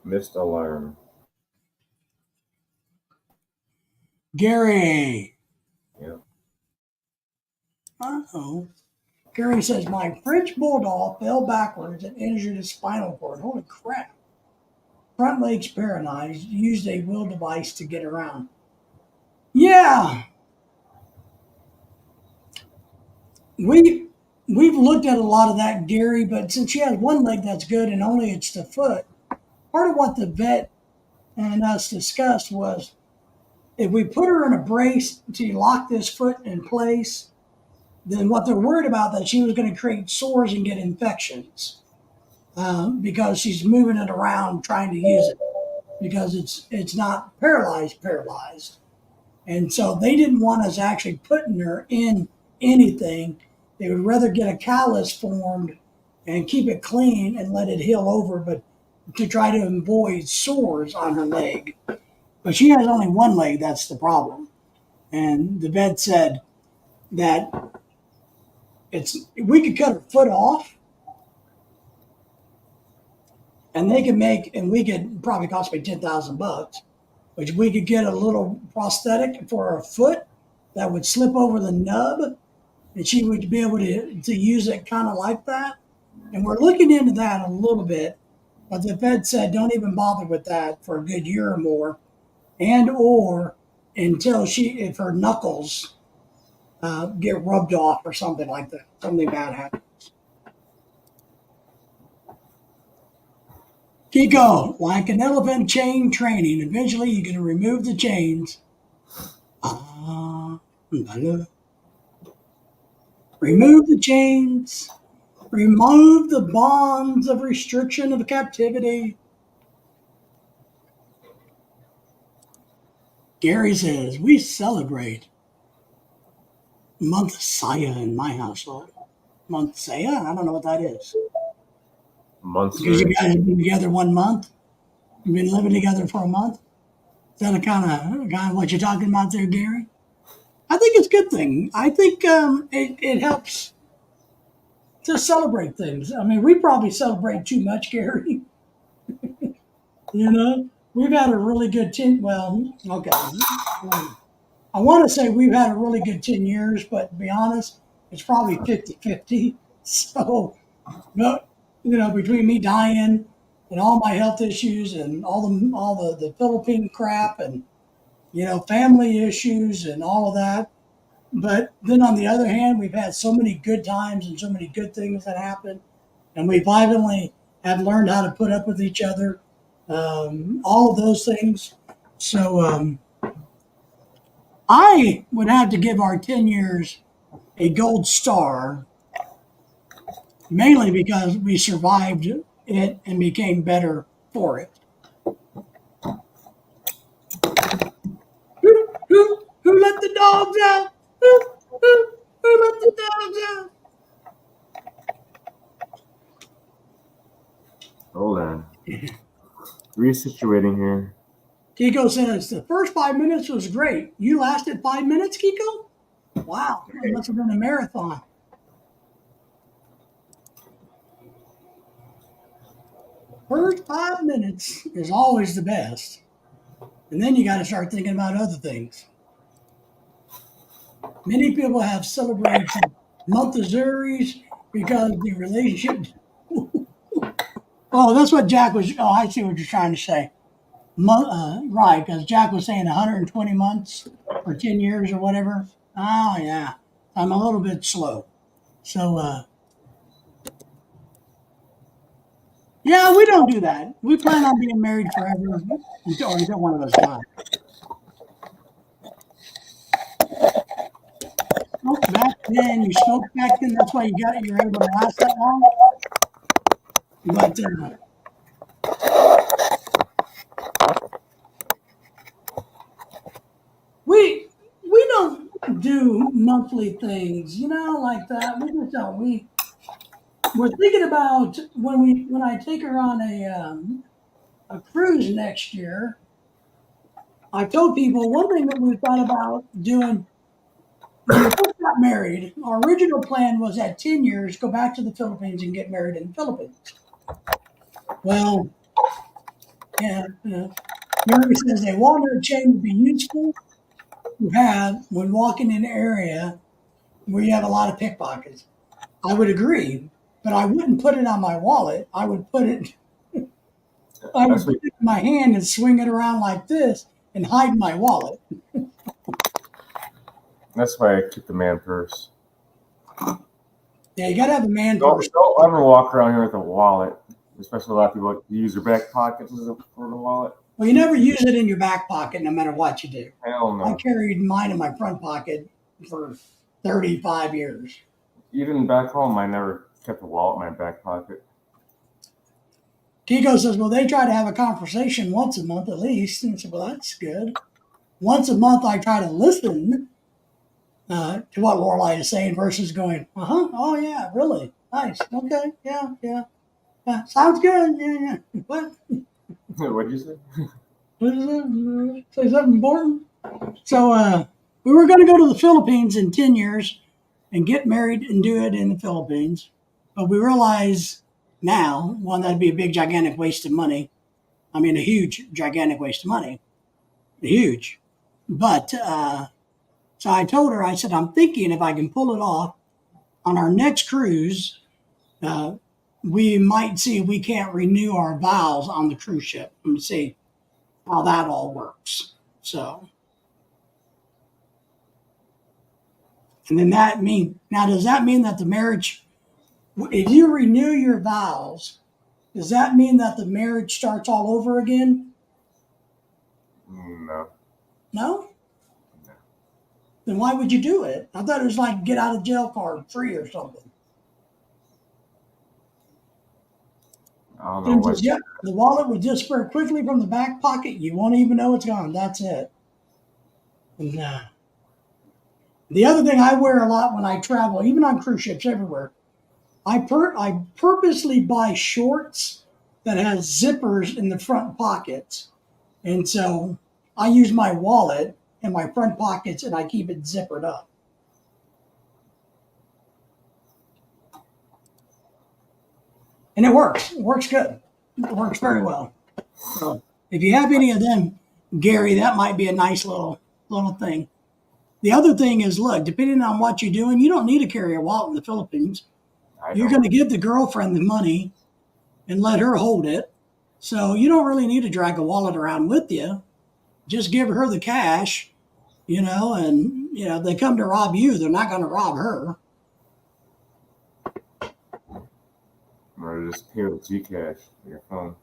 Missed alarm. Gary. Yeah. Uh-oh. Gary says, my French bulldog fell backwards and injured his spinal cord. Holy crap. Front legs paralyzed, used a wheel device to get around. Yeah. We've looked at a lot of that, Gary, but since she has one leg that's good and only it's the foot, part of what the vet and us discussed was if we put her in a brace to lock this foot in place, then what they're worried about that she was going to create sores and get infections because she's moving it around trying to use it because it's not paralyzed. And so they didn't want us actually putting her in anything. They would rather get a callus formed and keep it clean and let it heal over, but to try to avoid sores on her leg. But she has only one leg, that's the problem. And the vet said that we could cut her foot off and we could probably cost me $10,000, but we could get a little prosthetic for her foot that would slip over the nub and she would be able to use it kind of like that. And we're looking into that a little bit, but the vet said don't even bother with that for a good year or more, and or until if her knuckles get rubbed off or something like that, something bad happens. Kiko, like an elephant chain training, eventually you're going to remove the chains. Remove the chains. Remove the bonds of restriction of captivity. Gary says, we celebrate Month Saya in my household. Month Saya? I don't know what that is. Months. Because you guys have been together 1 month? You've been living together for a month? Is that kind of what you're talking about there, Gary? I think it's a good thing. I think it helps to celebrate things. I mean, we probably celebrate too much, Gary. We've had a really good 10, well, okay. I want to say we've had a really good 10 years, but to be honest, it's probably 50-50. So, between me dying and all my health issues and all the Philippine crap and, family issues and all of that. But then on the other hand, we've had so many good times and so many good things that happen. And we finally have learned how to put up with each other. All of those things. So I would have to give our 10 years a gold star, mainly because we survived it and became better for it. Who let the dogs out? Who let the dogs out? Hold on. Resituating here. Kiko says the first 5 minutes was great. You lasted 5 minutes, Kiko? Wow, it must have been a marathon. First 5 minutes is always the best. And then you got to start thinking about other things. Many people have celebrated Montezuris because the relationship. Oh, that's what Jack was. Oh, I see what you're trying to say. Right, because Jack was saying 120 months or 10 years or whatever. Oh, yeah. I'm a little bit slow. So, Yeah, we don't do that. We plan on being married forever until one of us dies. Smoke back then, you smoked back then. That's why you're able to last that long. But we don't do monthly things, like that. We just don't. We're thinking about when I take her on a cruise next year. I've told people one thing that we thought about doing when we first got married. Our original plan was at 10 years, go back to the Philippines and get married in the Philippines. Well, yeah, Mary says a walnut chain would be useful to have when walking in an area where you have a lot of pickpockets. I would agree, but I wouldn't put it on my wallet. I would put it in my hand and swing it around like this and hide my wallet. That's why I keep the man purse. Yeah, you gotta have a man Don't purse. ever walk around here with a wallet, especially a lot of people use their back pockets for the wallet. Well, you never use it in your back pocket, no matter what you do. Hell no. I carried mine in my front pocket for 35 years. Even back home, I never kept a wallet in my back pocket. Kiko says, well, they try to have a conversation once a month at least. And I said, well, that's good. Once a month, I try to listen to what Lorelai is saying versus going, oh, yeah, really? Nice. Okay, yeah. Sounds good. Yeah. What? What'd you say? What is it? Say something important? So we were going to go to the Philippines in 10 years and get married and do it in the Philippines. But we realize now, one, that'd be a big, gigantic waste of money. I mean, a huge, gigantic waste of money. Huge. But so I told her, I said, I'm thinking if I can pull it off on our next cruise, we might see if we can't renew our vows on the cruise ship and see how that all works. So, and then does that mean that the marriage, if you renew your vows, does that mean that the marriage starts all over again? No. No? Then why would you do it? I thought it was like get out of jail card free or something. I don't know what. Yeah, the wallet would disappear quickly from the back pocket. You won't even know it's gone. That's it. And, the other thing I wear a lot when I travel, even on cruise ships everywhere, I purposely buy shorts that has zippers in the front pockets. And so I use my wallet in my front pockets and I keep it zippered up. And it works. It works good. It works very well. So if you have any of them, Gary, that might be a nice little thing. The other thing is, look, depending on what you're doing, you don't need to carry a wallet in the Philippines. You're going to give the girlfriend the money and let her hold it. So you don't really need to drag a wallet around with you. Just give her the cash, and, if they come to rob you, they're not going to rob her. Or just pay with Gcash on your phone.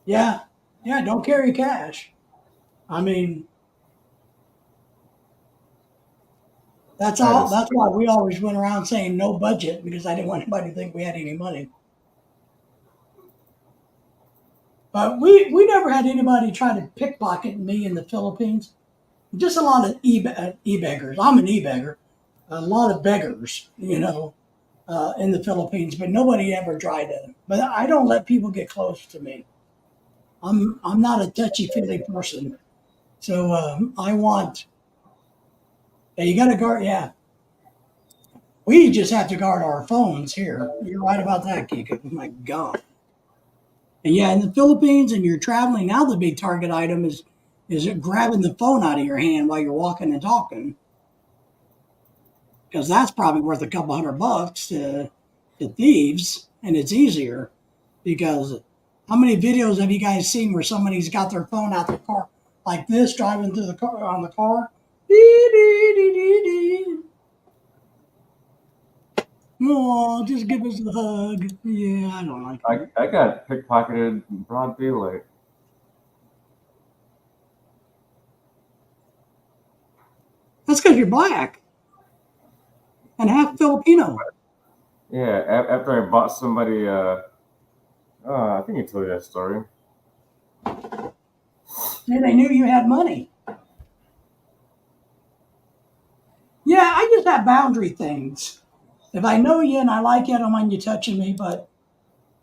Yeah, don't carry cash. I mean, that's why we always went around saying no budget, because I didn't want anybody to think we had any money. But we never had anybody try to pickpocket me in the Philippines. Just a lot of e-beggars. I'm an e-beggar. A lot of beggars, in the Philippines, but nobody ever tried to. But I don't let people get close to me. I'm not a touchy-feely person. So I want. Yeah, you got to guard. Yeah, we just have to guard our phones here. You're right about that, Kiko. Oh my God. And yeah, in the Philippines, and you're traveling now, the big target item is grabbing the phone out of your hand while you're walking and talking, because that's probably worth a couple $100 to thieves, and it's easier because how many videos have you guys seen where somebody's got their phone out their car like this, driving through the car on the car? Oh, just give us a hug. Yeah, I don't like it. I got pickpocketed in broad daylight. That's because you're black and half Filipino. Yeah, after I bought somebody, I think I told you that story. Yeah, they knew you had money. Yeah, I just have boundary things. If I know you and I like you, I don't mind you touching me, but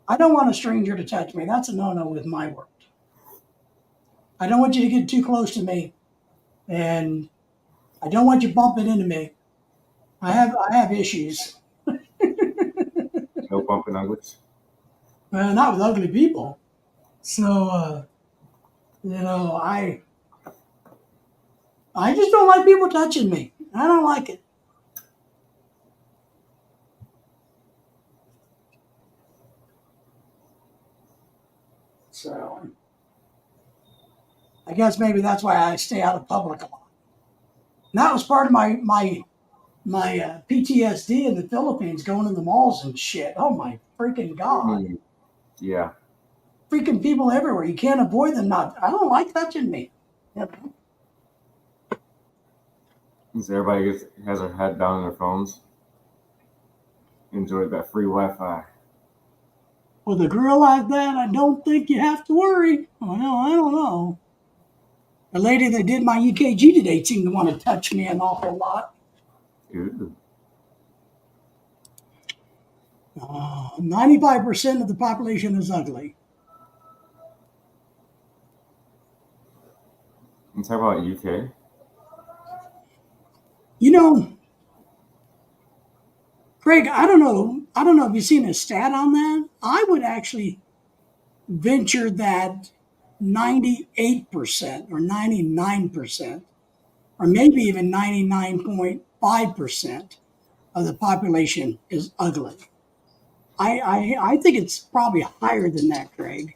I don't want a stranger to touch me. That's a no-no with my work. I don't want you to get too close to me, and I don't want you bumping into me. I have issues. No bumping uglies. Not with ugly people. So I just don't like people touching me. I don't like it. So I guess maybe that's why I stay out of public a lot. And that was part of my PTSD in the Philippines, going in the malls and shit. Oh my freaking god! Mm, yeah. Freaking people everywhere. You can't avoid them. I don't like touching me. You know? So everybody has their head down on their phones. Enjoyed that free Wi-Fi. With a girl like that, I don't think you have to worry. Well, I don't know. The lady that did my EKG today seemed to want to touch me an awful lot. Ooh. 95% of the population is ugly. You talk about UK? You know, Craig, I don't know if you've seen a stat on that. I would actually venture that 98% or 99%, or maybe even 99.5% of the population is ugly. I think it's probably higher than that, Craig.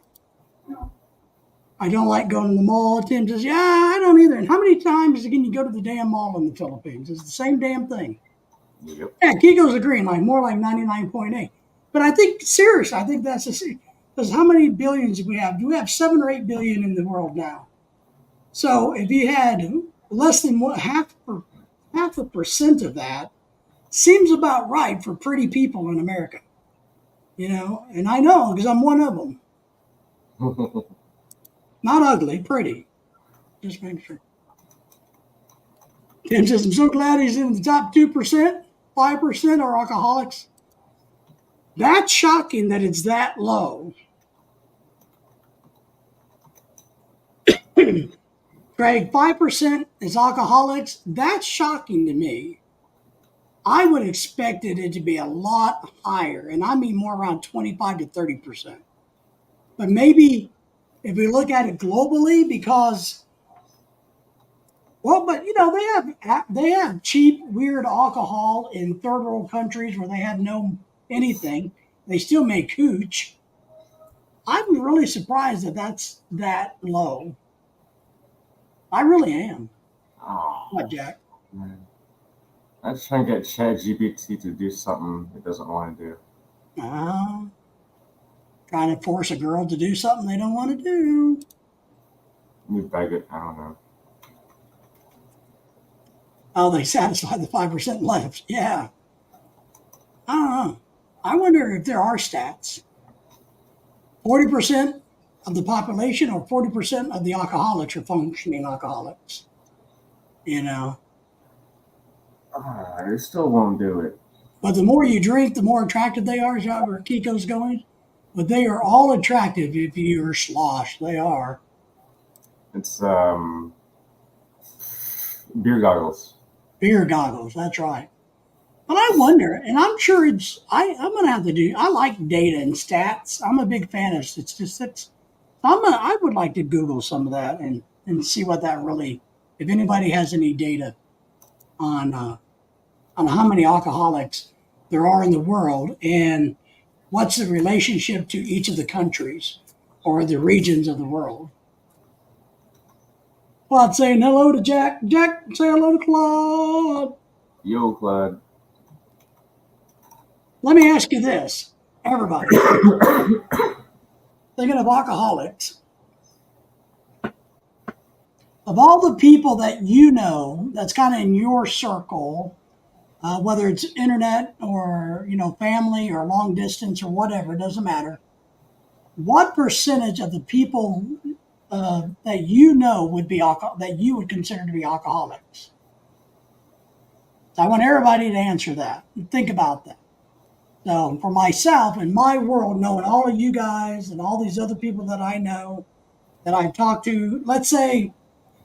I don't like going to the mall. Tim says, yeah, I don't either. And how many times can you go to the damn mall in the Philippines? It's the same damn thing. Yep. Yeah, Kiko's agreeing, like more like 99.8. But I think, seriously, I think that's because how many billions do we have? Do we have 7 or 8 billion in the world now? So if you had less than half a percent of that, seems about right for pretty people in America. You know, and I know because I'm one of them. Not ugly, pretty. Just make sure. Tim says, I'm so glad he's in the top 2%, 5% are alcoholics. That's shocking that it's that low. Craig, 5% is alcoholics. That's shocking to me. I would have expected it to be a lot higher, and I mean more around 25 to 30%. But maybe if we look at it globally, because, well, but you know, they have cheap, weird alcohol in third world countries where they have no anything. They still make hooch. I'm really surprised that that's that low. I really am. Oh, What, Jack? man. I'm just trying to get ChatGPT to do something it doesn't want to do. Trying to force a girl to do something they don't want to do. You beg it. I don't know. Oh, they satisfy the 5% left. Yeah. I don't know. I wonder if there are stats. 40% of the population or 40% of the alcoholics are functioning alcoholics. You know. They still won't do it. But the more you drink, the more attractive they are. Is that where Kiko's going? But they are all attractive if you're slosh. They are. It's beer goggles. Beer goggles. That's right. But I wonder, and I'm sure I'm going to have to do, I like data and stats. I'm a big fan of statistics. I would like to Google some of that and see what that really, if anybody has any data on how many alcoholics there are in the world and what's the relationship to each of the countries or the regions of the world. Claude saying hello to Jack. Jack, say hello to Claude. Yo, Claude. Let me ask you this, everybody. Thinking of alcoholics, of all the people that you know, that's kind of in your circle, whether it's internet or family or long distance or whatever, it doesn't matter. What percentage of the people that you know that you would consider to be alcoholics? So I want everybody to answer that and think about that. So for myself, in my world, knowing all of you guys and all these other people that I know that I've talked to, let's say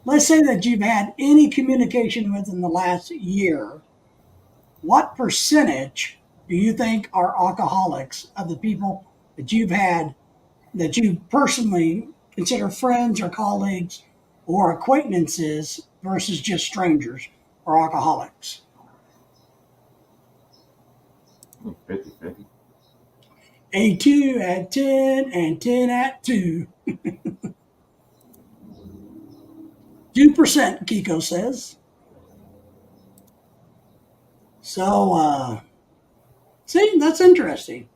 that you've had any communication with in the last year, what percentage do you think are alcoholics of the people that you've had, that you personally consider friends or colleagues or acquaintances versus just strangers or alcoholics? 50-50. A 2 at 10 and 10 at 2. 2%, Kiko says. So, see, that's interesting.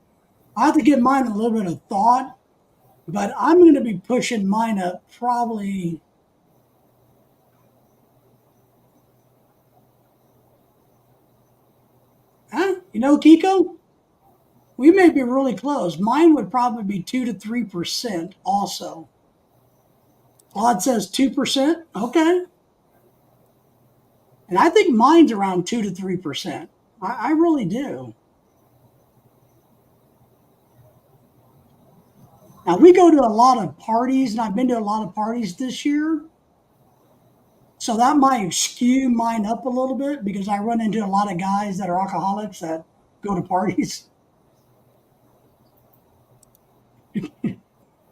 I have to give mine a little bit of thought, but I'm going to be pushing mine up probably. Kiko, we may be really close. Mine would probably be 2 to 3% also. Claude says 2%. Okay. And I think mine's around 2 to 3%. I really do. Now, we go to a lot of parties, and I've been to a lot of parties this year. So that might skew mine up a little bit because I run into a lot of guys that are alcoholics that go to parties.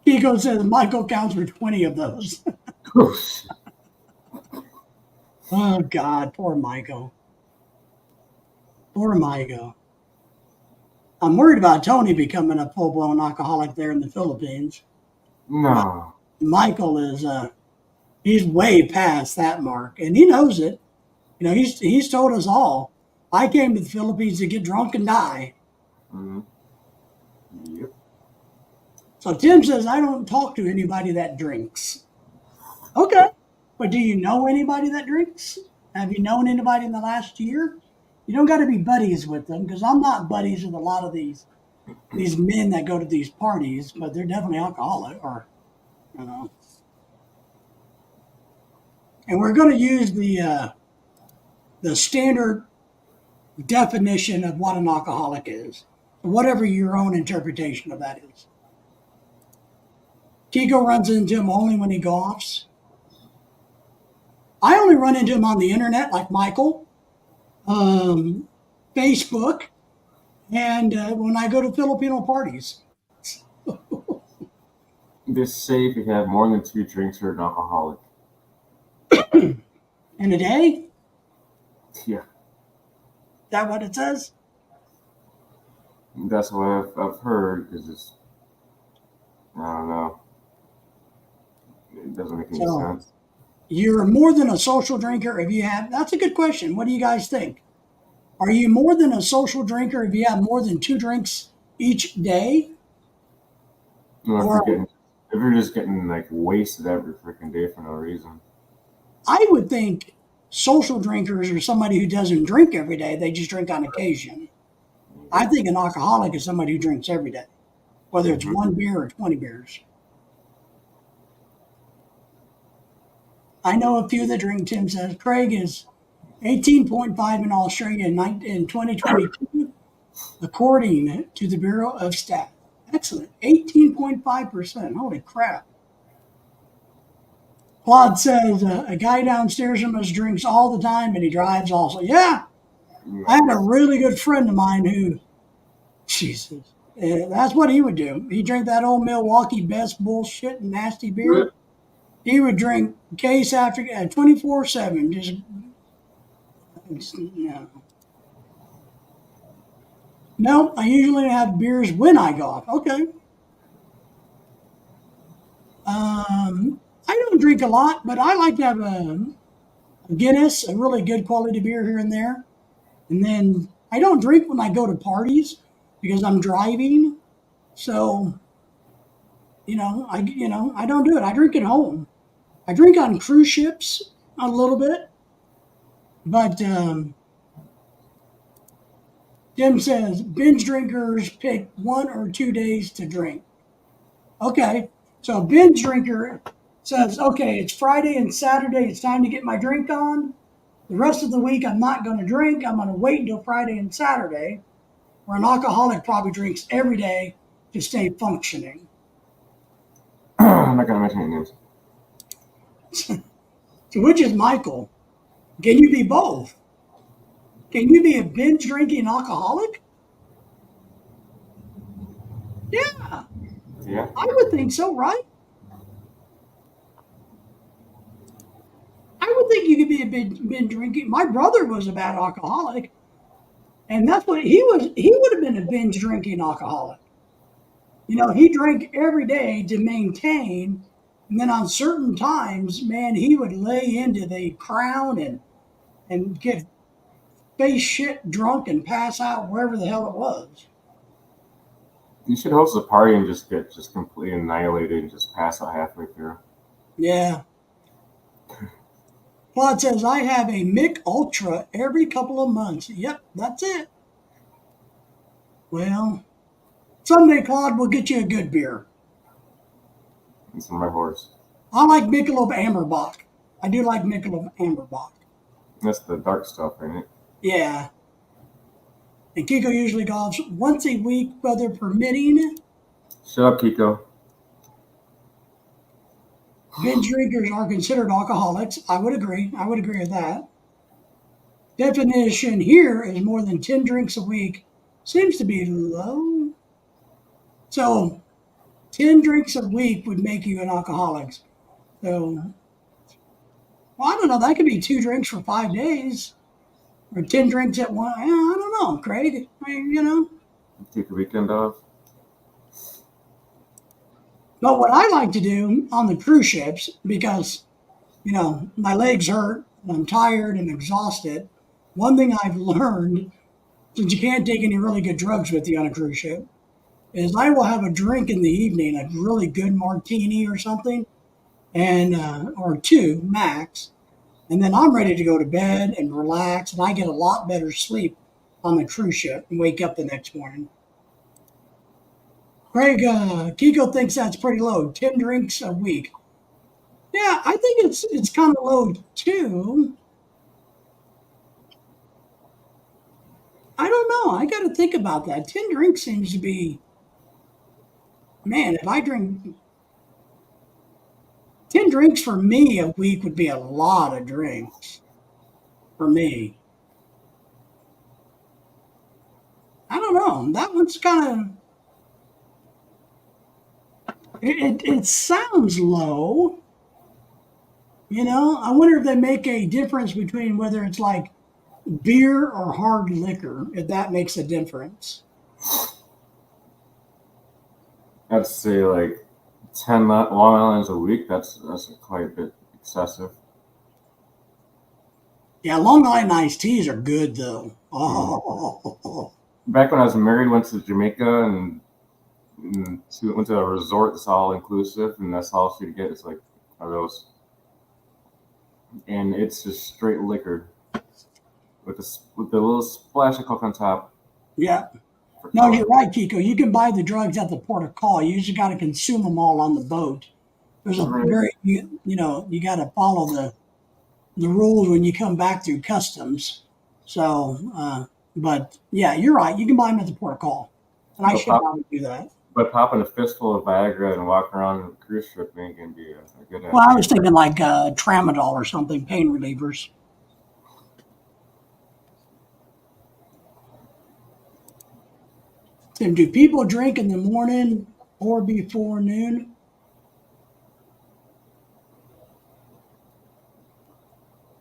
Kiko says Michael counts for 20 of those. Oh, God, poor Michael. Poor Michael. I'm worried about Tony becoming a full-blown alcoholic there in the Philippines. No. Michael is, he's way past that mark, and he knows it. He's told us all, I came to the Philippines to get drunk and die. Mm-hmm. Yep. So Tim says, I don't talk to anybody that drinks. Okay. But do you know anybody that drinks? Have you known anybody in the last year? You don't got to be buddies with them, because I'm not buddies with a lot of these men that go to these parties, but they're definitely alcoholic or. And we're going to use the standard definition of what an alcoholic is, whatever your own interpretation of that is. Kiko runs into him only when he golfs. I only run into him on the internet, like Michael, Facebook, and when I go to Filipino parties. They say if you have more than 2 drinks, you're an alcoholic. In a day? Yeah. Is that what it says? That's what I've heard, because I don't know. It doesn't make any sense. You're more than a social drinker if you have. That's a good question. What do you guys think? Are you more than a social drinker if you have more than 2 drinks each day? No, if you're just getting like wasted every freaking day for no reason. I would think social drinkers are somebody who doesn't drink every day. They just drink on occasion. I think an alcoholic is somebody who drinks every day, whether it's 1 beer or 20 beers. I know a few that drink. Tim says Craig is 18.5 in Australia in 2022, according to the Bureau of Stats. Excellent. 18.5%. Holy crap. Claude says a guy downstairs from us drinks all the time, and he drives also. Yeah. I had a really good friend of mine who, Jesus, that's what he would do. He drank that old Milwaukee Best bullshit and nasty beer. He would drink case after 24/7. Just No, I usually have beers when I golf. Okay. I don't drink a lot, but I like to have a Guinness, a really good quality beer here and there. And then I don't drink when I go to parties. because I'm driving. So, I don't do it. I drink at home. I drink on cruise ships a little bit, but Jim says binge drinkers pick 1 or 2 days to drink. Okay, so a binge drinker says, okay, it's Friday and Saturday. It's time to get my drink on. The rest of the week, I'm not going to drink. I'm going to wait until Friday and Saturday, where an alcoholic probably drinks every day to stay functioning. I'm not gonna mention any names. So which is Michael? Can you be both? Can you be a binge drinking alcoholic? Yeah, Yeah. I would think so, right? I would think you could be a binge drinking. My brother was a bad alcoholic, and that's what he was. He would have been a binge drinking alcoholic. He drank every day to maintain, and then on certain times, man, he would lay into the Crown and get face shit drunk and pass out wherever the hell it was. You should host a party and just get completely annihilated and just pass out halfway through. Yeah. Claude says, I have a Mick Ultra every couple of months. Yep, that's it. Well, someday, Claude, we'll get you a good beer. It's on my horse. I like Michelob Amberbach. I do like Michelob Amberbach. That's the dark stuff, ain't it? Yeah. And Kiko usually golfs once a week, weather permitting. Shut up, Kiko. Binge drinkers are considered alcoholics. I would agree. I would agree with that. Definition here is more than 10 drinks a week. Seems to be low. So 10 drinks a week would make you an alcoholic. So, well, I don't know. That could be 2 drinks for 5 days. Or 10 drinks at one. I don't know, Craig. Take a weekend off. But what I like to do on the cruise ships, because, my legs hurt, and I'm tired and exhausted, one thing I've learned, since you can't take any really good drugs with you on a cruise ship, is I will have a drink in the evening, a really good martini or something, and or 2 max, and then I'm ready to go to bed and relax, and I get a lot better sleep on the cruise ship and wake up the next morning. Craig, Kiko thinks that's pretty low. 10 drinks a week. Yeah, I think it's kind of low too. I don't know. I got to think about that. 10 drinks seems to be, man, if I drink 10 drinks for me a week would be a lot of drinks for me. I don't know. That one's kind of, it sounds low. I wonder if they make a difference between whether it's like beer or hard liquor, if that makes a difference. I'd say like 10 Long Islands a week. That's quite a bit excessive. Yeah, Long Island iced teas are good though. Oh. Back when I was married, went to Jamaica and went to a resort that's all inclusive, and that's all she'd get is like of those, and it's just straight liquor with the little splash of Coke on top. Yeah. No, you're right, Kiko. You can buy the drugs at the port of call. You just got to consume them all on the boat. There's a very, you got to follow the rules when you come back through customs. So, but yeah, you're right. You can buy them at the port of call, and I should probably do that. But popping a fistful of Viagra and walking around on a cruise ship ain't gonna be a good idea. Well, I was thinking like tramadol or something, pain relievers. Tim, do people drink in the morning or before noon?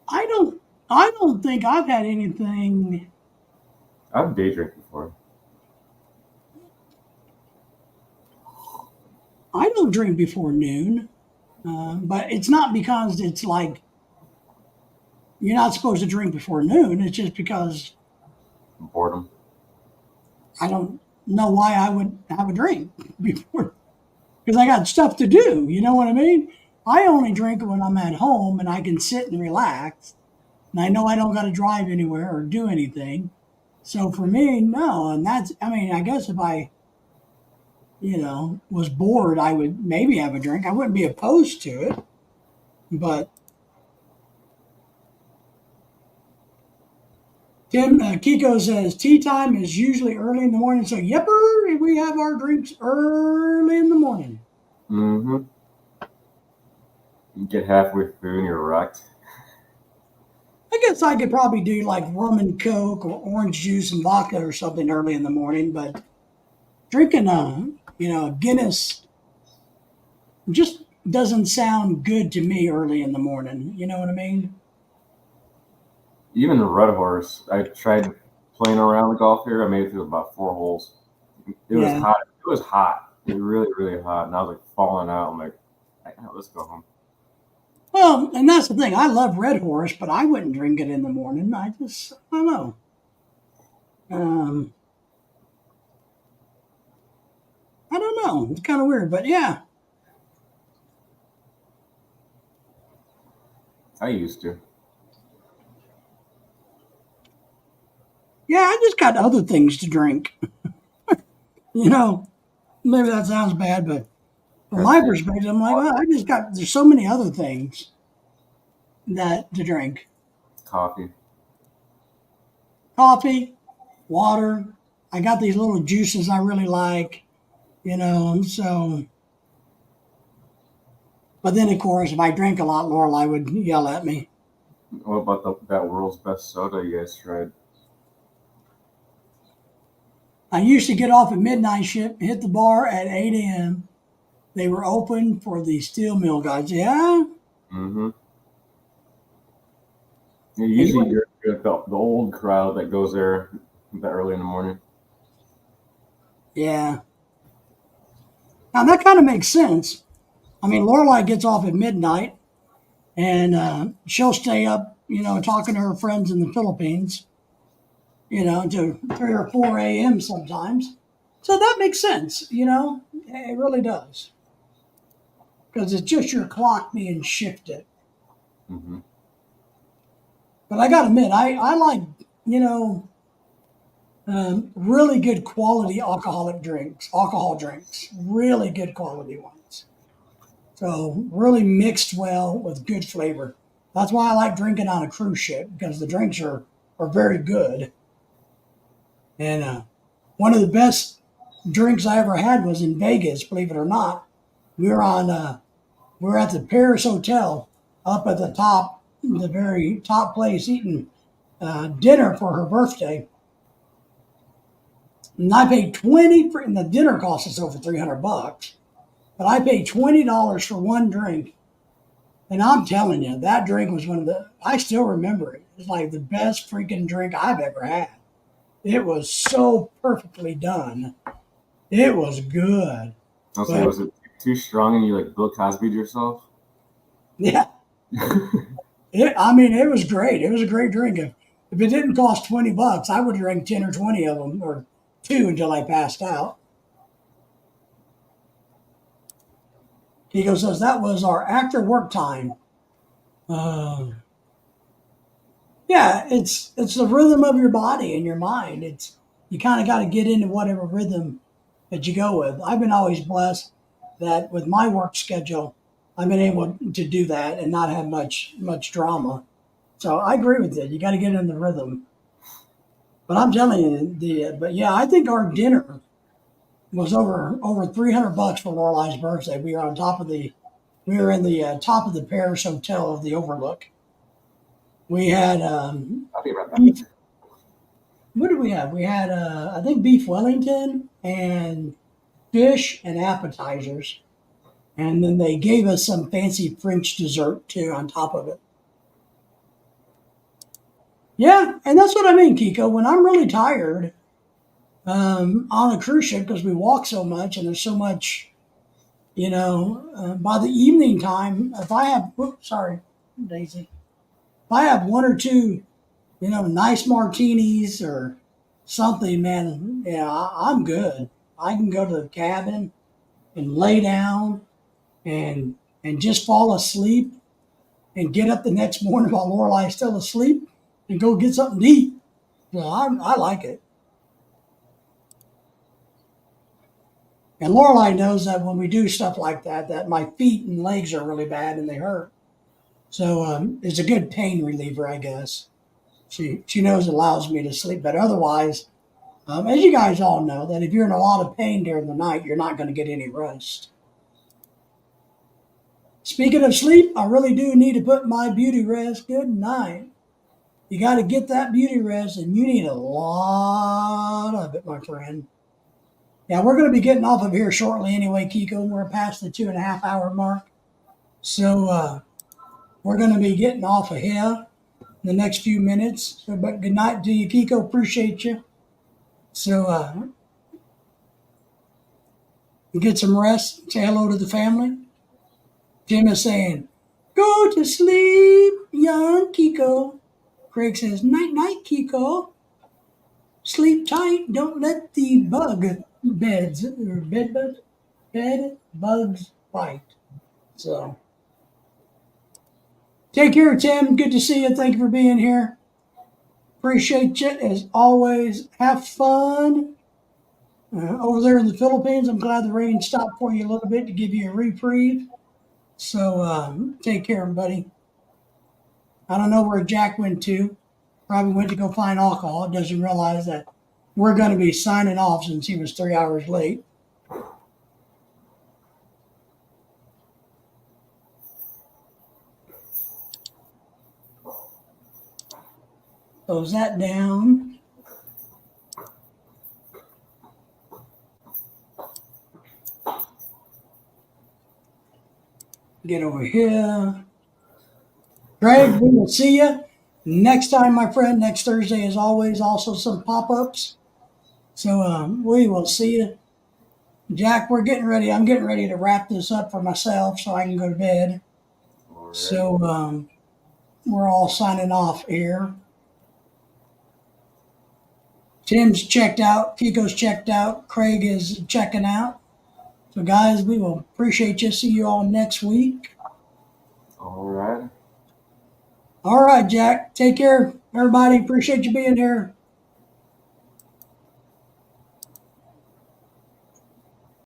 I don't think I've had anything. I've day drank before. I don't drink before noon, but it's not because it's like you're not supposed to drink before noon. It's just because Boredom. I don't. know why I would have a drink before, because I got stuff to do. You know what I mean? I only drink when I'm at home and I can sit and relax, and I know I don't got to drive anywhere or do anything. So for me, no. And that's, I mean, I guess if I, was bored, I would maybe have a drink. I wouldn't be opposed to it, but Tim Kiko says tea time is usually early in the morning. So yepper, we have our drinks early in the morning. Mm-hmm. You get halfway through and you're wrecked. I guess I could probably do like rum and coke or orange juice and vodka or something early in the morning, but drinking a Guinness just doesn't sound good to me early in the morning. You know what I mean? Even the Red Horse, I tried playing around the golf here. I made it through about 4 holes. It was Yeah. hot. It was hot. It was really, really hot. And I was like falling out. I'm like, let's go home. Well, and that's the thing. I love Red Horse, but I wouldn't drink it in the morning. I don't know. I don't know. It's kind of weird, but yeah. I used to. Yeah, I just got other things to drink. Maybe that sounds bad, but from my perspective, I'm like, well, there's so many other things to drink. Coffee. Coffee, water. I got these little juices I really like, so. But then, of course, if I drink a lot, Lorelai would yell at me. What about that world's best soda you guys tried? I used to get off at midnight shift, hit the bar at 8 a.m. They were open for the steel mill guys. Yeah. Mm-hmm. Usually you're the old crowd that goes there that early in the morning. Yeah. Now that kind of makes sense. I mean, Lorelai gets off at midnight, and she'll stay up, talking to her friends in the Philippines, to 3 or 4 a.m. sometimes. So that makes sense, it really does. Because it's just your clock being shifted. Mm-hmm. But I got to admit, I like, really good quality alcohol drinks, really good quality ones. So really mixed well with good flavor. That's why I like drinking on a cruise ship, because the drinks are very good. And one of the best drinks I ever had was in Vegas, believe it or not. We were at the Paris Hotel up at the very top place, eating dinner for her birthday. And I paid and the dinner cost us over $300, but I paid $20 for one drink. And I'm telling you, that drink was I still remember it. It was like the best freaking drink I've ever had. It was so perfectly done. It was good. Also, was it too strong and you like Bill Cosby'd yourself? Yeah. It was great. It was a great drink. If it didn't cost $20, I would have drank 10 or 20 of them, or 2 until I passed out. Kiko says that was our after work time. Yeah, it's the rhythm of your body and your mind. You kind of got to get into whatever rhythm that you go with. I've been always blessed that with my work schedule, I've been able to do that and not have much drama. So I agree with you. You got to get in the rhythm. But I'm telling you, I think our dinner was over $300 for Lorelai's birthday. We were in the top of the Paris Hotel of the Overlook. We had I'll be right back. What did we have? We had I think beef Wellington and fish and appetizers, and then they gave us some fancy French dessert too on top of it. Yeah, and that's what I mean, Kiko. When I'm really tired on a cruise ship, because we walk so much and there's so much, by the evening time, if I have, Daisy, if I have 1 or 2, nice martinis or something, man, yeah, I'm good. I can go to the cabin and lay down and just fall asleep and get up the next morning while Lorelai's still asleep and go get something to eat. So I like it. And Lorelai knows that when we do stuff like that, that my feet and legs are really bad and they hurt. So it's a good pain reliever, I guess. She knows it allows me to sleep, but otherwise, as you guys all know, that if you're in a lot of pain during the night, you're not going to get any rest. Speaking of sleep, I really do need to put my beauty rest. Good night. You got to get that beauty rest, and you need a lot of it, my friend. Yeah, we're going to be getting off of here shortly anyway, Kiko. We're past the 2.5 hour mark. So we're going to be getting off of here in the next few minutes. So, but good night to you, Kiko. Appreciate you. So you get some rest. Say hello to the family. Jim is saying, go to sleep, young Kiko. Craig says, night, night, Kiko. Sleep tight. Don't let the bed bugs bite. So take care, Tim. Good to see you. Thank you for being here. Appreciate you as always. Have fun over there in the Philippines. I'm glad the rain stopped for you a little bit to give you a reprieve. So take care, buddy. I don't know where Jack went to. Probably went to go find alcohol. Doesn't realize that we're going to be signing off since he was 3 hours late. Close that down. Get over here. Greg, we will see you next time, my friend. Next Thursday, as always, also some pop-ups. So we will see you. Jack, we're getting ready. I'm getting ready to wrap this up for myself so I can go to bed. All right. So we're all signing off here. Tim's checked out. Kiko's checked out. Craig is checking out. So, guys, we will appreciate you. See you all next week. All right. All right, Jack. Take care, everybody. Appreciate you being here.